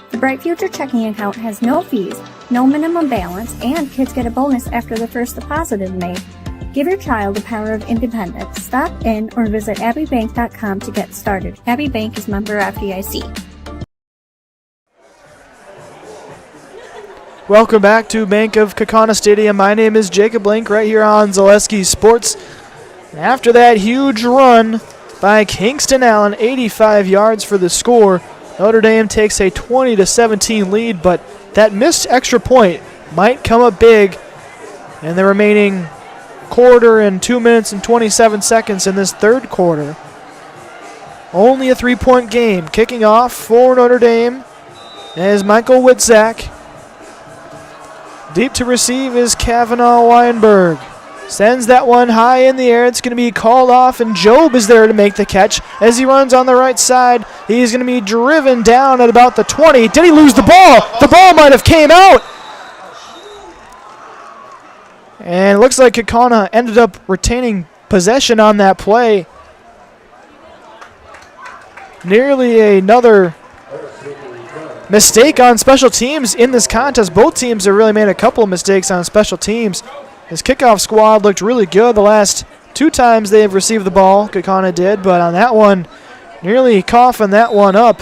The Bright Future Checking account has no fees, no minimum balance, and kids get a bonus after the first deposit is made. Give your child the power of independence. Stop in or visit abbeybank.com to get started. Abbey Bank is member FDIC. Welcome back to Bank of Kaukauna Stadium. My name is Jacob Link right here on Zaleski Sports. And after that huge run by Kingston Allen, 85 yards for the score, Notre Dame takes a 20-17 lead, but that missed extra point might come up big in the remaining quarter and 2 minutes and 27 seconds in this third quarter. Only a 3-point game. Kicking off for Notre Dame is Michael Witzak. Deep to receive is Kavanaugh Weinberg. Sends that one high in the air. It's going to be called off, and Job is there to make the catch. As he runs on the right side, he's going to be driven down at about the 20. Did he lose the ball? The ball might have came out. And it looks like Kaukauna ended up retaining possession on that play. Nearly another mistake on special teams in this contest. Both teams have really made a couple of mistakes on special teams. His kickoff squad looked really good the last 2 times they've received the ball. Kaukauna did, but on that one, nearly coughing that one up.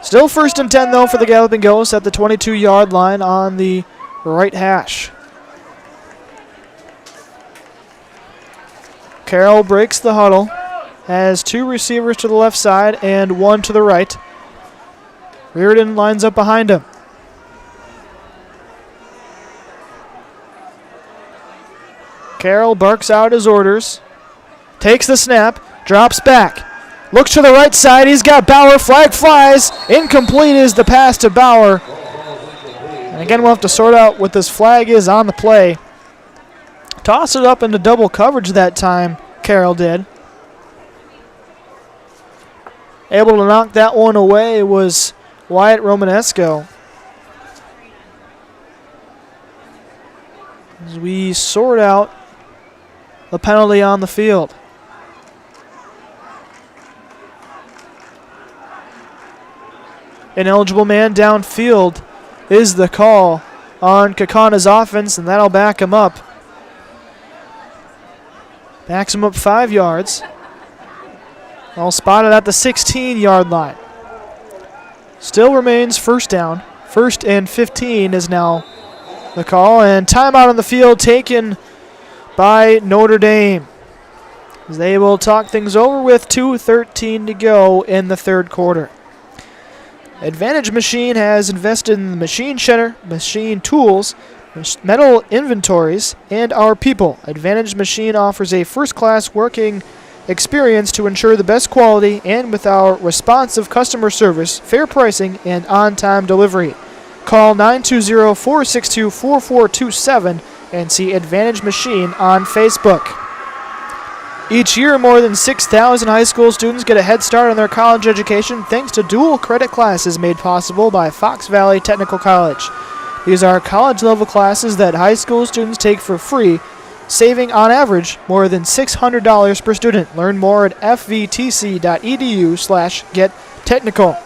Still 1st and 10, though, for the Galloping Ghosts at the 22-yard line on the right hash. Carroll breaks the huddle. Has 2 receivers to the left side and 1 to the right. Reardon lines up behind him. Carroll barks out his orders. Takes the snap. Drops back. Looks to the right side. He's got Bauer. Flag flies. Incomplete is the pass to Bauer. And again, we'll have to sort out what this flag is on the play. Toss it up into double coverage that time, Carroll did. Able to knock that one away was Wyatt Romanesco. As we sort out the penalty on the field. Ineligible man downfield is the call on Kaukauna's offense, and that'll back him up. Backs him up 5 yards. All spotted at the 16-yard line. Still remains first down. 1st and 15 is now the call. And timeout on the field taken by Notre Dame. As they will talk things over with 2:13 to go in the third quarter. Advantage Machine has invested in the machine shedder, machine tools, metal inventories, and our people. Advantage Machine offers a first-class working experience to ensure the best quality and with our responsive customer service, fair pricing, and on-time delivery. Call 920-462-4427 and see Advantage Machine on Facebook. Each year, more than 6,000 high school students get a head start on their college education thanks to dual credit classes made possible by Fox Valley Technical College. These are college-level classes that high school students take for free saving on average more than $600 per student. Learn more at fvtc.edu/gettechnical.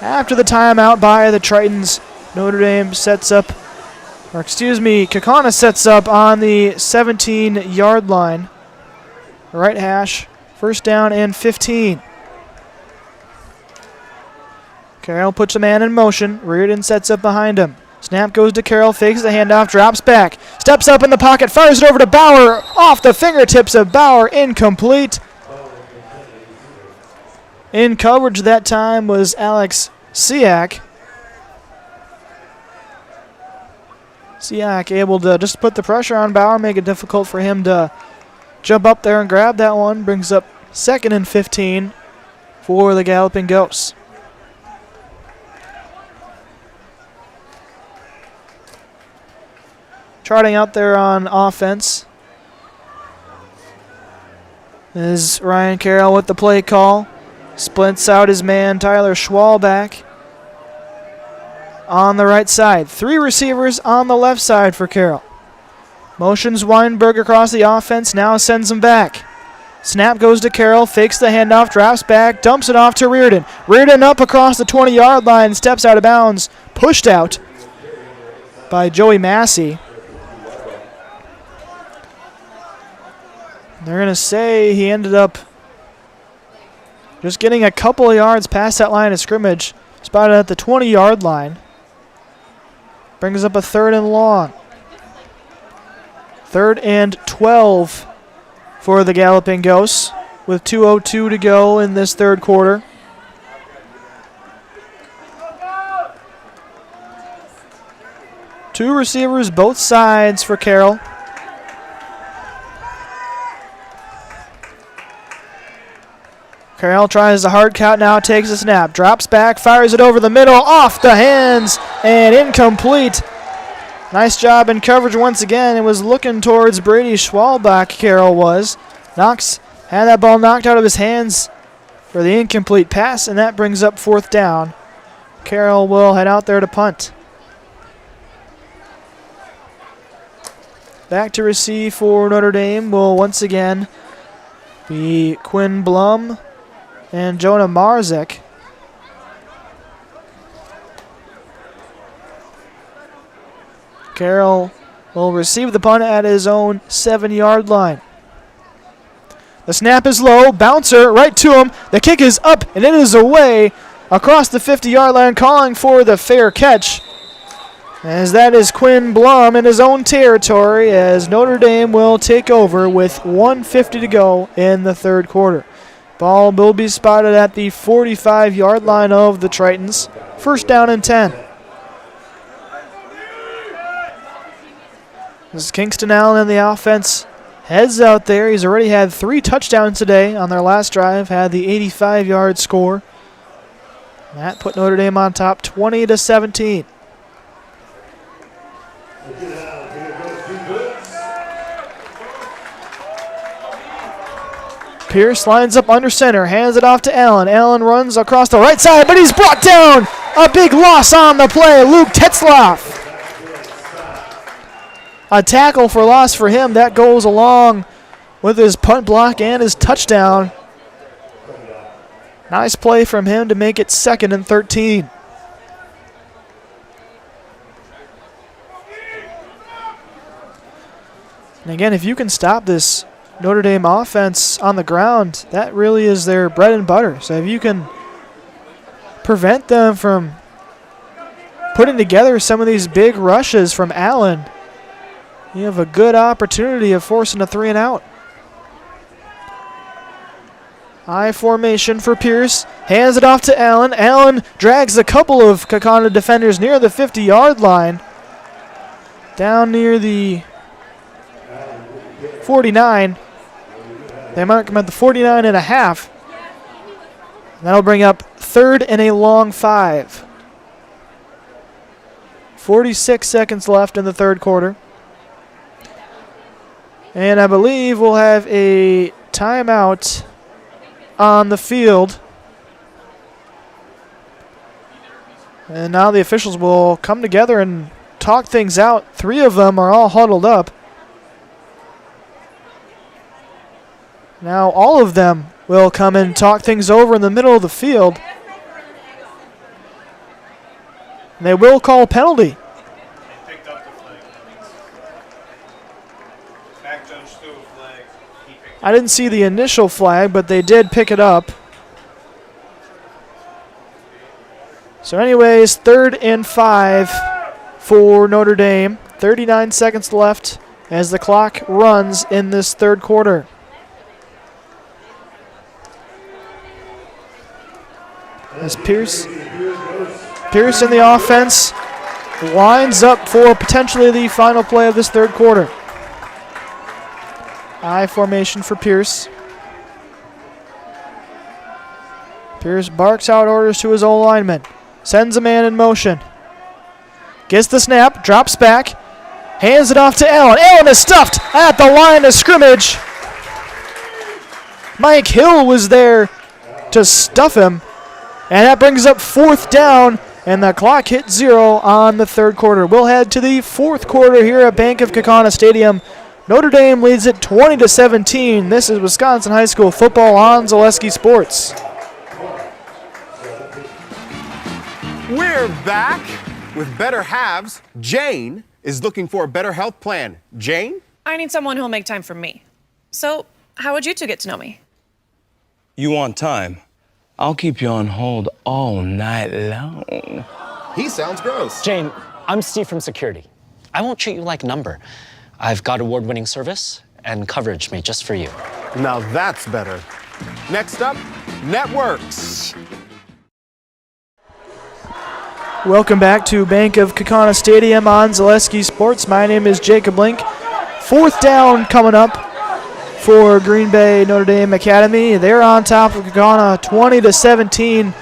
After the timeout by the Tritons, Kaukauna sets up on the 17-yard line. Right hash, first down and 15. Carroll puts a man in motion. Reardon sets up behind him. Snap goes to Carroll, fakes the handoff, drops back. Steps up in the pocket, fires it over to Bauer. Off the fingertips of Bauer, incomplete. In coverage that time was Alex Siak. Siak able to just put the pressure on Bauer, make it difficult for him to jump up there and grab that one. Brings up 2nd and 15 for the Galloping Ghosts. Charting out there on offense is Ryan Carroll with the play call. Splits out his man Tyler Schwalbach on the right side. 3 receivers on the left side for Carroll. Motions Weinberg across the offense, now sends him back. Snap goes to Carroll, fakes the handoff, drops back, dumps it off to Reardon. Reardon up across the 20-yard line, steps out of bounds, pushed out by Joey Massey. They're going to say he ended up just getting a couple of yards past that line of scrimmage, spotted at the 20-yard line. Brings up a 3rd and long. 3rd and 12 for the Galloping Ghosts with 2:02 to go in this third quarter. Two receivers both sides for Carroll. Carroll tries the hard count now, takes a snap, drops back, fires it over the middle, off the hands, and incomplete. Nice job in coverage once again. It was looking towards Brady Schwalbach, Carroll was. Had that ball knocked out of his hands for the incomplete pass, and that brings up 4th down. Carroll will head out there to punt. Back to receive for Notre Dame will once again be Quinn Blum and Jonah Marzek. Carroll will receive the punt at his own 7-yard line. The snap is low, bouncer right to him. The kick is up, and it is away across the 50-yard line, calling for the fair catch. As that is Quinn Blum in his own territory, as Notre Dame will take over with 1:50 to go in the third quarter. Ball will be spotted at the 45-yard line of the Tritons. First down and 10. This is Kingston Allen in the offense. Heads out there. He's already had 3 touchdowns today on their last drive. Had the 85-yard score. That put Notre Dame on top 20-17. Pierce lines up under center, hands it off to Allen. Allen runs across the right side, but he's brought down. A big loss on the play. Luke Tetzlaff. A tackle for loss for him. That goes along with his punt block and his touchdown. Nice play from him to make it 2nd and 13. And again, if you can stop this Notre Dame offense on the ground, that really is their bread and butter. So if you can prevent them from putting together some of these big rushes from Allen, you have a good opportunity of forcing a 3 and out. High formation for Pierce. Hands it off to Allen. Allen drags a couple of Kaukauna defenders near the 50-yard line. Down near the 49. They mark him at the 49 and a half. That'll bring up 3rd and a long 5. 46 seconds left in the third quarter. And I believe we'll have a timeout on the field. And now the officials will come together and talk things out. 3 of them are all huddled up. Now all of them will come and talk things over in the middle of the field. And they will call a penalty. I didn't see the initial flag, but they did pick it up. So anyways, 3rd and 5 for Notre Dame. 39 seconds left as the clock runs in this 3rd quarter. As Pierce in the offense lines up for potentially the final play of this 3rd quarter. I formation for Pierce. Pierce barks out orders to his own lineman. Sends a man in motion. Gets the snap, drops back, hands it off to Allen. Allen is stuffed at the line of scrimmage. Mike Hill was there to stuff him. And that brings up 4th down, and the clock hit 0 on the 3rd quarter. We'll head to the 4th quarter here at Bank of Kaukauna Stadium. Notre Dame leads it 20-17. This is Wisconsin High School football on Zaleski Sports. We're back with better halves. Jane is looking for a better health plan. Jane? I need someone who'll make time for me. So, how would you two get to know me? You want time? I'll keep you on hold all night long. He sounds gross. Jane, I'm Steve from security. I won't treat you like a number. I've got award-winning service and coverage made just for you. Now that's better. Next up, networks. Welcome back to Bank of Kaukauna Stadium on Zaleski Sports. My name is Jacob Link. 4th down coming up for Green Bay Notre Dame Academy. They're on top of Kaukauna 20-17.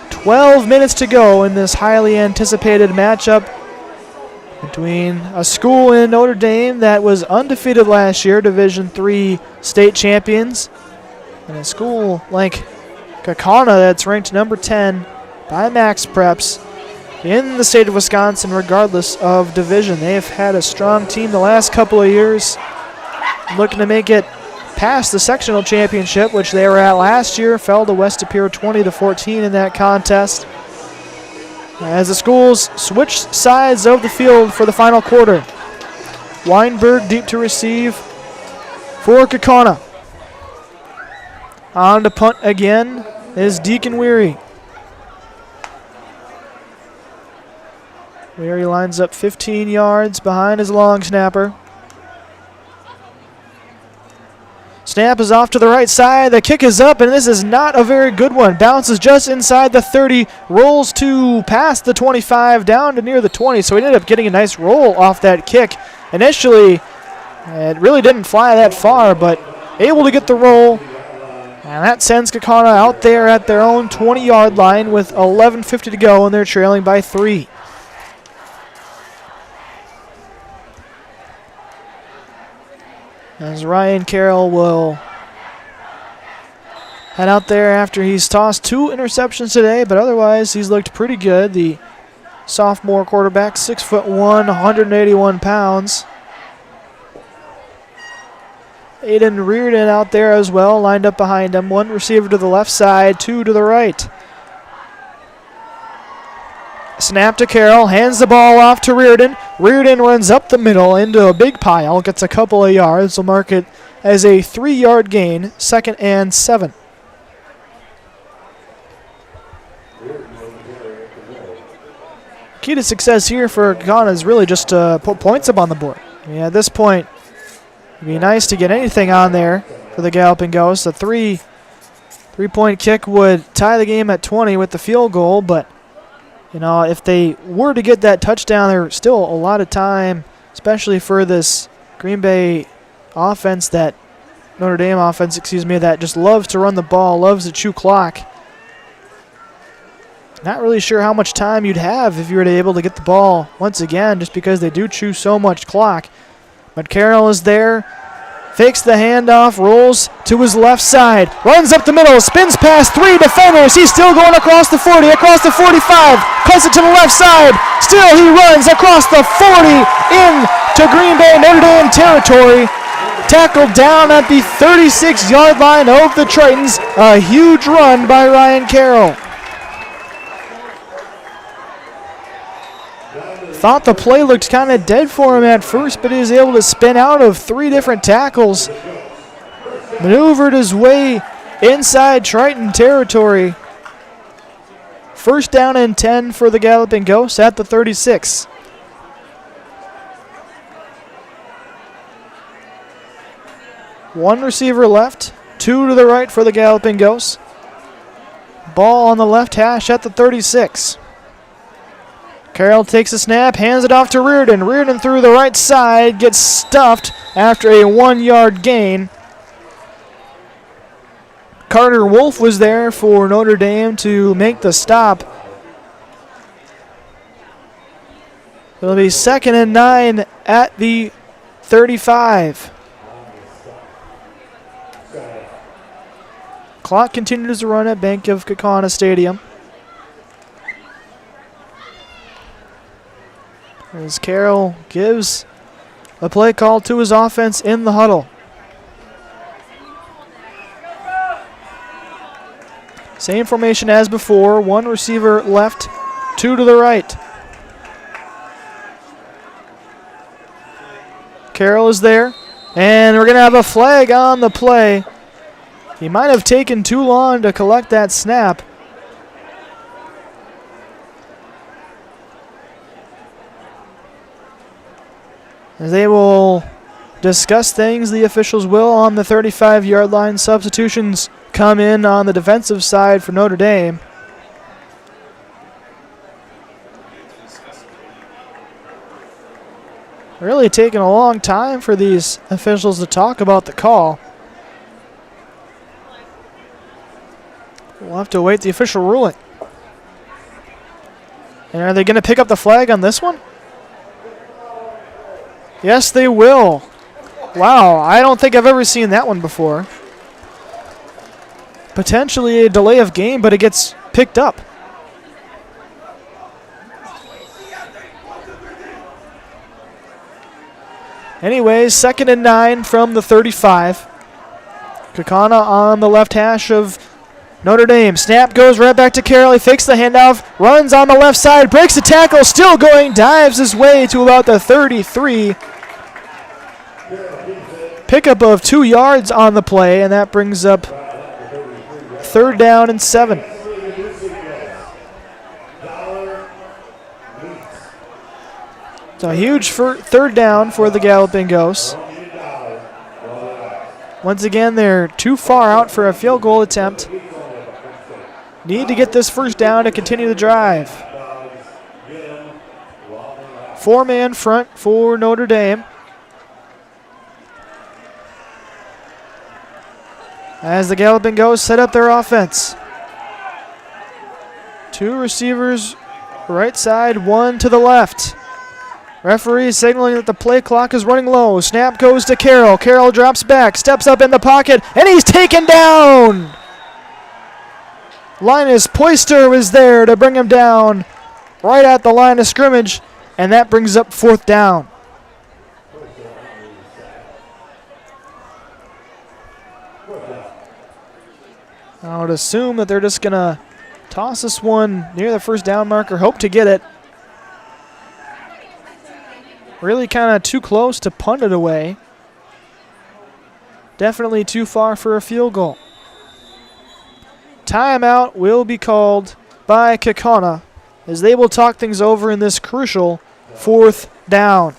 12 minutes to go in this highly anticipated matchup between a school in Notre Dame that was undefeated last year, Division III state champions, and a school like Kaukauna that's ranked number 10 by Max Preps in the state of Wisconsin regardless of division. They've had a strong team the last couple of years, looking to make it past the sectional championship, which they were at last year. Fell to West Appear 20-14 in that contest. As the schools switch sides of the field for the final quarter. Weinberg deep to receive for Kaukauna. On to punt again is Deacon Weary. Weary lines up 15 yards behind his long snapper. Snap is off to the right side. The kick is up, and this is not a very good one. Bounces just inside the 30, rolls to past the 25, down to near the 20. So he ended up getting a nice roll off that kick. Initially, it really didn't fly that far, but able to get the roll. And that sends Kaukauna out there at their own 20-yard line with 11:50 to go, and they're trailing by 3. As Ryan Carroll will head out there after he's tossed 2 interceptions today, but otherwise he's looked pretty good. The sophomore quarterback, 6'1", 181 pounds. Aiden Reardon out there as well, lined up behind him. 1 receiver to the left side, 2 to the right. Snap to Carroll, hands the ball off to Reardon. Reardon runs up the middle into a big pile, gets a couple of yards. Will mark it as a 3-yard gain, 2nd and 7. Key to success here for Kaukauna is really just to put points up on the board. I mean, at this point, it'd be nice to get anything on there for the Galloping Ghosts. A three-point kick would tie the game at 20 with the field goal, but you know, if they were to get that touchdown, there's still a lot of time, especially for this Green Bay offense, that Notre Dame offense, that just loves to run the ball, loves to chew clock. Not really sure how much time you'd have if you were able to get the ball once again, just because they do chew so much clock. But Carroll is there fakes the handoff, rolls to his left side, runs up the middle, spins past 3 defenders. He's still going across the 40, across the 45, cuts it to the left side. Still he runs across the 40 into Green Bay Notre Dame territory. Tackled down at the 36-yard line of the Tritons. A huge run by Ryan Carroll. Thought the play looked kind of dead for him at first, but he was able to spin out of 3 different tackles. Maneuvered his way inside Triton territory. First down and 10 for the Galloping Ghosts at the 36. One receiver left, 2 to the right for the Galloping Ghosts. Ball on the left hash at the 36. Carroll takes a snap, hands it off to Reardon. Reardon through the right side, gets stuffed after a 1-yard gain. Carter Wolf was there for Notre Dame to make the stop. It'll be 2nd and 9 at the 35. Clock continues to run at Bank of Kaukauna Stadium. As Carroll gives a play call to his offense in the huddle. Same formation as before. 1 receiver left, 2 to the right. Carroll is there, and we're going to have a flag on the play. He might have taken too long to collect that snap. As they will discuss things, the officials will on the 35-yard line. Substitutions come in on the defensive side for Notre Dame. Really taking a long time for these officials to talk about the call. We'll have to await the official ruling. And are they going to pick up the flag on this one? Yes, they will. Wow, I don't think I've ever seen that one before. Potentially a delay of game, but it gets picked up. Anyways, 2nd and 9 from the 35. Kaukauna on the left hash of Notre Dame. Snap goes right back to Carroll. He fakes the handoff, runs on the left side, breaks the tackle, still going, dives his way to about the 33. Pickup of 2 yards on the play, and that brings up 3rd down and 7. It's a huge 3rd down for the Galloping Ghosts. Once again, they're too far out for a field goal attempt. Need to get this 1st down to continue the drive. 4-man front for Notre Dame. As the Galloping Ghosts set up their offense. 2 receivers right side, 1 to the left. Referee signaling that the play clock is running low. Snap goes to Carroll. Carroll drops back, steps up in the pocket, and he's taken down. Linus Poyster was there to bring him down right at the line of scrimmage, and that brings up 4th down. I would assume that they're just going to toss this one near the 1st down marker, hope to get it. Really kind of too close to punt it away. Definitely too far for a field goal. Timeout will be called by Kaukauna as they will talk things over in this crucial 4th down.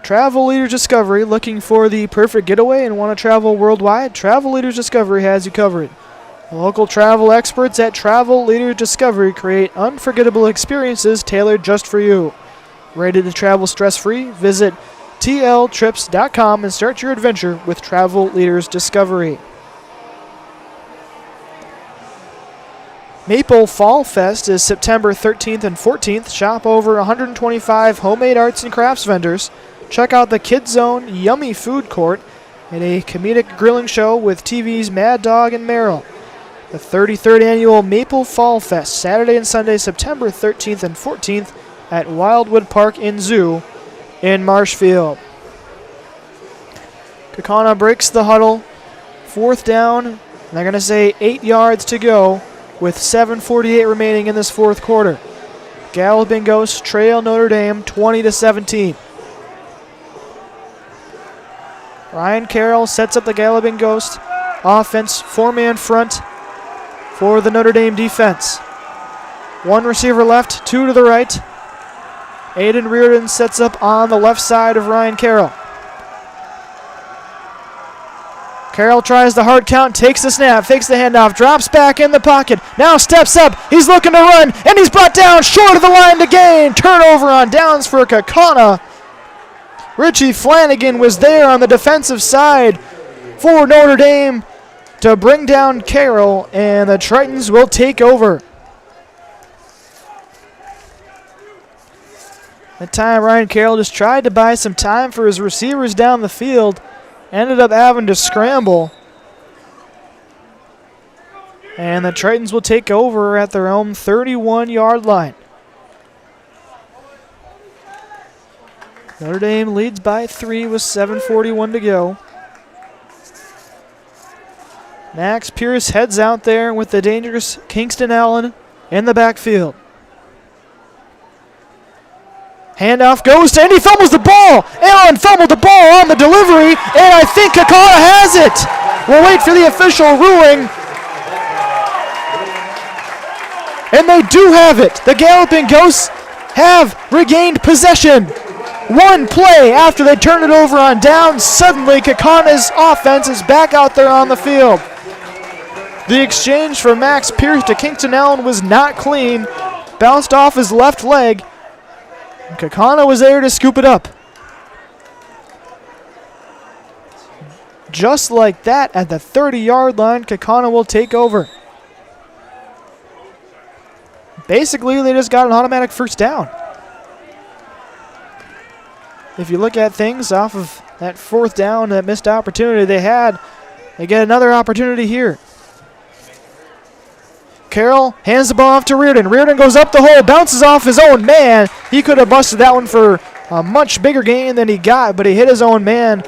Travel Leaders Discovery, looking for the perfect getaway and want to travel worldwide? Travel Leaders Discovery has you covered. Local travel experts at Travel Leaders Discovery create unforgettable experiences tailored just for you. Ready to travel stress-free? Visit tltrips.com and start your adventure with Travel Leaders Discovery. Maple Fall Fest is September 13th and 14th. Shop over 125 homemade arts and crafts vendors, Check out the Kids Zone Yummy Food Court at a comedic grilling show with TV's Mad Dog and Merrill. The 33rd Annual Maple Fall Fest, Saturday and Sunday, September 13th and 14th at Wildwood Park and Zoo in Marshfield. Kaukauna breaks the huddle. 4th down, and they're going to say 8 yards to go with 7:48 remaining in this fourth quarter. Galloping Ghosts trail Notre Dame 20-17. Ryan Carroll sets up the Galloping Ghost offense, 4-man front for the Notre Dame defense. 1 receiver left, 2 to the right. Aiden Reardon sets up on the left side of Ryan Carroll. Carroll tries the hard count, takes the snap, fakes the handoff, drops back in the pocket, now steps up, he's looking to run, and he's brought down short of the line to gain. Turnover on downs for Kaukauna. Richie Flanagan was there on the defensive side for Notre Dame to bring down Carroll, and the Tritons will take over. That time, Ryan Carroll just tried to buy some time for his receivers down the field. Ended up having to scramble. And the Tritons will take over at their own 31-yard line. Notre Dame leads by 3 with 7:41 to go. Max Pierce heads out there with the dangerous Kingston Allen in the backfield. Handoff goes to, and he fumbles the ball. Allen fumbled the ball on the delivery, and I think Kaukauna has it. We'll wait for the official ruling. And they do have it. The Galloping Ghosts have regained possession. 1 play after they turned it over on downs, suddenly Kaukauna's offense is back out there on the field. The exchange from Max Pierce to Kingston Allen was not clean. Bounced off his left leg. Kaukauna was there to scoop it up. Just like that, at the 30-yard line, Kaukauna will take over. Basically, they just got an automatic first down. If you look at things off of that 4th down, that missed opportunity they had, they get another opportunity here. Carroll hands the ball off to Reardon. Reardon goes up the hole, bounces off his own man. He could have busted that one for a much bigger gain than he got, but he hit his own man.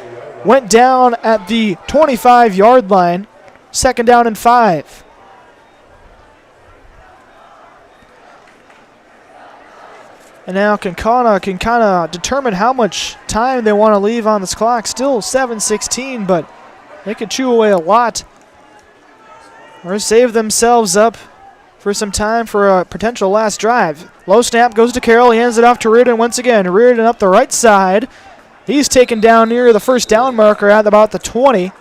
Went down at the 25-yard line. 2nd down and 5. And now Kaukauna can kind of determine how much time they want to leave on this clock. Still 7:16, but they could chew away a lot or save themselves up for some time for a potential last drive. Low snap goes to Carroll. He hands it off to Reardon once again. Reardon up the right side. He's taken down near the first down marker at about the 20.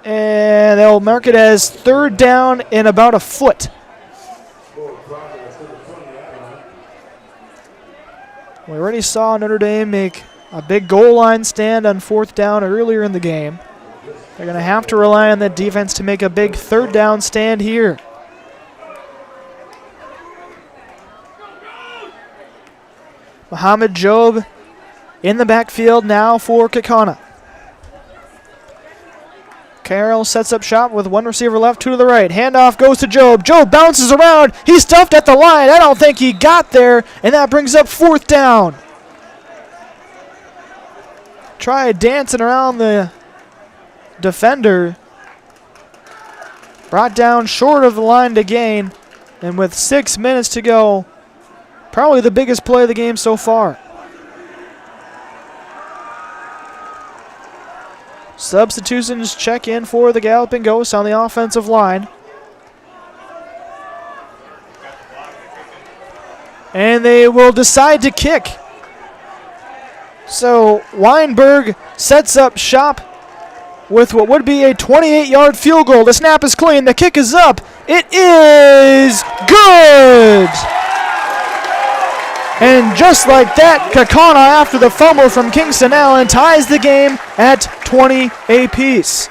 And they'll mark it as 3rd down in about a foot. We already saw Notre Dame make a big goal line stand on 4th down earlier in the game. They're going to have to rely on that defense to make a big 3rd down stand here. Muhammad Job in the backfield now for Kaukauna. Carroll sets up shop with 1 receiver left, 2 to the right. Handoff goes to Job. Job bounces around. He's stuffed at the line. I don't think he got there, and that brings up 4th down. Try dancing around the defender. Brought down short of the line to gain, and with 6 minutes to go, probably the biggest play of the game so far. Substitutions check in for the Galloping Ghosts on the offensive line. And they will decide to kick. So Weinberg sets up shop with what would be a 28-yard field goal. The snap is clean. The kick is up. It is good. And just like that, Kaukauna, after the fumble from Kingston Allen, ties the game at 20 apiece.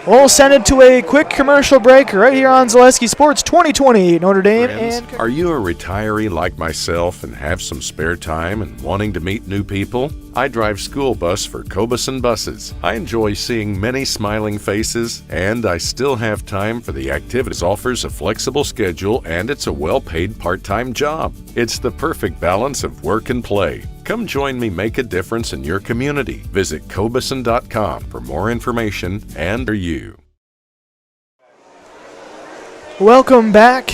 We'll send it to a quick commercial break right here on Zaleski Sports 2020 Notre Dame. Friends, are you a retiree like myself and have some spare time and wanting to meet new people? I drive school bus for Kaukauna buses. I enjoy seeing many smiling faces, and I still have time for the activities. It offers a flexible schedule, and it's a well-paid part-time job. It's the perfect balance of work and play. Come join me make a difference in your community. Visit Kaukauna.com for more information and for you. Welcome back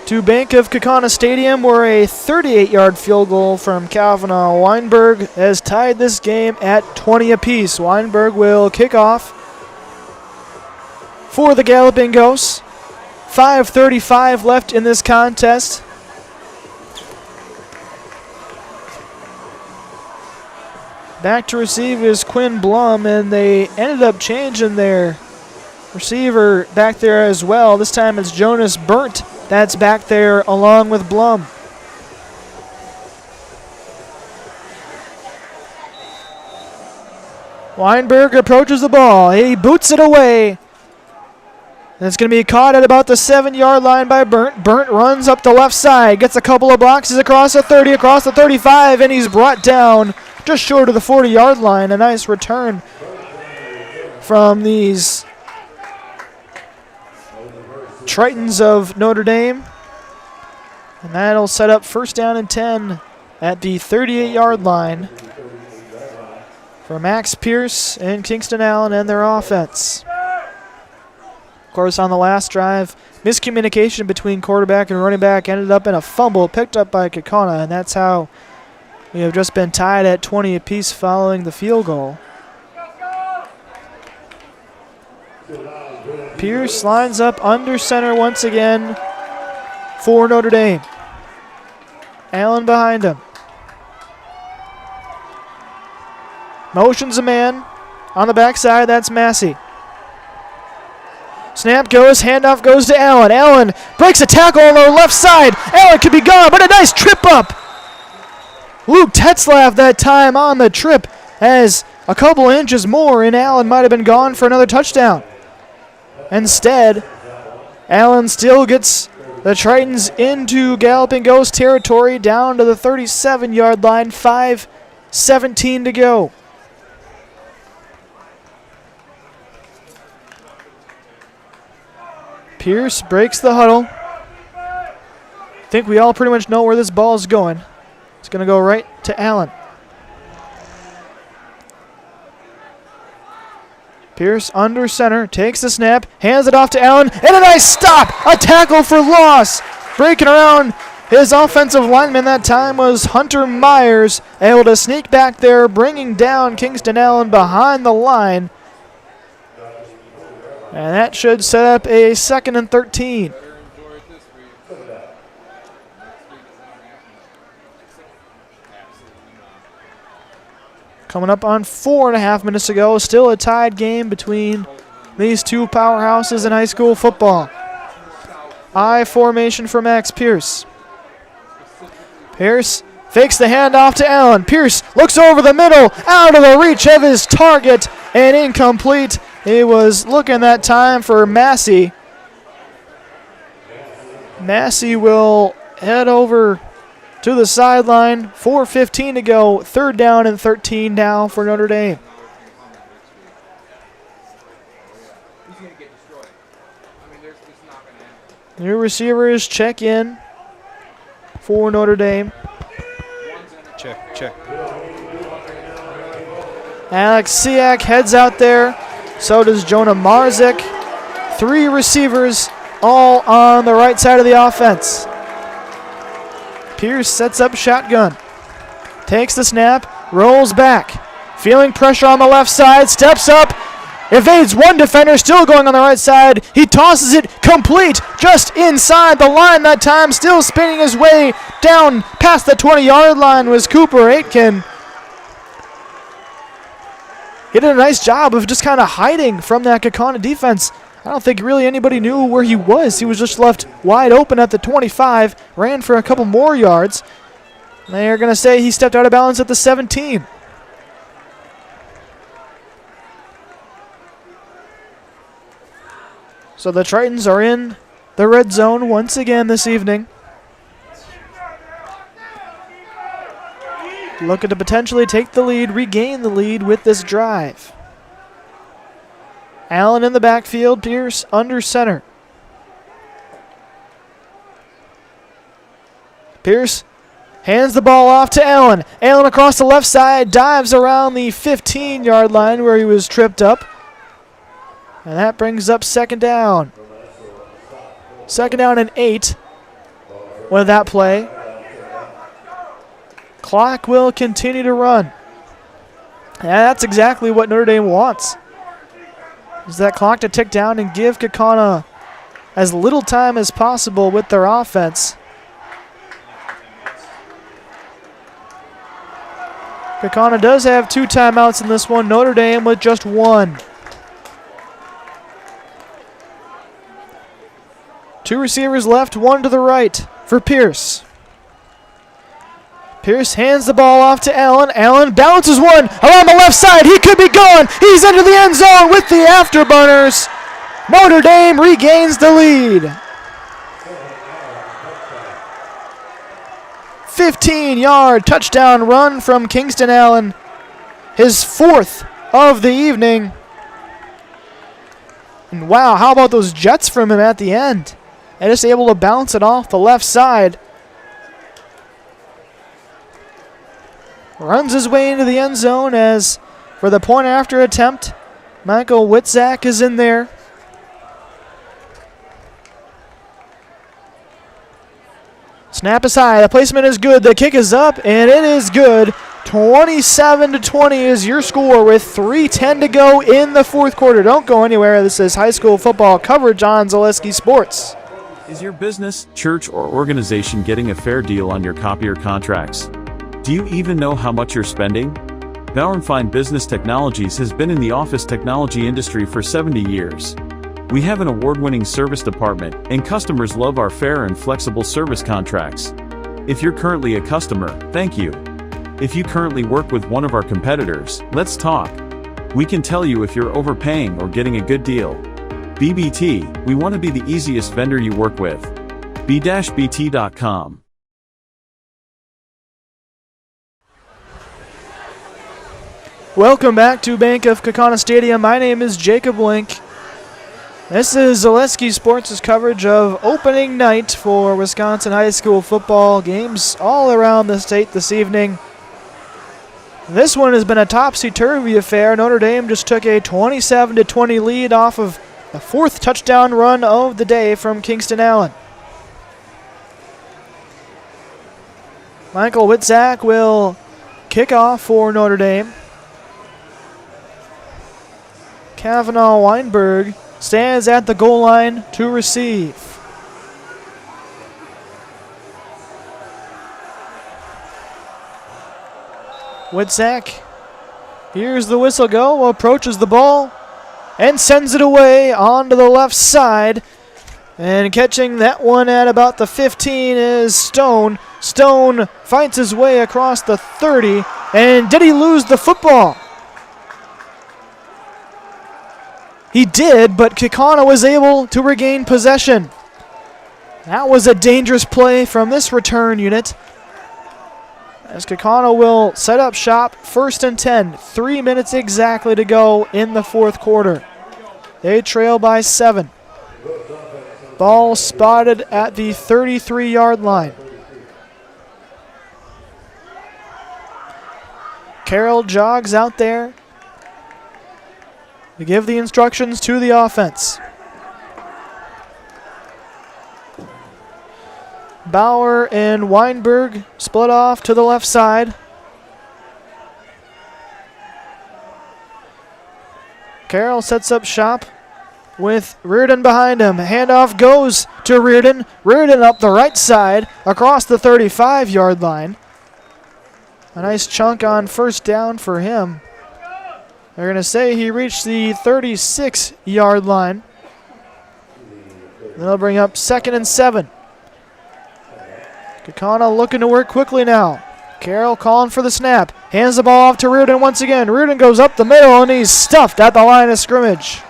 to Bank of Kaukauna Stadium, where a 38-yard field goal from Kaukauna Weinberg has tied this game at 20 apiece. Weinberg will kick off for the Galloping Ghosts. 5:35 left in this contest. Back to receive is Quinn Blum, and they ended up changing their receiver back there as well. This time it's Jonas Burnt that's back there along with Blum. Weinberg approaches the ball. He boots it away. And it's going to be caught at about the 7-yard line by Burnt. Burnt runs up the left side, gets a couple of boxes across the 30, across the 35, and he's brought down just short of the 40-yard line. A nice return from these Tritons of Notre Dame. And that'll set up first down and 10 at the 38-yard line for Max Pierce and Kingston Allen and their offense. Of course, on the last drive, miscommunication between quarterback and running back ended up in a fumble picked up by Kaukauna, and that's how we have just been tied at 20 apiece following the field goal. Pierce lines up under center once again for Notre Dame. Allen behind him. Motions a man on the backside. That's Massey. Snap goes, handoff goes to Allen. Allen breaks a tackle on the left side. Allen could be gone, but a nice trip up. Luke Tetzlaff that time on the trip, as a couple inches more and Allen might have been gone for another touchdown. Instead, Allen still gets the Tritons into Galloping Ghost territory down to the 37-yard line, 5:17 to go. Pierce breaks the huddle. I think we all pretty much know where this ball is going. It's going to go right to Allen. Pierce under center, takes the snap, hands it off to Allen, and a nice stop! A tackle for loss! Breaking around his offensive lineman that time was Hunter Myers, able to sneak back there, bringing down Kingston Allen behind the line. And that should set up a 2nd and 13. Coming up on 4.5 minutes to go. Still a tied game between these two powerhouses in high school football. I formation for Max Pierce. Pierce fakes the handoff to Allen. Pierce looks over the middle, out of the reach of his target, and incomplete. He was looking that time for Massey. Massey will head over to the sideline. 4:15 to go. 3rd down and 13 now for Notre Dame. New receivers check in for Notre Dame. Check. Alex Siak heads out there. So does Jonah Marzik. 3 receivers all on the right side of the offense. Pierce sets up shotgun. Takes the snap, rolls back. Feeling pressure on the left side, steps up, evades one defender, still going on the right side. He tosses it complete just inside the line that time, still spinning his way down past the 20-yard line was Cooper Aitken. He did a nice job of just kind of hiding from that Kaukauna defense. I don't think really anybody knew where he was. He was just left wide open at the 25, ran for a couple more yards. They're going to say he stepped out of balance at the 17. So the Tritons are in the red zone once again this evening. Looking to potentially take the lead, regain the lead with this drive. Allen in the backfield, Pierce under center. Pierce hands the ball off to Allen. Allen across the left side, dives around the 15-yard line where he was tripped up. And that brings up second down. Second down and 8 with that play. Clock will continue to run. And that's exactly what Notre Dame wants. Is that clock to tick down and give Kaukauna as little time as possible with their offense. Kaukauna does have 2 timeouts in this one. Notre Dame with just 1. 2 receivers left, 1 to the right for Pierce. Pierce hands the ball off to Allen. Allen bounces one around the left side. He could be gone. He's into the end zone with the afterburners. Notre Dame regains the lead. 15-yard touchdown run from Kingston Allen. His 4th of the evening. And wow, how about those jets from him at the end? And just able to bounce it off the left side. Runs his way into the end zone as for the point after attempt, Michael Witzak is in there. Snap is high, the placement is good, the kick is up, and it is good. 27-20 is your score with 3:10 to go in the 4th quarter. Don't go anywhere. This is high school football coverage on Zaleski Sports. Is your business, church, or organization getting a fair deal on your copier contracts? Do you even know how much you're spending? Bauer & Fine Business Technologies has been in the office technology industry for 70 years. We have an award-winning service department, and customers love our fair and flexible service contracts. If you're currently a customer, thank you. If you currently work with one of our competitors, let's talk. We can tell you if you're overpaying or getting a good deal. BBT, we want to be the easiest vendor you work with. b-bt.com. Welcome back to Bank of Kaukauna Stadium. My name is Jacob Link. This is Zaleski Sports' coverage of opening night for Wisconsin high school football. Games all around the state this evening. This one has been a topsy-turvy affair. Notre Dame just took a 27-20 lead off of the 4th touchdown run of the day from Kingston Allen. Michael Witzak will kick off for Notre Dame. Kavanaugh Weinberg stands at the goal line to receive. Witzak hears the whistle go, approaches the ball, and sends it away onto the left side. And catching that one at about the 15 is Stone. Stone fights his way across the 30. And did he lose the football? He did, but Kaukauna was able to regain possession. That was a dangerous play from this return unit. As Kaukauna will set up shop, 1st and 10. 3 minutes exactly to go in the 4th quarter. They trail by 7. Ball spotted at the 33-yard line. Carroll jogs out there to give the instructions to the offense. Bauer and Weinberg split off to the left side. Carroll sets up shop with Reardon behind him. Handoff goes to Reardon. Reardon up the right side across the 35-yard line. A nice chunk on 1st down for him. They're going to say he reached the 36-yard line. They'll bring up 2nd and 7. Kaukauna looking to work quickly now. Carroll calling for the snap. Hands the ball off to Reardon once again. Reardon goes up the middle and he's stuffed at the line of scrimmage.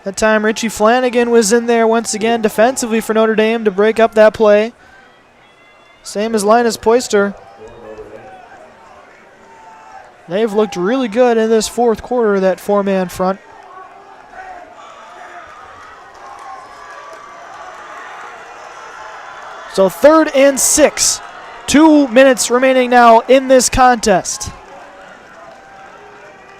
That time Richie Flanagan was in there once again defensively for Notre Dame to break up that play. Same as Linus Poyster. They've looked really good in this fourth quarter, that four-man front. So 3rd and 6. 2 minutes remaining now in this contest.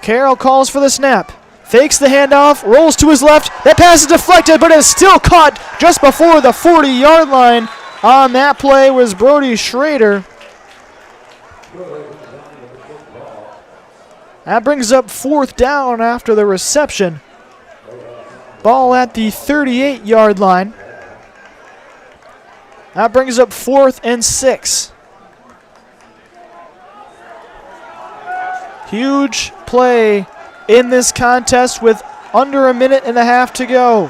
Carroll calls for the snap. Fakes the handoff, rolls to his left. That pass is deflected, but is still caught just before the 40-yard line. On that play was Brody Schrader. That brings up 4th down after the reception. Ball at the 38-yard line. That brings up 4th and 6. Huge play in this contest with under a minute and a half to go.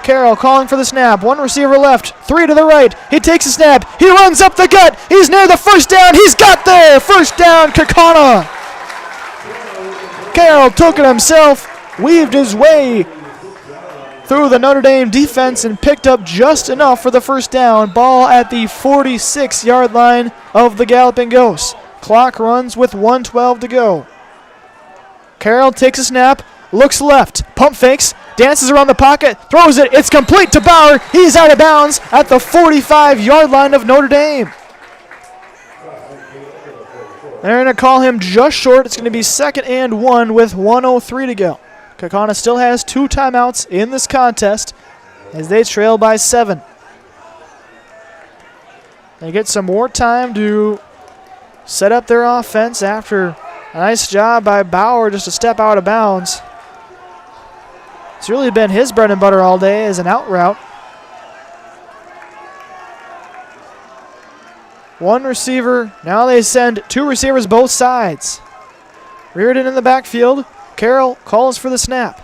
Carroll calling for the snap. 1 receiver left, 3 to the right. He takes a snap. He runs up the gut. He's near the first down. He's got there. First down, Kaukauna. Carroll took it himself, weaved his way through the Notre Dame defense and picked up just enough for the first down. Ball at the 46-yard line of the Galloping Ghosts. Clock runs with 1:12 to go. Carroll takes a snap, looks left, pump fakes, dances around the pocket, throws it. It's complete to Bauer. He's out of bounds at the 45-yard line of Notre Dame. They're going to call him just short. It's going to be 2nd and 1 with 1:03 to go. Kaukauna still has 2 timeouts in this contest as they trail by 7. They get some more time to set up their offense after a nice job by Bauer just to step out of bounds. It's really been his bread and butter all day as an out route. 1 receiver. Now they send 2 receivers both sides. Reardon in the backfield. Carroll calls for the snap.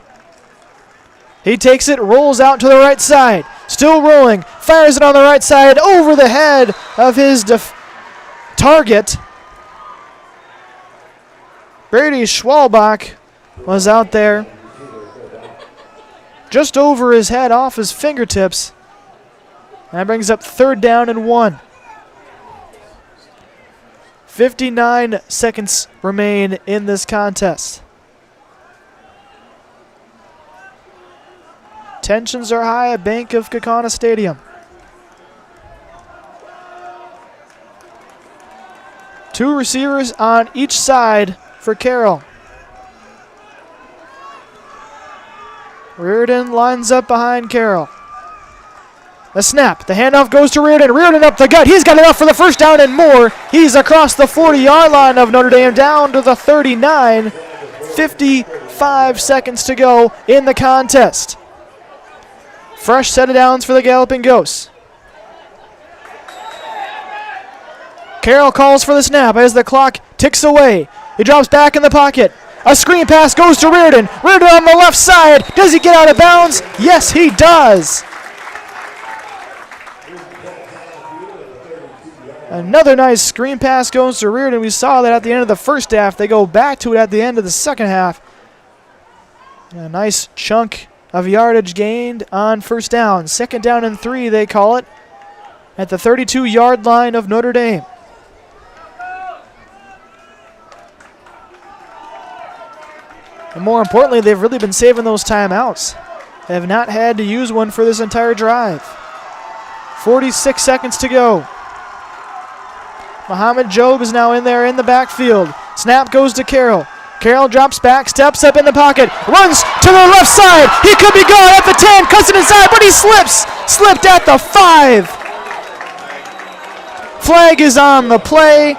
He takes it, rolls out to the right side. Still rolling. Fires it on the right side over the head of his target. Brady Schwalbach was out there. Just over his head, off his fingertips. That brings up 3rd down and 1. 59 seconds remain in this contest. Tensions are high at Bank of Kaukauna Stadium. 2 receivers on each side for Carroll. Reardon lines up behind Carroll. The snap. The handoff goes to Reardon. Reardon up the gut. He's got enough for the first down and more. He's across the 40-yard line of Notre Dame down to the 39. 55 seconds to go in the contest. Fresh set of downs for the Galloping Ghosts. Carroll calls for the snap as the clock ticks away. He drops back in the pocket. A screen pass goes to Reardon. Reardon on the left side. Does he get out of bounds? Yes, he does. Another nice screen pass goes to Reardon. We saw that at the end of the first half. They go back to it at the end of the second half. A nice chunk of yardage gained on first down. 2nd down and 3, they call it, at the 32-yard line of Notre Dame. And more importantly, they've really been saving those timeouts. They have not had to use one for this entire drive. 46 seconds to go. Muhammad Job is now in there in the backfield. Snap goes to Carroll. Carroll drops back, steps up in the pocket, runs to the left side. He could be gone at the 10, cuts it inside, but he slips. Slipped at the 5. Flag is on the play.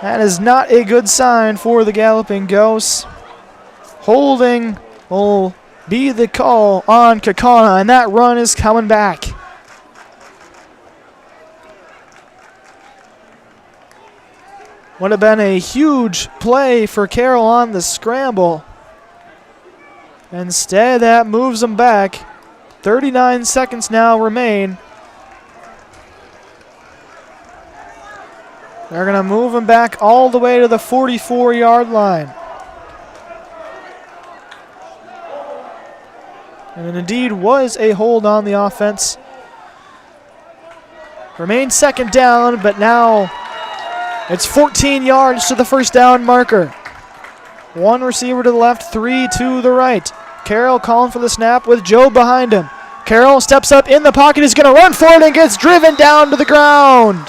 That is not a good sign for the Galloping Ghosts. Holding will be the call on Kaukauna, and that run is coming back. Would have been a huge play for Carroll on the scramble. Instead, that moves them back. 39 seconds now remain. They're going to move him back all the way to the 44-yard line. And it indeed was a hold on the offense. Remains second down, but now it's 14 yards to the first down marker. One receiver to the left, three to the right. Carroll calling for the snap with Joe behind him. Carroll steps up in the pocket. He's going to run for it and gets driven down to the ground.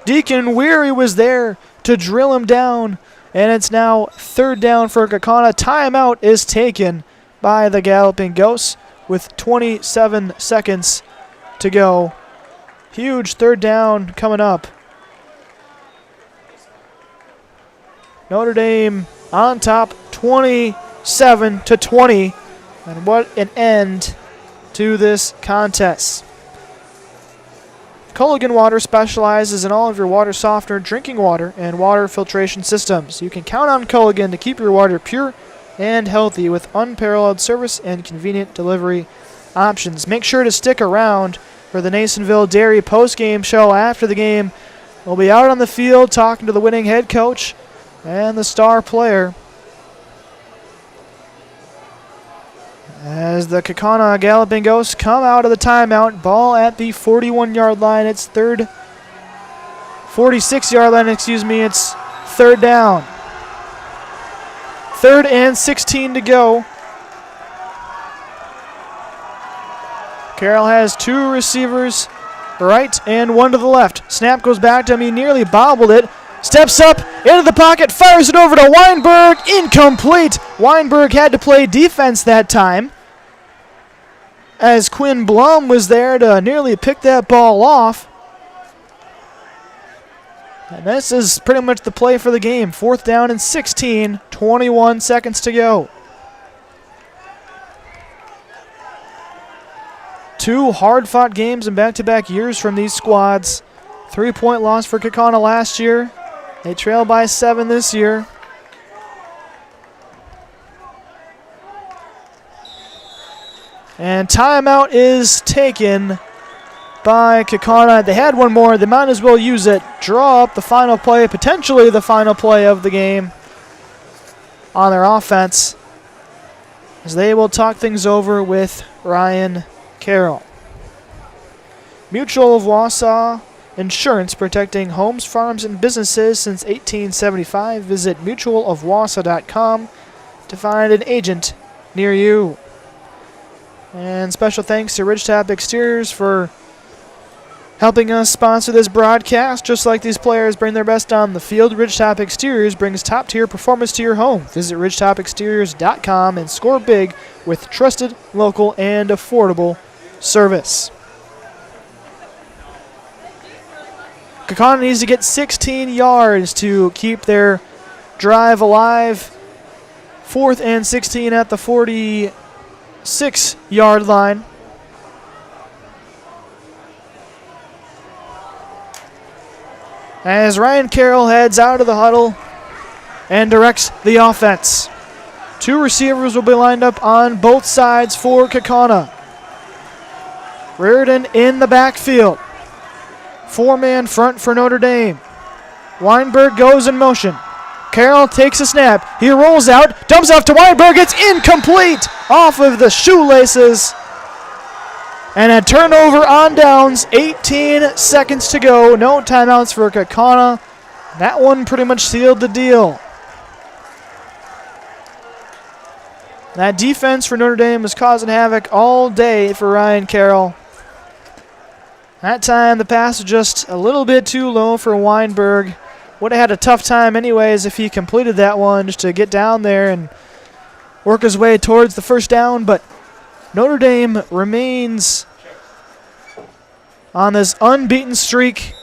Deacon Weary was there to drill him down, and it's now third down for Kaukauna. Timeout is taken by the Galloping Ghosts with 27 seconds to go. Huge third down coming up. Notre Dame on top, 27-20. And what an end to this contest. Culligan Water specializes in all of your water softener, drinking water, and water filtration systems. You can count on Culligan to keep your water pure and healthy with unparalleled service and convenient delivery options. Make sure to stick around for the Nasonville Dairy post-game show after the game. We'll be out on the field talking to the winning head coach and the star player as the Kaukauna Galloping Ghosts come out of the timeout. Ball at the 41-yard line. It's 46-yard line, it's third down. Third and 16 to go. Carroll has two receivers, right and one to the left. Snap goes back to him. He nearly bobbled it. Steps up into the pocket, fires it over to Weinberg. Incomplete. Weinberg had to play defense that time, as Quinn Blum was there to nearly pick that ball off. And this is pretty much the play for the game. Fourth down and 16, 21 seconds to go. Two hard-fought games in back-to-back years from these squads. 3-point loss for Kaukauna last year. They trail by 7 this year. And timeout is taken by Kaukauna. They had one more. They might as well use it. Draw up the final play, potentially the final play of the game on their offense, as they will talk things over with Ryan Carroll. Mutual of Wausau Insurance, protecting homes, farms, and businesses since 1875. Visit mutualofwausau.com to find an agent near you. And special thanks to Ridgetop Exteriors for helping us sponsor this broadcast. Just like these players bring their best on the field, Ridgetop Exteriors brings top-tier performance to your home. Visit ridgetopexteriors.com and score big with trusted, local, and affordable service. Kaukauna needs to get 16 yards to keep their drive alive. 4th and 16 at the 46-yard line. As Ryan Carroll heads out of the huddle and directs the offense. Two receivers will be lined up on both sides for Kaukauna. Reardon in the backfield. Four-man front for Notre Dame. Weinberg goes in motion. Carroll takes a snap. He rolls out, dumps off to Weinberg. It's incomplete off of the shoelaces. And a turnover on downs. 18 seconds to go. No timeouts for Kaukauna. That one pretty much sealed the deal. That defense for Notre Dame was causing havoc all day for Ryan Carroll. That time the pass was just a little bit too low for Weinberg. Would have had a tough time anyways if he completed that one, just to get down there and work his way towards the first down. But Notre Dame remains on this unbeaten streak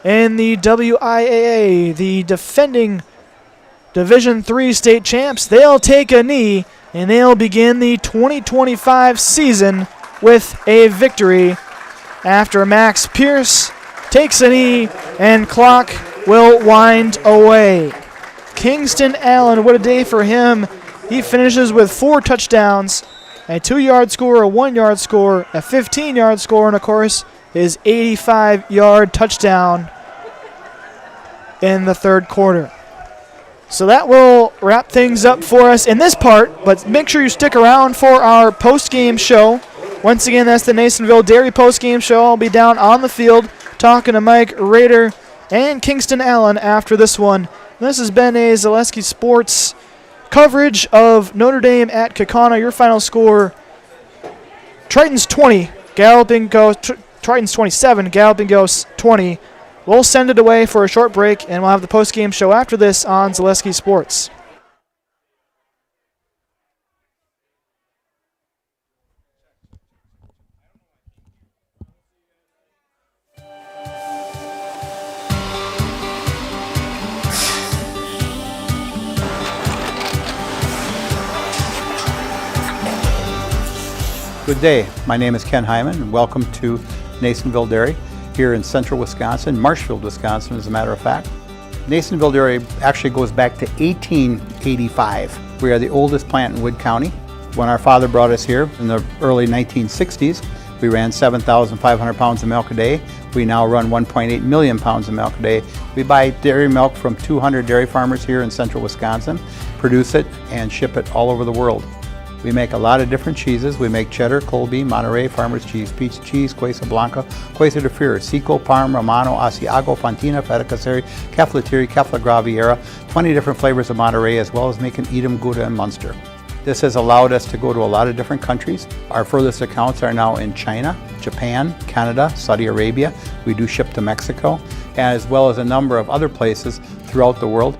in the WIAA, the defending Division III state champs. They'll take a knee and they'll begin the 2025 season with a victory after Max Pierce takes a knee and clock will wind away. Kingston Allen, what a day for him. He finishes with 4 touchdowns, a 2-yard score, a 1-yard score, a 15-yard score, and of course his 85-yard touchdown in the third quarter. So that will wrap things up for us in this part, but make sure you stick around for our post-game show. Once again, that's the Nasonville Dairy post-game show. I'll be down on the field talking to Mike Rader and Kingston Allen after this one. This has been a Zaleski Sports coverage of Notre Dame at Kaukauna. Your final score, Tritons 20, Tritons 27, Galloping Ghosts 20. We'll send it away for a short break, and we'll have the post-game show after this on Zaleski Sports. Good day. My name is Ken Hyman, and welcome to Nasonville Dairy here in central Wisconsin, Marshfield, Wisconsin, as a matter of fact. Nasonville Dairy actually goes back to 1885. We are the oldest plant in Wood County. When our father brought us here in the early 1960s, we ran 7,500 pounds of milk a day. We now run 1.8 million pounds of milk a day. We buy dairy milk from 200 dairy farmers here in central Wisconsin, produce it, and ship it all over the world. We make a lot of different cheeses. We make cheddar, Colby, Monterey, Farmer's Cheese, Peach Cheese, Quesa Blanca, Quesa de Freer, Seco, Parm, Romano, Asiago, Fontina, Feta Caseri, Caflatiri, Cafla Graviera, 20 different flavors of Monterey, as well as making Edam, Gouda, and Munster. This has allowed us to go to a lot of different countries. Our furthest accounts are now in China, Japan, Canada, Saudi Arabia. We do ship to Mexico, as well as a number of other places throughout the world.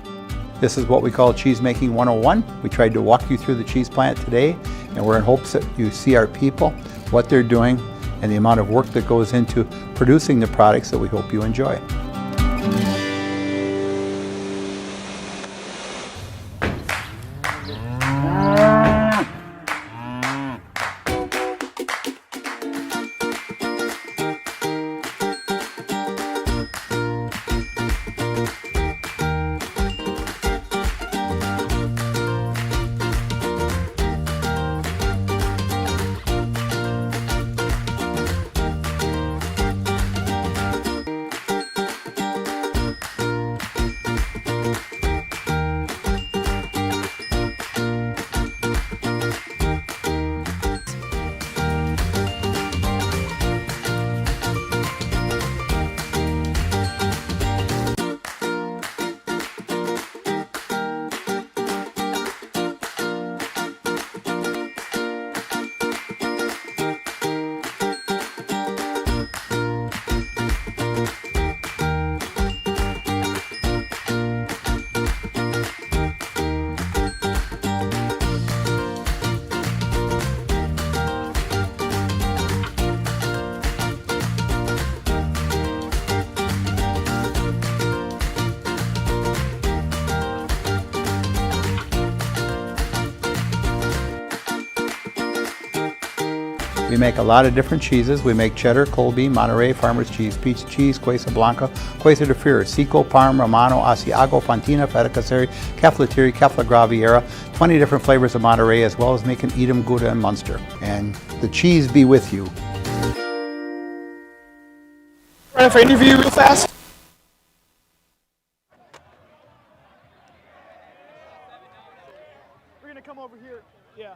This is what we call Cheese Making 101. We tried to walk you through the cheese plant today, and we're in hopes that you see our people, what they're doing, and the amount of work that goes into producing the products that we hope you enjoy. We make a lot of different cheeses. We make cheddar, Colby, Monterey, Farmer's Cheese, Peach Cheese, Quesa Blanca, Quesa de Freer, Seco, Parm, Romano, Asiago, Fontina, Feta Caseri, Caflatiri, Cafla Graviera, 20 different flavors of Monterey, as well as making Edam, Gouda, and Munster. And the cheese be with you. Ready for interview real fast? We're going to come over here. Yeah.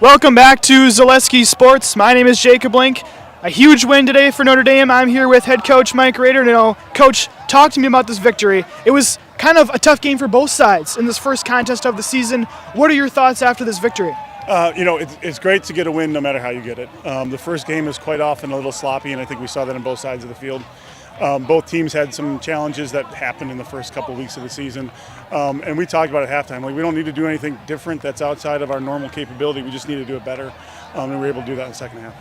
Welcome back to Zaleski Sports. My name is Jacob Link. A huge win today for Notre Dame. I'm here with head coach Mike Rader. Coach, talk to me about this victory. It was kind of a tough game for both sides in this first contest of the season. What are your thoughts after this victory? It's great to get a win no matter how you get it. The first game is quite often a little sloppy, and I think we saw that on both sides of the field. Both teams had some challenges that happened in the first couple of weeks of the season. And we talked about it at halftime. We don't need to do anything different that's outside of our normal capability. We just need to do it better. And we were able to do that in the second half.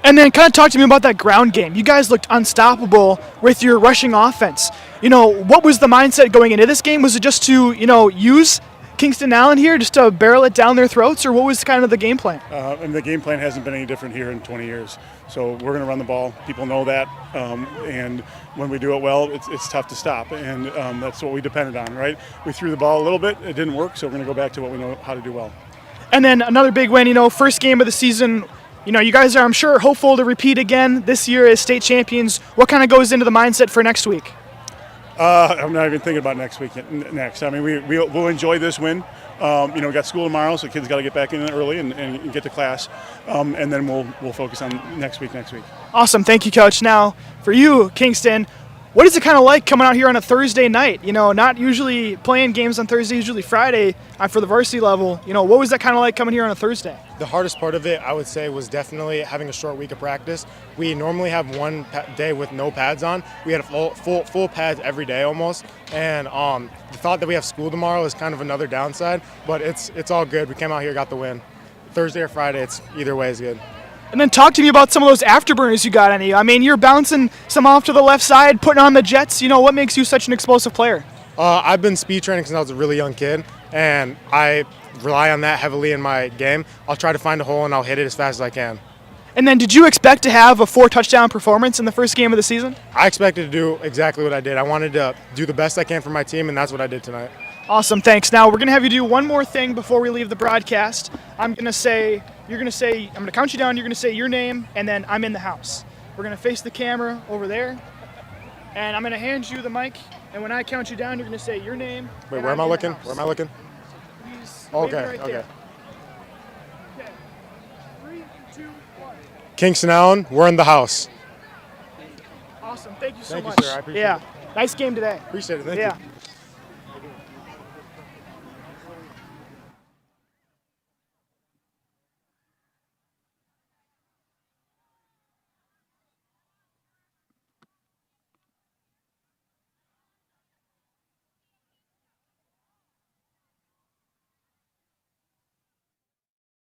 And then kind of talk to me about that ground game. You guys looked unstoppable with your rushing offense. What was the mindset going into this game? Was it just to, use Kingston Allen here just to barrel it down their throats, or what was kind of the game plan? And the game plan hasn't been any different here in 20 years. So we're going to run the ball. People know that. And when we do it well, it's tough to stop. And that's what we depended on, right? We threw the ball a little bit. It didn't work, so we're going to go back to what we know how to do well. And then another big win, first game of the season. You guys are, I'm sure, hopeful to repeat again this year as state champions. What kind of goes into the mindset for next week? I'm not even thinking about next week. Next, I mean, we'll enjoy this win. We got school tomorrow, so kids got to get back in early and get to class, and then we'll focus on next week. Awesome, thank you, Coach. Now, for you, Kingston, what is it kind of like coming out here on a Thursday night? Not usually playing games on Thursday, usually Friday for the varsity level. What was that kind of like coming here on a Thursday? The hardest part of it, I would say, was definitely having a short week of practice. We normally have one day with no pads on. We had full pads every day almost, and the thought that we have school tomorrow is kind of another downside, but it's all good. We came out here, got the win. Thursday or Friday, it's either way is good. And then talk to me about some of those afterburners you got on you. I mean, you're bouncing some off to the left side, putting on the jets. What makes you such an explosive player? I've been speed training since I was a really young kid, and I rely on that heavily in my game. I'll try to find a hole and I'll hit it as fast as I can. And then did you expect to have a 4-touchdown performance in the first game of the season? I expected to do exactly what I did. I wanted to do the best I can for my team, and that's what I did tonight. Awesome, thanks. Now we're going to have you do one more thing before we leave the broadcast. I'm going to count you down, you're going to say your name, and then I'm in the house. We're going to face the camera over there, and I'm going to hand you the mic, and when I count you down, you're going to say your name. Wait, where am I looking? Where am I looking? Okay, right okay. there. Okay. 3, 2, 1. Kingston Allen, we're in the house. Awesome, thank you so Thank you, much. sir. I appreciate it. Nice game today. Appreciate it, thank you.